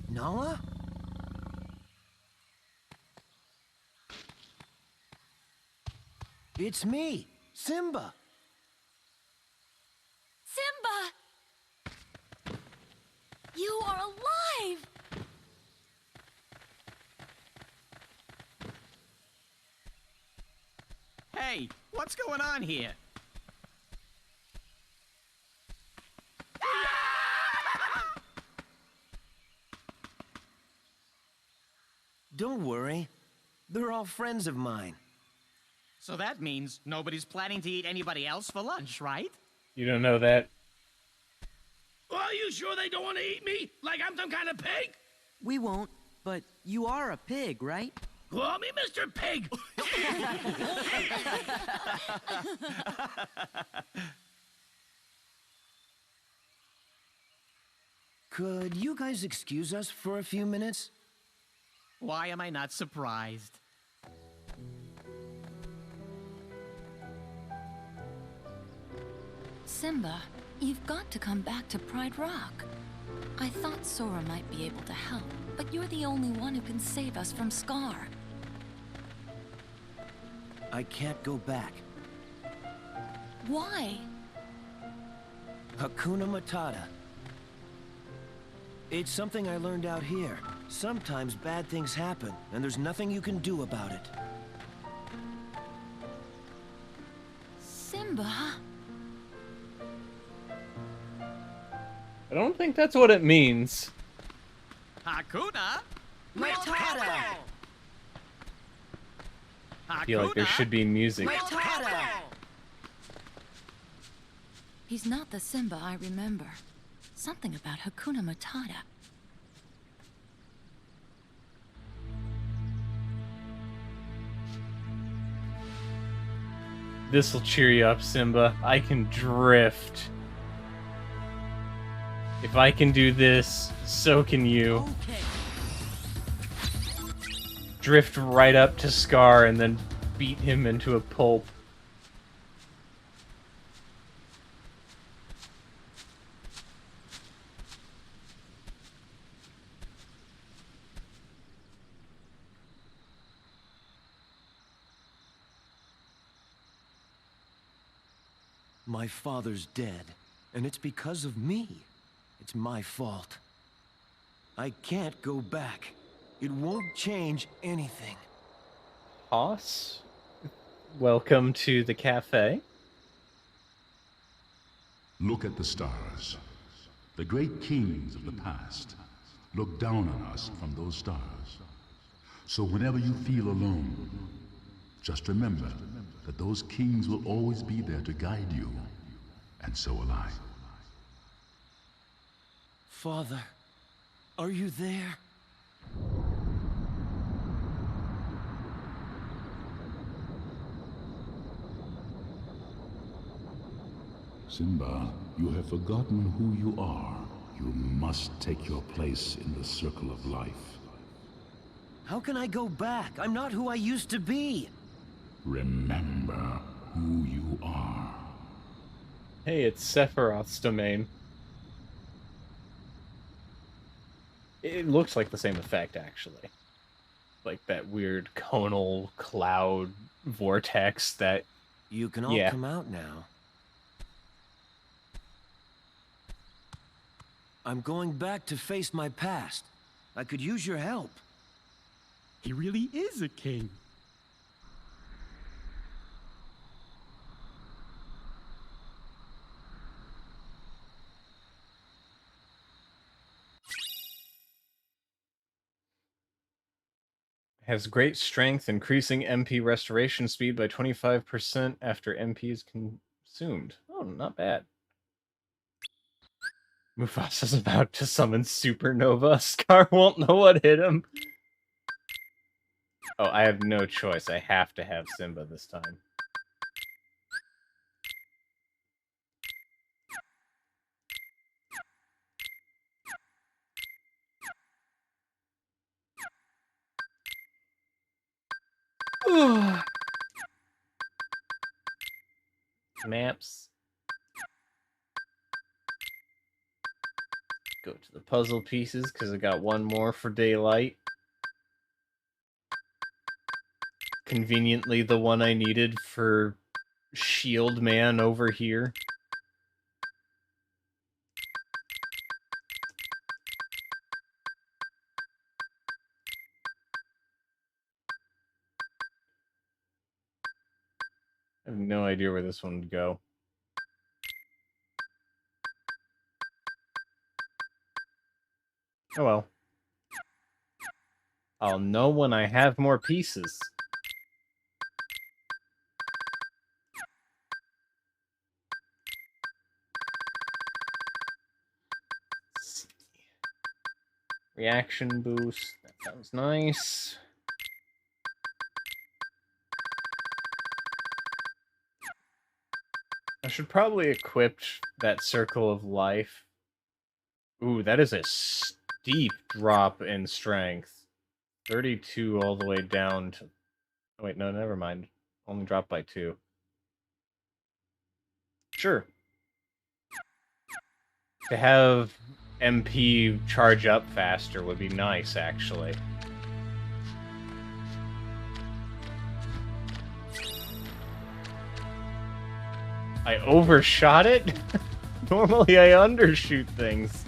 Nala? It's me, Simba. Simba! You are alive! Hey, what's going on here? Don't worry. They're all friends of mine. So that means nobody's planning to eat anybody else for lunch, right? You don't know that? Are you sure they don't want to eat me? Like I'm some kind of pig? We won't, but you are a pig, right? Call me Mr. Pig! Could you guys excuse us for a few minutes? Why am I not surprised? Simba, you've got to come back to Pride Rock. I thought Sora might be able to help, but you're the only one who can save us from Scar. I can't go back. Why? Hakuna Matata. It's something I learned out here. Sometimes bad things happen, and there's nothing you can do about it. Simba? I don't think that's what it means. Hakuna Matata! I feel like there should be music. He's not the Simba I remember. Something about Hakuna Matata. This'll cheer you up, Simba. I can drift. If I can do this, so can you. Okay. Drift right up to Scar and then beat him into a pulp. My father's dead, and it's because of me. It's my fault. I can't go back. It won't change anything. Hoss, welcome to the cafe. Look at the stars. The great kings of the past look down on us from those stars. So whenever you feel alone, just remember that those kings will always be there to guide you, and so will I. Father, are you there? Simba, you have forgotten who you are. You must take your place in the circle of life. How can I go back? I'm not who I used to be. Remember who you are. Hey, it's Sephiroth's domain. It looks like the same effect, actually. Like that weird conal cloud vortex that... You can all come out now. I'm going back to face my past. I could use your help. He really is a king. Has great strength, increasing MP restoration speed by 25% after MP is consumed. Oh, not bad. Mufasa's about to summon Supernova. Scar won't know what hit him. Oh, I have no choice. I have to have Simba this time. Maps. Go to the puzzle pieces, because I got one more for daylight. Conveniently the one I needed for Shield Man over here. I have no idea where this one would go. Oh well. I'll know when I have more pieces. Let's see. Reaction boost. That sounds nice. I should probably equip that Circle of Life Ooh, that is a steep drop in strength. 32 all the way down to... Oh, wait, no, never mind. Only dropped by 2. Sure. To have MP charge up faster would be nice, actually. I overshot it? Normally I undershoot things.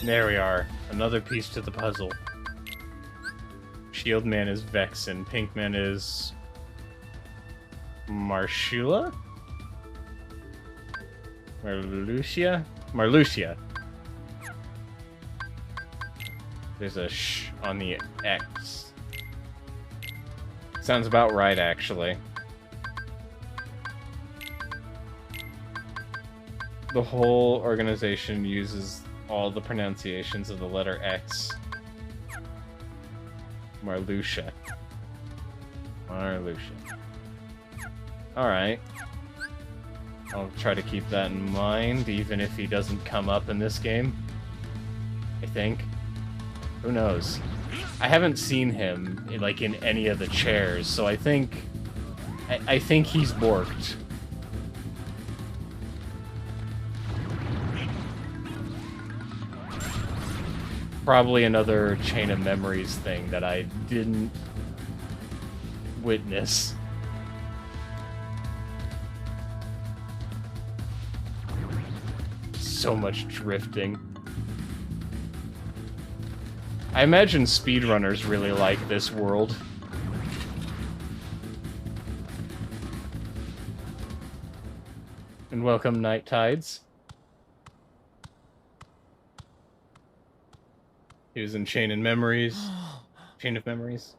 There we are. Another piece to the puzzle. Shield Man is Vexen. Pink Man is... Marshula? Marluxia? Marluxia. There's a sh on the X. Sounds about right, actually. The whole organization uses all the pronunciations of the letter X. Marluxia. Marluxia. Alright. I'll try to keep that in mind, even if he doesn't come up in this game. I think. Who knows? I haven't seen him like in any of the chairs, so I think he's borked. Probably another Chain of Memories thing that I didn't witness. So much drifting. I imagine speedrunners really like this world. And welcome, Night Tides. He was in Chain of Memories. Chain of Memories.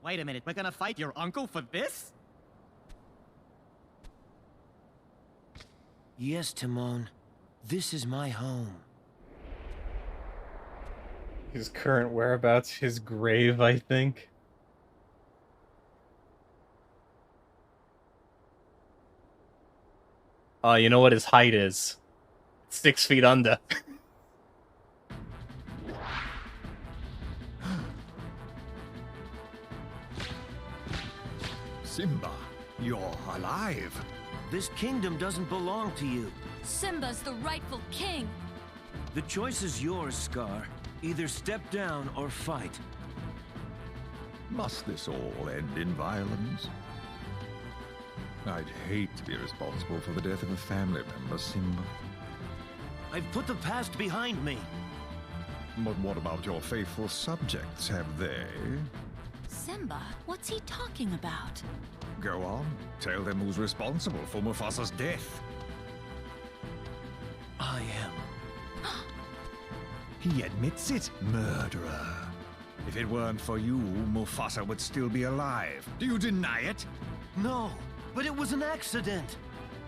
Wait a minute, we're gonna fight your uncle for this? Yes, Timon. This is my home. His current whereabouts, his grave, I think. You know what his height is? 6 feet under. Simba, you're alive. This kingdom doesn't belong to you. Simba's the rightful king. The choice is yours, Scar. Either step down or fight. Must this all end in violence? I'd hate to be responsible for the death of a family member, Simba. I've put the past behind me. But what about your faithful subjects? Have they? Simba, what's he talking about? Go on. Tell them who's responsible for Mufasa's death. I am. He admits it, murderer. If it weren't for you, Mufasa would still be alive. Do you deny it? No, but it was an accident.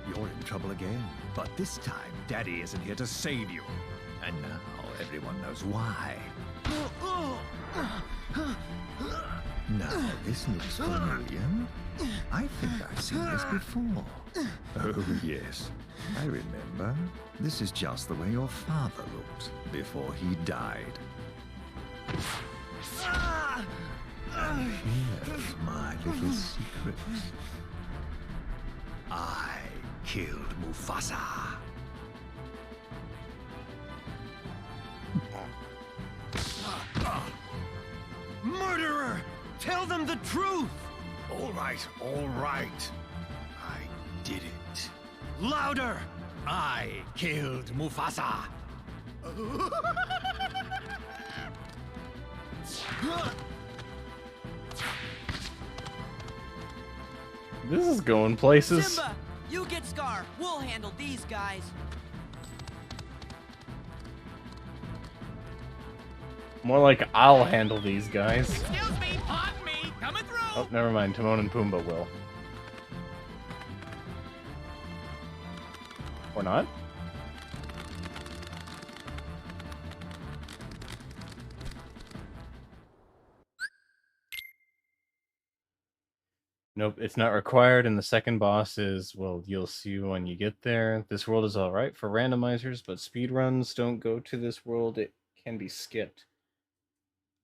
You're in trouble again. But this time, Daddy isn't here to save you. And now everyone knows why. Now, this looks familiar. I think I've seen this before. Oh, yes. I remember. This is just the way your father looked before he died. And here's my little secret. I killed Mufasa. Murderer! Tell them the truth! All right, all right. I did it. Louder! I killed Mufasa. This is going places. Simba, you get Scar. We'll handle these guys. More like I'll handle these guys. Excuse me, pardon me, coming through. Oh, never mind. Timon and Pumbaa will. Or not? Nope, it's not required, and the second boss is, well, you'll see when you get there. This world is alright for randomizers, but speedruns don't go to this world. It can be skipped.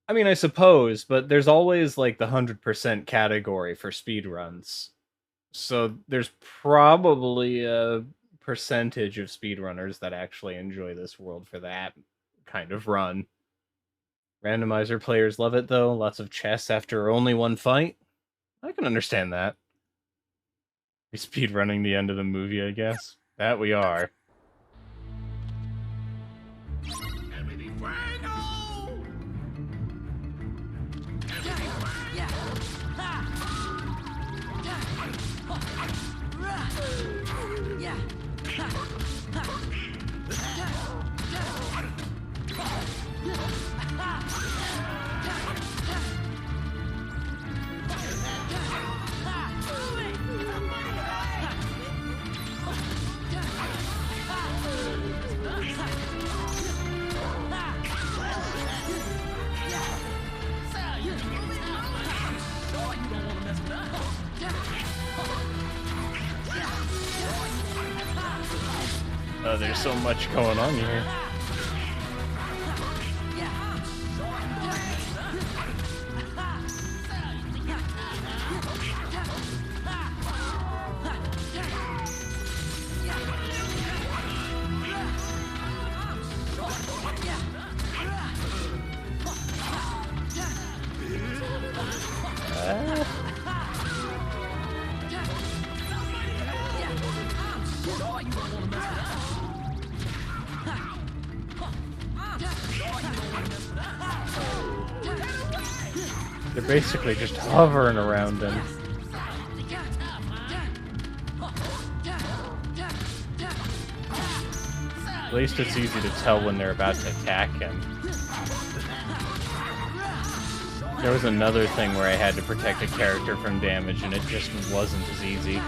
I mean, I suppose, but there's always, like, the 100% category for speedruns. So there's probably a percentage of speedrunners that actually enjoy this world for that kind of run. Randomizer players love it, though. Lots of chess after only one fight. I can understand that. We're speedrunning the end of the movie, I guess. That we are. Oh, there's so much going on here. They're basically just hovering around him. At least it's easy to tell when they're about to attack him. There was another thing where I had to protect a character from damage, and it just wasn't as easy.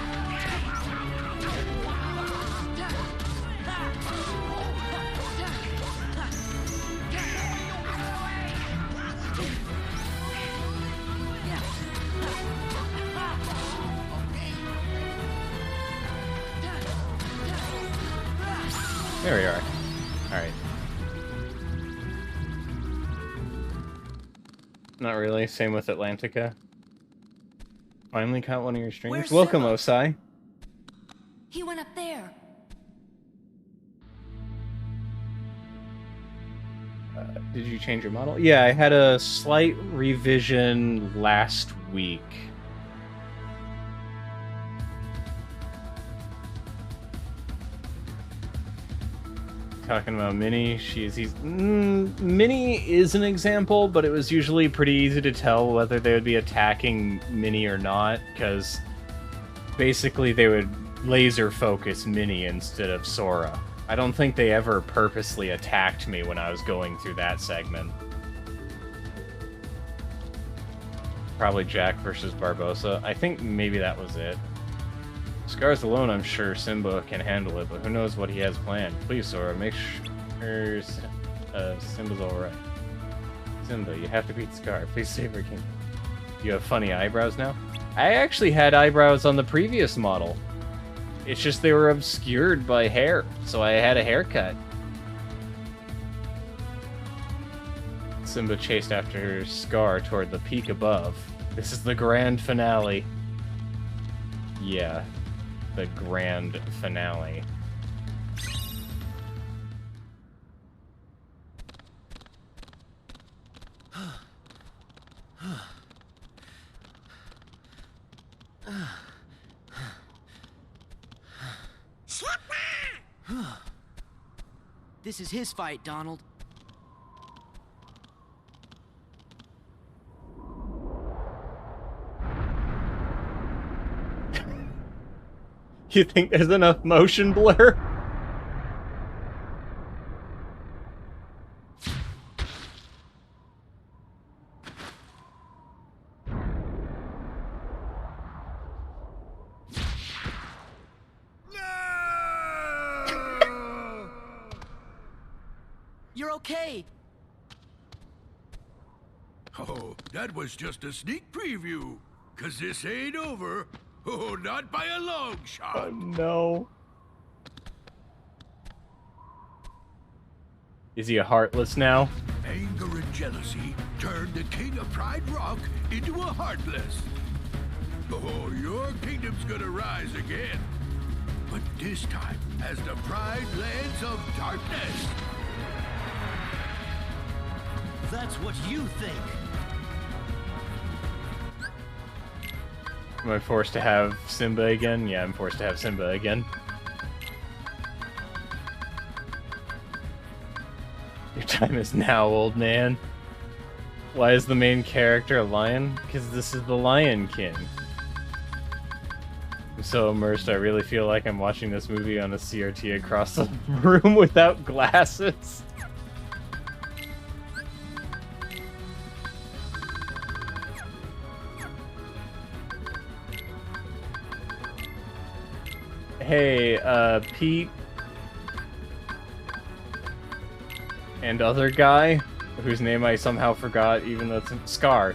There we are. Alright. Not really. Same with Atlantica. Finally caught one of your streams. Where's Welcome, Simba? Osai. He went up there. Did you change your model? Yeah, I had a slight revision last week. Talking about Minnie, Minnie is an example, but it was usually pretty easy to tell whether they would be attacking Minnie or not, because basically they would laser focus Minnie instead of Sora. I don't think they ever purposely attacked me when I was going through that segment. Probably Jack versus Barbossa. I think maybe that was it. Scars alone, I'm sure Simba can handle it, but who knows what he has planned. Please, Sora, make sure Simba's alright. Simba, you have to beat Scar. Please save our king. You have funny eyebrows now? I actually had eyebrows on the previous model. It's just they were obscured by hair, so I had a haircut. Simba chased after Scar toward the peak above. This is the grand finale. Yeah. The grand finale. This is his fight, Donald. You think there's enough motion blur? You're okay. Oh, that was just a sneak preview. 'cause this ain't over. Oh, not by a long shot. Oh, no. Is he a Heartless now? Anger and jealousy turned the king of Pride Rock into a Heartless. Oh, your kingdom's gonna rise again. But this time as the Pride Lands of Darkness. That's what you think. Am I forced to have Simba again? Yeah, I'm forced to have Simba again. Your time is now, old man. Why is the main character a lion? Because this is the Lion King. I'm so immersed, I really feel like I'm watching this movie on a CRT across the room without glasses. Hey, Pete and other guy, whose name I somehow forgot, even though it's Scar.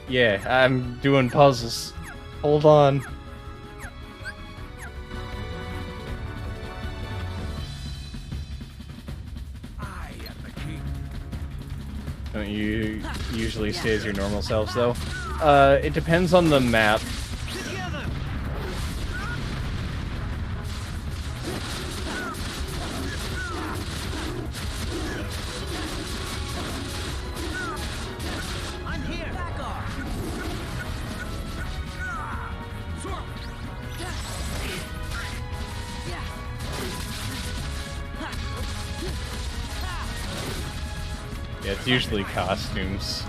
Yeah, I'm doing puzzles. Hold on. Don't you usually stay as your normal selves, though? It depends on the map. Yeah, it's usually costumes.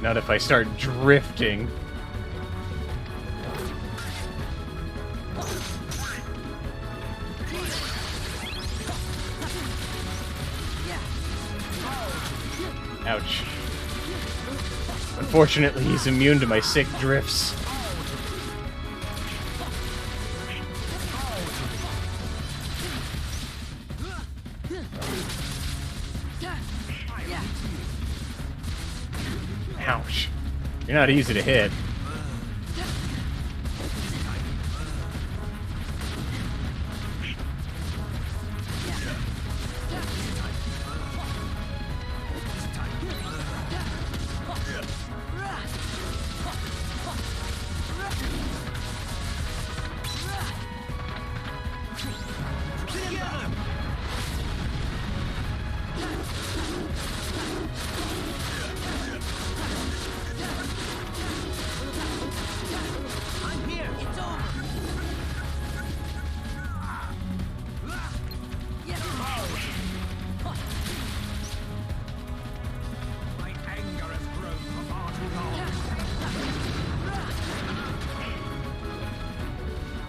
Not if I start drifting. Ouch. Unfortunately, he's immune to my sick drifts. Ouch. You're not easy to hit.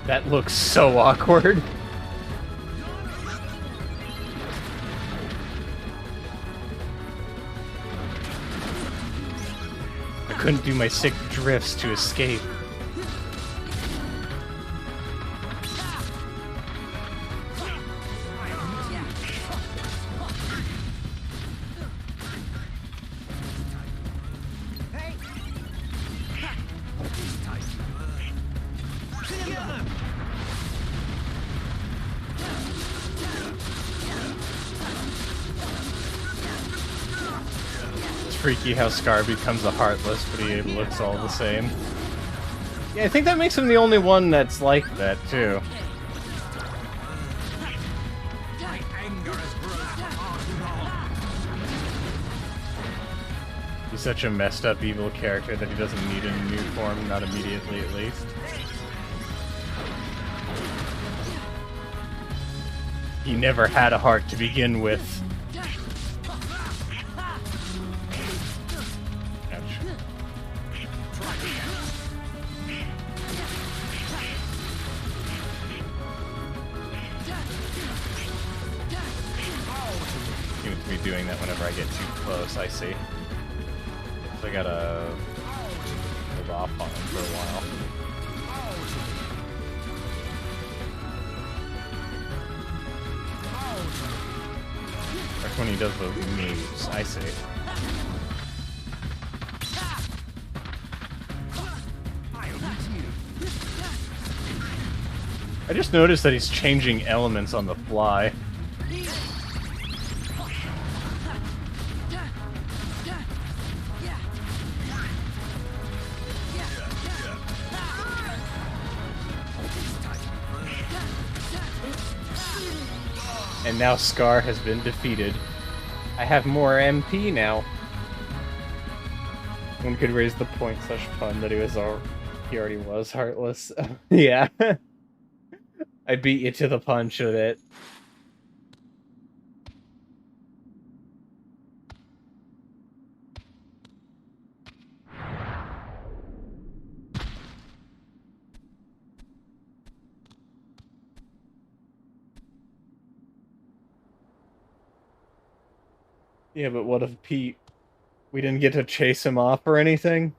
That looks so awkward. I couldn't do my sick drifts to escape. Freaky how Scar becomes a Heartless, but he looks all the same. Yeah, I think that makes him the only one that's like that, too. He's such a messed up evil character that he doesn't need a new form, not immediately at least. He never had a heart to begin with. to be doing that whenever I get too close, I see. So I gotta hold off on him for a while. That's when he does those moves, I see. I just noticed that he's changing elements on the fly. And now Scar has been defeated. I have more MP now. One could raise the point such fun that he already was heartless. Yeah. I beat you to the punch with it. Yeah, but what if Pete... We didn't get to chase him off or anything?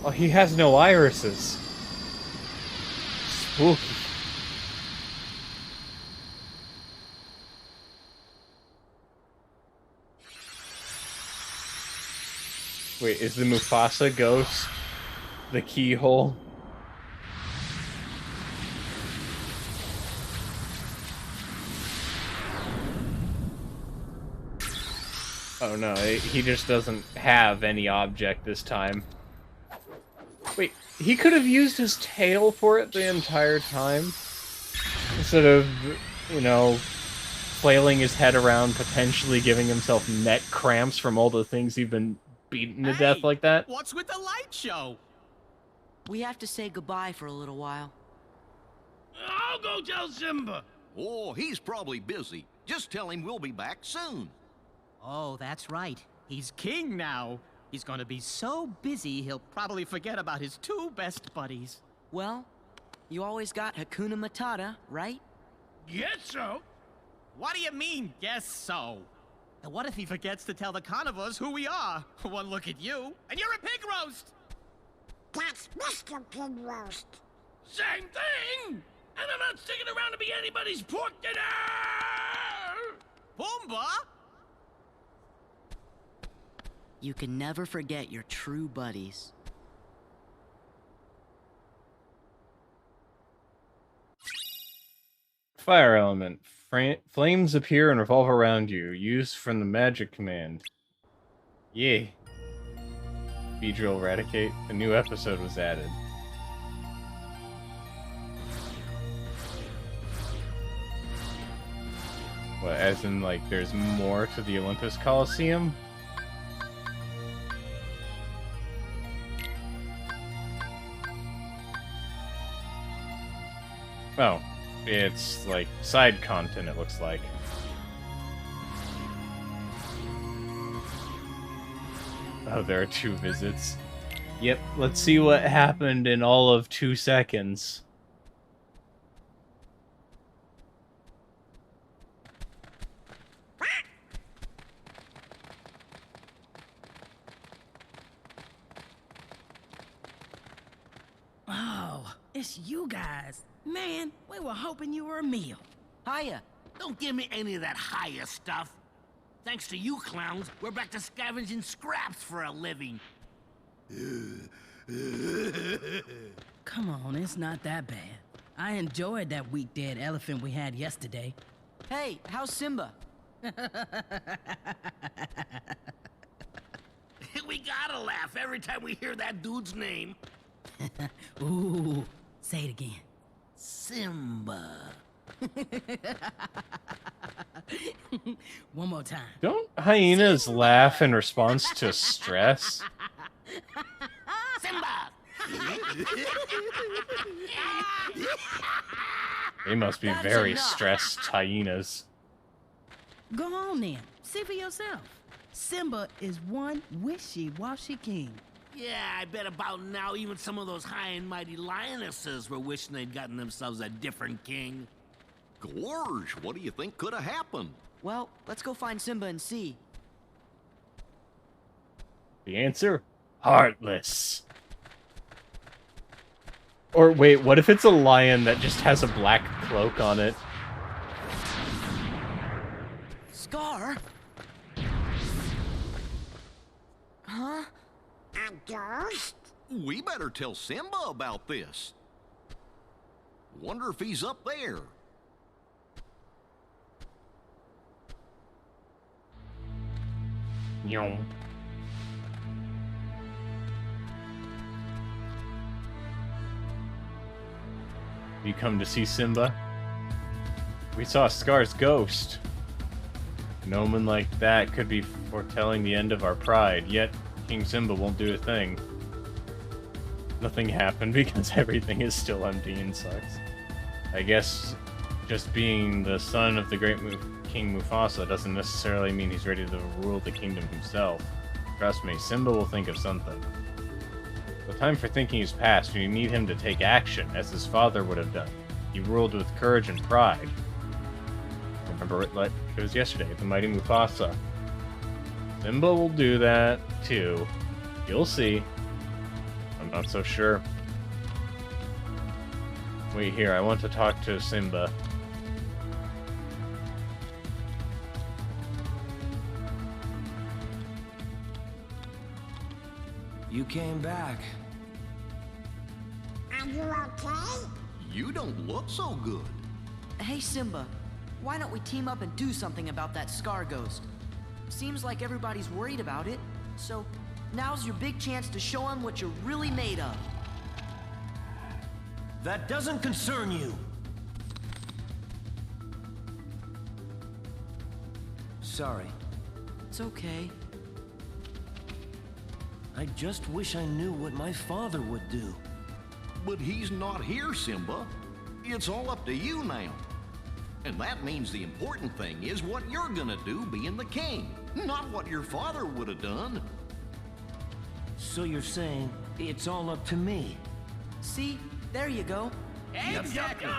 Oh, he has no irises. Spooky. Wait, is the Mufasa ghost the keyhole? Oh no, he just doesn't have any object this time. Wait, he could have used his tail for it the entire time? Instead of, you know, flailing his head around, potentially giving himself neck cramps from all the things he'd been beaten to death like that? What's with the light show? We have to say goodbye for a little while. I'll go tell Simba. Oh, he's probably busy. Just tell him we'll be back soon. Oh, that's right. He's king now. He's gonna be so busy, he'll probably forget about his two best buddies. Well, you always got Hakuna Matata, right? Guess so. What do you mean, guess so? And what if he forgets to tell the carnivores who we are? One look at you, and you're a pig roast! That's Mr. Pig Roast. Same thing! And I'm not sticking around to be anybody's pork dinner! Pumbaa? You can never forget your true buddies. Fire element. Flames appear and revolve around you. Use from the magic command. Yay. Beedrill Eradicate. A new episode was added. What, as in, like, there's more to the Olympus Coliseum? Oh, it's like side content, it looks like. Oh, there are 2 visits. Yep, let's see what happened in all of 2 seconds. Oh, it's you guys. Man, we were hoping you were a meal. Hiya. Don't give me any of that higher stuff. Thanks to you clowns, we're back to scavenging scraps for a living. Come on, it's not that bad. I enjoyed that weak dead elephant we had yesterday. Hey, how's Simba? We gotta laugh every time we hear that dude's name. Ooh, say it again. Simba. One more time. Don't hyenas laugh in response to stress? They must be That's very enough. stressed hyenas. Go on then. See for yourself. Simba is one wishy-washy king. Yeah, I bet about now even some of those high and mighty lionesses were wishing they'd gotten themselves a different king. Gorge, what do you think could have happened? Well, let's go find Simba and see. The answer? Heartless. Or wait, what if it's a lion that just has a black cloak on it? Scar? Huh? A ghost? We better tell Simba about this. Wonder if he's up there. Yum. You come to see Simba? We saw Scar's ghost. An omen like that could be foretelling the end of our pride, yet King Simba won't do a thing. Nothing happened because everything is still empty and sucks. I guess just being the son of the great King Mufasa doesn't necessarily mean he's ready to rule the kingdom himself. Trust me, Simba will think of something. The time for thinking is past, and you need him to take action, as his father would have done. He ruled with courage and pride. Remember it like it was yesterday, the mighty Mufasa. Simba will do that, too. You'll see. I'm not so sure. Wait here, I want to talk to Simba. You came back. Are you okay? You don't look so good. Hey, Simba. Why don't we team up and do something about that Scar ghost? Seems like everybody's worried about it, so now's your big chance to show them what you're really made of. That doesn't concern you. Sorry. It's okay. I just wish I knew what my father would do. But he's not here, Simba. It's all up to you now. And that means the important thing is what you're gonna do being the king, not what your father would have done. So you're saying it's all up to me? See? There you go. Exactly.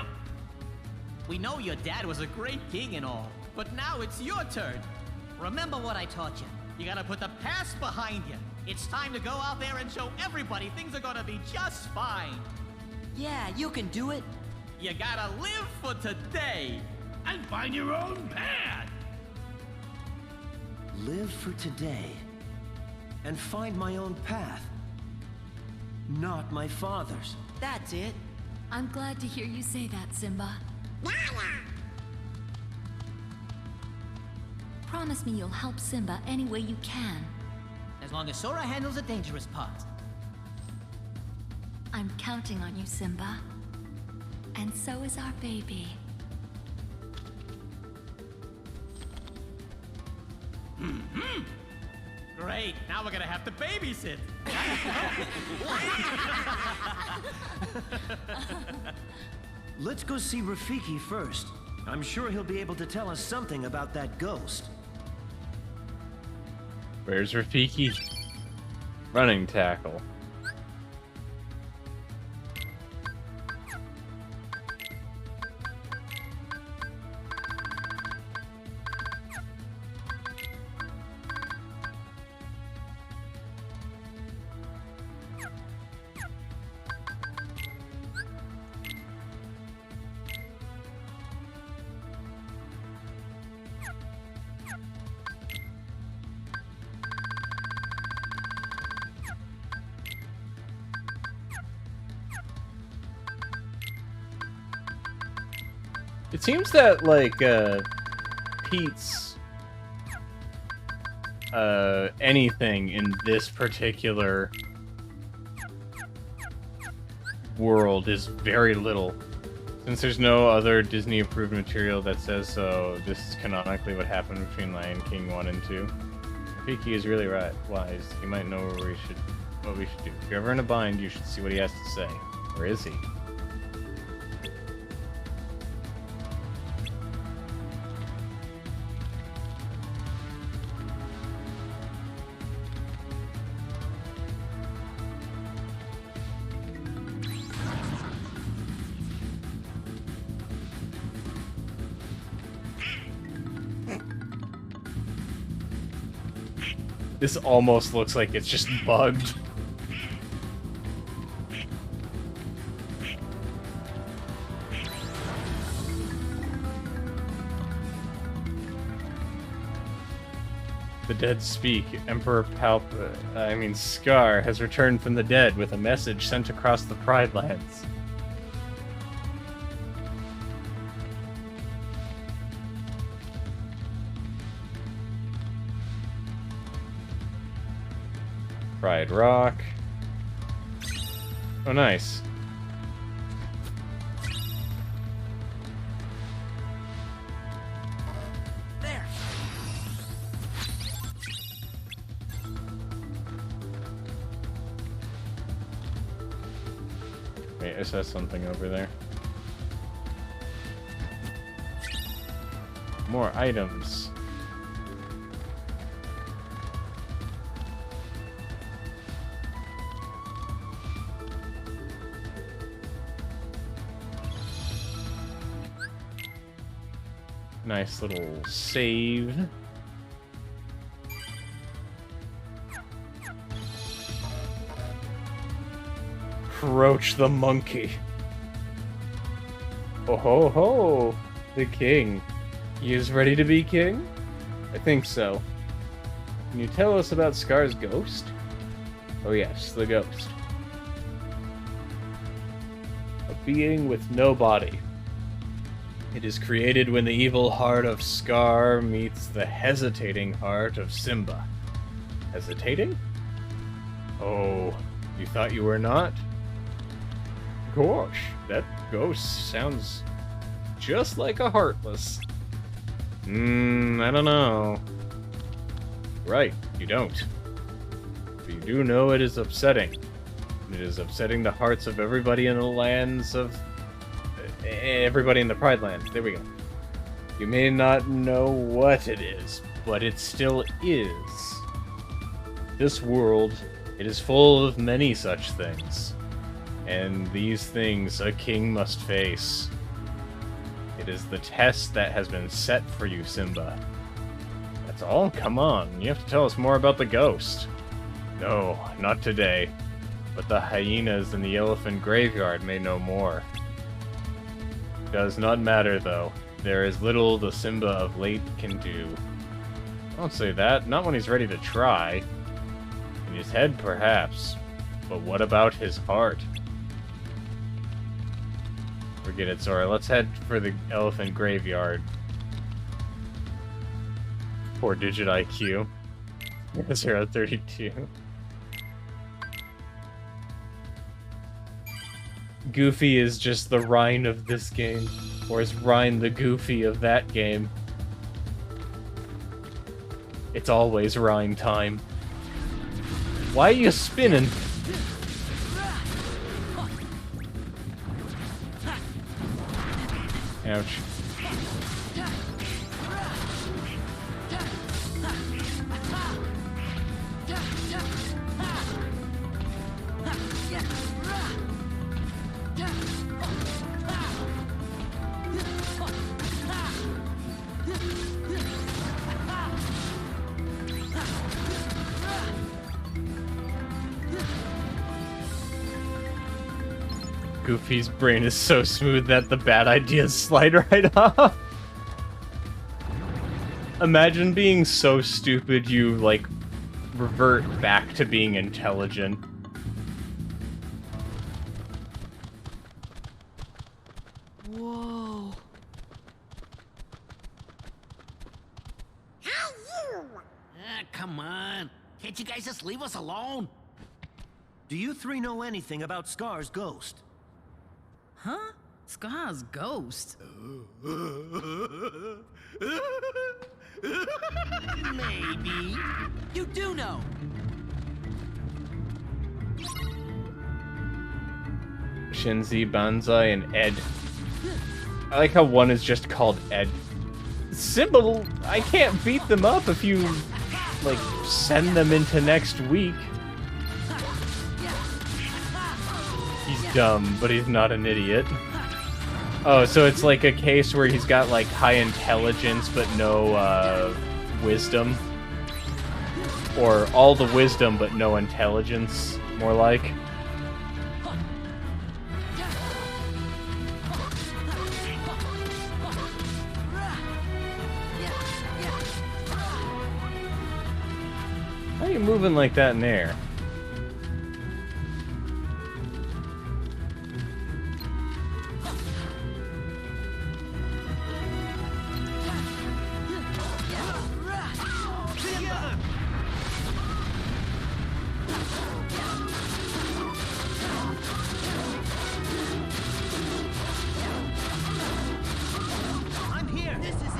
We know your dad was a great king and all, but now it's your turn. Remember what I taught you. You gotta put the past behind you. It's time to go out there and show everybody things are gonna be just fine. Yeah, you can do it. You gotta live for today. And find your own path. Live for today. And find my own path. Not my father's. That's it. I'm glad to hear you say that, Simba. Promise me you'll help Simba any way you can. As long as Sora handles the dangerous part. I'm counting on you, Simba. And so is our baby. Great, now we're gonna have to babysit. Let's go see Rafiki first. I'm sure he'll be able to tell us something about that ghost. Where's Rafiki? Running tackle. It seems that, like, Pete's, anything in this particular world is very little. Since there's no other Disney-approved material that says so, this is canonically what happened between Lion King 1 and 2. Rafiki is really wise. He might know what we should do. If you're ever in a bind, you should see what he has to say. Where is he? This almost looks like it's just bugged. The dead speak. Emperor Scar has returned from the dead with a message sent across the Pride Lands. Pride Rock. Oh, nice. There. Wait, I saw something over there. More items. Nice little save. Croach the monkey. Oh ho ho! The king. He is ready to be king? I think so. Can you tell us about Scar's ghost? Oh yes, the ghost. A being with no body. It is created when the evil heart of Scar meets the hesitating heart of Simba. Hesitating? Oh, you thought you were not? Gosh, that ghost sounds just like a Heartless. I don't know. Right, you don't. But you do know it is upsetting. It is upsetting the hearts of everybody in the lands of... everybody in the Pride Lands. There we go. You may not know what it is, but it still is. This world, it is full of many such things. And these things a king must face. It is the test that has been set for you, Simba. That's all? Come on, you have to tell us more about the ghost. No, not today. But the hyenas in the elephant graveyard may know more. Does not matter, though. There is little the Simba of late can do. Don't say that. Not when he's ready to try. In his head, perhaps. But what about his heart? Forget it, Sora. Let's head for the elephant graveyard. 4-digit IQ. 032. Goofy is just the Rhine of this game. Or is Rhine the Goofy of that game? It's always Rhine time. Why are you spinning? Ouch. Goofy's brain is so smooth that the bad ideas slide right off. Imagine being so stupid you, like, revert back to being intelligent. Whoa. Hey, you! Come on. Can't you guys just leave us alone? Do you three know anything about Scar's ghost? Huh? Scar's ghost? Maybe. You do know. Shinzi, Banzai, and Ed. I like how one is just called Ed. Simba, I can't beat them up if you, like, send them into next week. He's dumb, but he's not an idiot. Oh, so it's like a case where he's got, like, high intelligence but no, wisdom. Or all the wisdom but no intelligence, more like. How are you moving like that in the air? I'm here. This is it.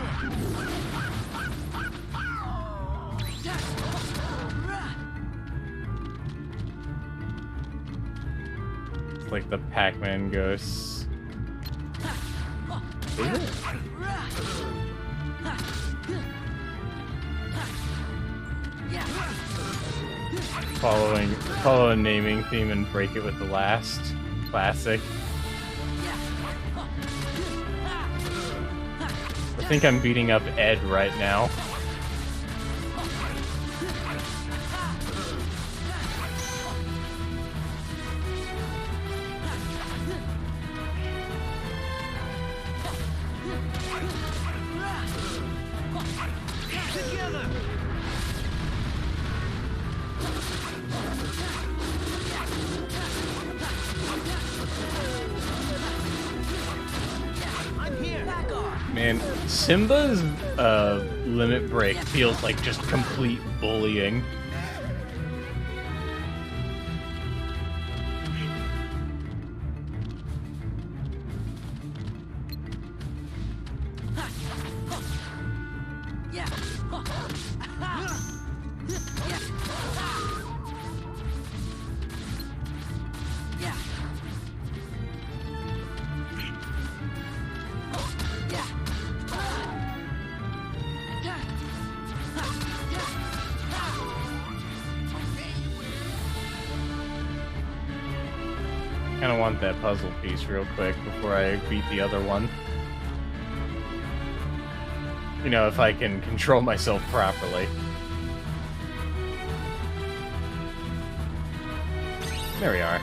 It's like the Pac-Man ghosts. Follow a naming theme and break it with the last. Classic. I think I'm beating up Ed right now. Man, Simba's limit break feels like just complete bullying. I kind of want that puzzle piece real quick before I beat the other one. You know, if I can control myself properly. There we are.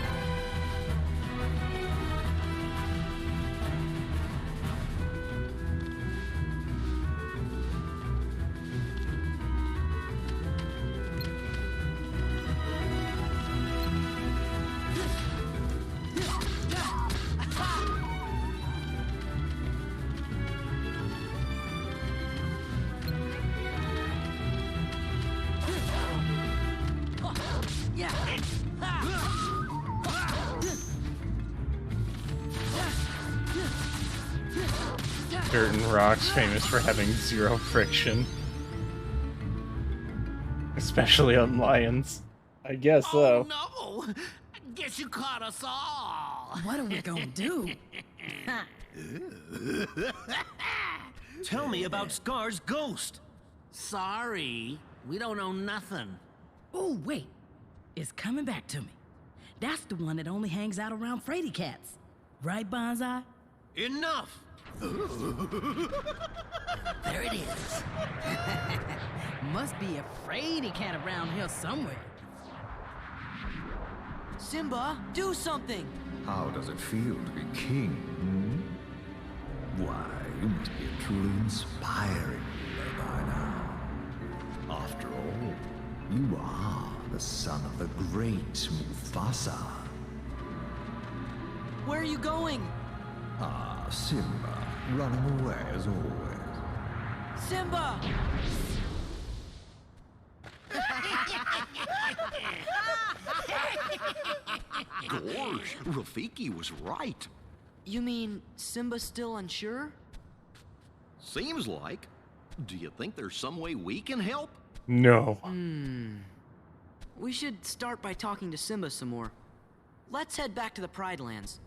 Dirt and rocks famous for having zero friction. Especially on lions. I guess so. Oh, no! Guess you caught us all! What are we gonna do? Tell me about Scar's ghost. Sorry, we don't know nothing. Oh, wait. It's coming back to me. That's the one that only hangs out around Frady cats. Right, Banzai? Enough! There it is. Must be a Frady cat around here somewhere. Simba, do something! How does it feel to be king, hmm? Why, you must be a truly inspiring leader by now. After all, you are the son of the great Mufasa. Where are you going? Ah, Simba, running away as always. Simba! Gosh, Rafiki was right. You mean Simba's still unsure? Seems like. Do you think there's some way we can help? No. We should start by talking to Simba some more. Let's head back to the Pride Lands.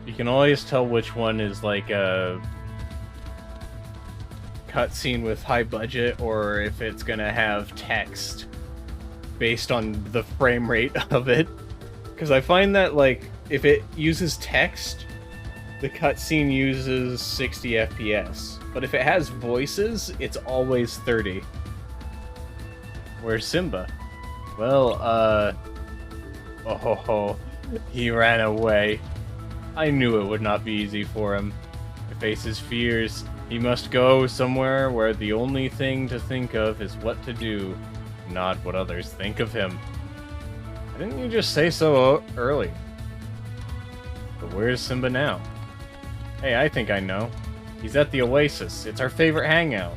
You can always tell which one is like a cutscene with high budget or if it's gonna have text based on the frame rate of it. Because I find that, like, if it uses text, the cutscene uses 60 FPS. But if it has voices, it's always 30. Where's Simba? Well, oh, he ran away. I knew it would not be easy for him. To face his fears, he must go somewhere where the only thing to think of is what to do, not what others think of him. Didn't you just say so early? But where's Simba now? Hey, I think I know. He's at the Oasis. It's our favorite hangout.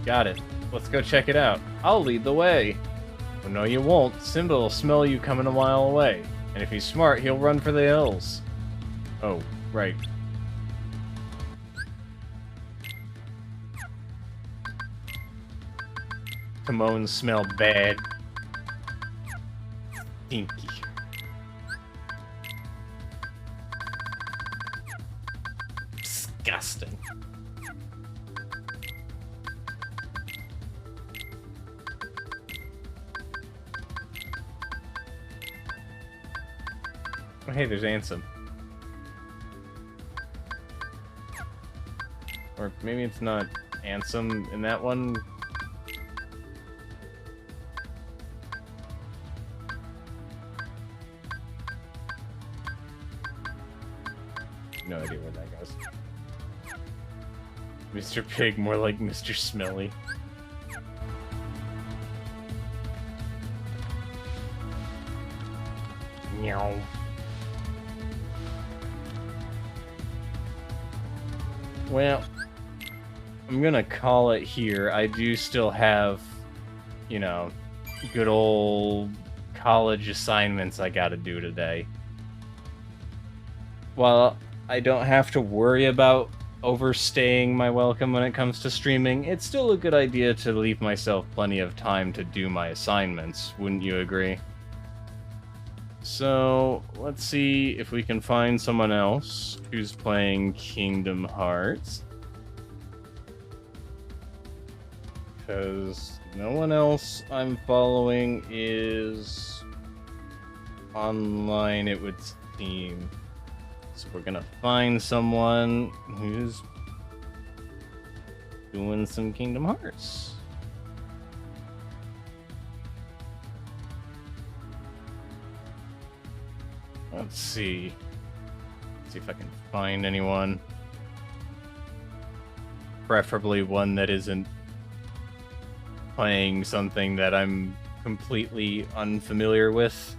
Got it. Let's go check it out. I'll lead the way. Well, no, you won't. Simba will smell you coming a mile away. And if he's smart, he'll run for the hills. Oh, right. Timon smell bad. Stinky. Disgusting. Oh, hey, there's Ansem. Or maybe it's not Ansem in that one. No idea where that goes. Mr. Pig, more like Mr. Smelly. Meow. Well, I'm gonna call it here. I do still have, you know, good old college assignments I gotta do today. While I don't have to worry about overstaying my welcome when it comes to streaming, it's still a good idea to leave myself plenty of time to do my assignments, wouldn't you agree? So, let's see if we can find someone else who's playing Kingdom Hearts. Because no one else I'm following is online, it would seem. So we're gonna find someone who's doing some Kingdom Hearts. Let's see. Let's see if I can find anyone. Preferably one that isn't playing something that I'm completely unfamiliar with.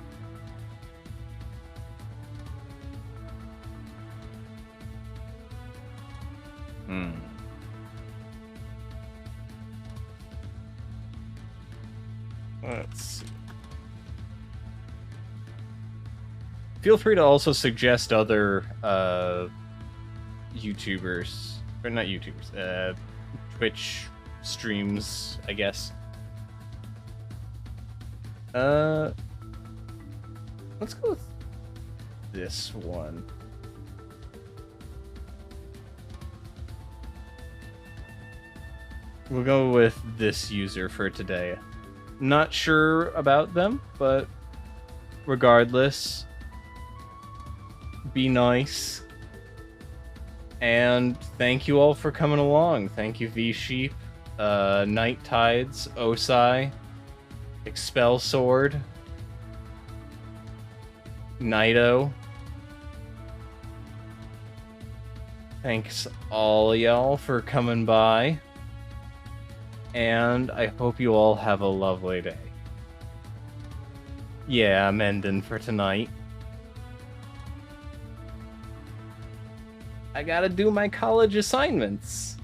Let's see. Feel free to also suggest other YouTubers, or not YouTubers, Twitch streams, I guess. Let's go with this one. We'll go with this user for today. Not sure about them, but regardless, be nice. And thank you all for coming along. Thank you, V-Sheep, Night Tides, Osai, Expel Sword, Naito. Thanks all y'all for coming by. And I hope you all have a lovely day. Yeah, I'm ending for tonight. I gotta do my college assignments.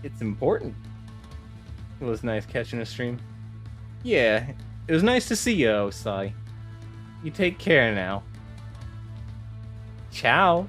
It's important. It was nice catching a stream. Yeah, It was nice to see you, Osai. You take care now. Ciao.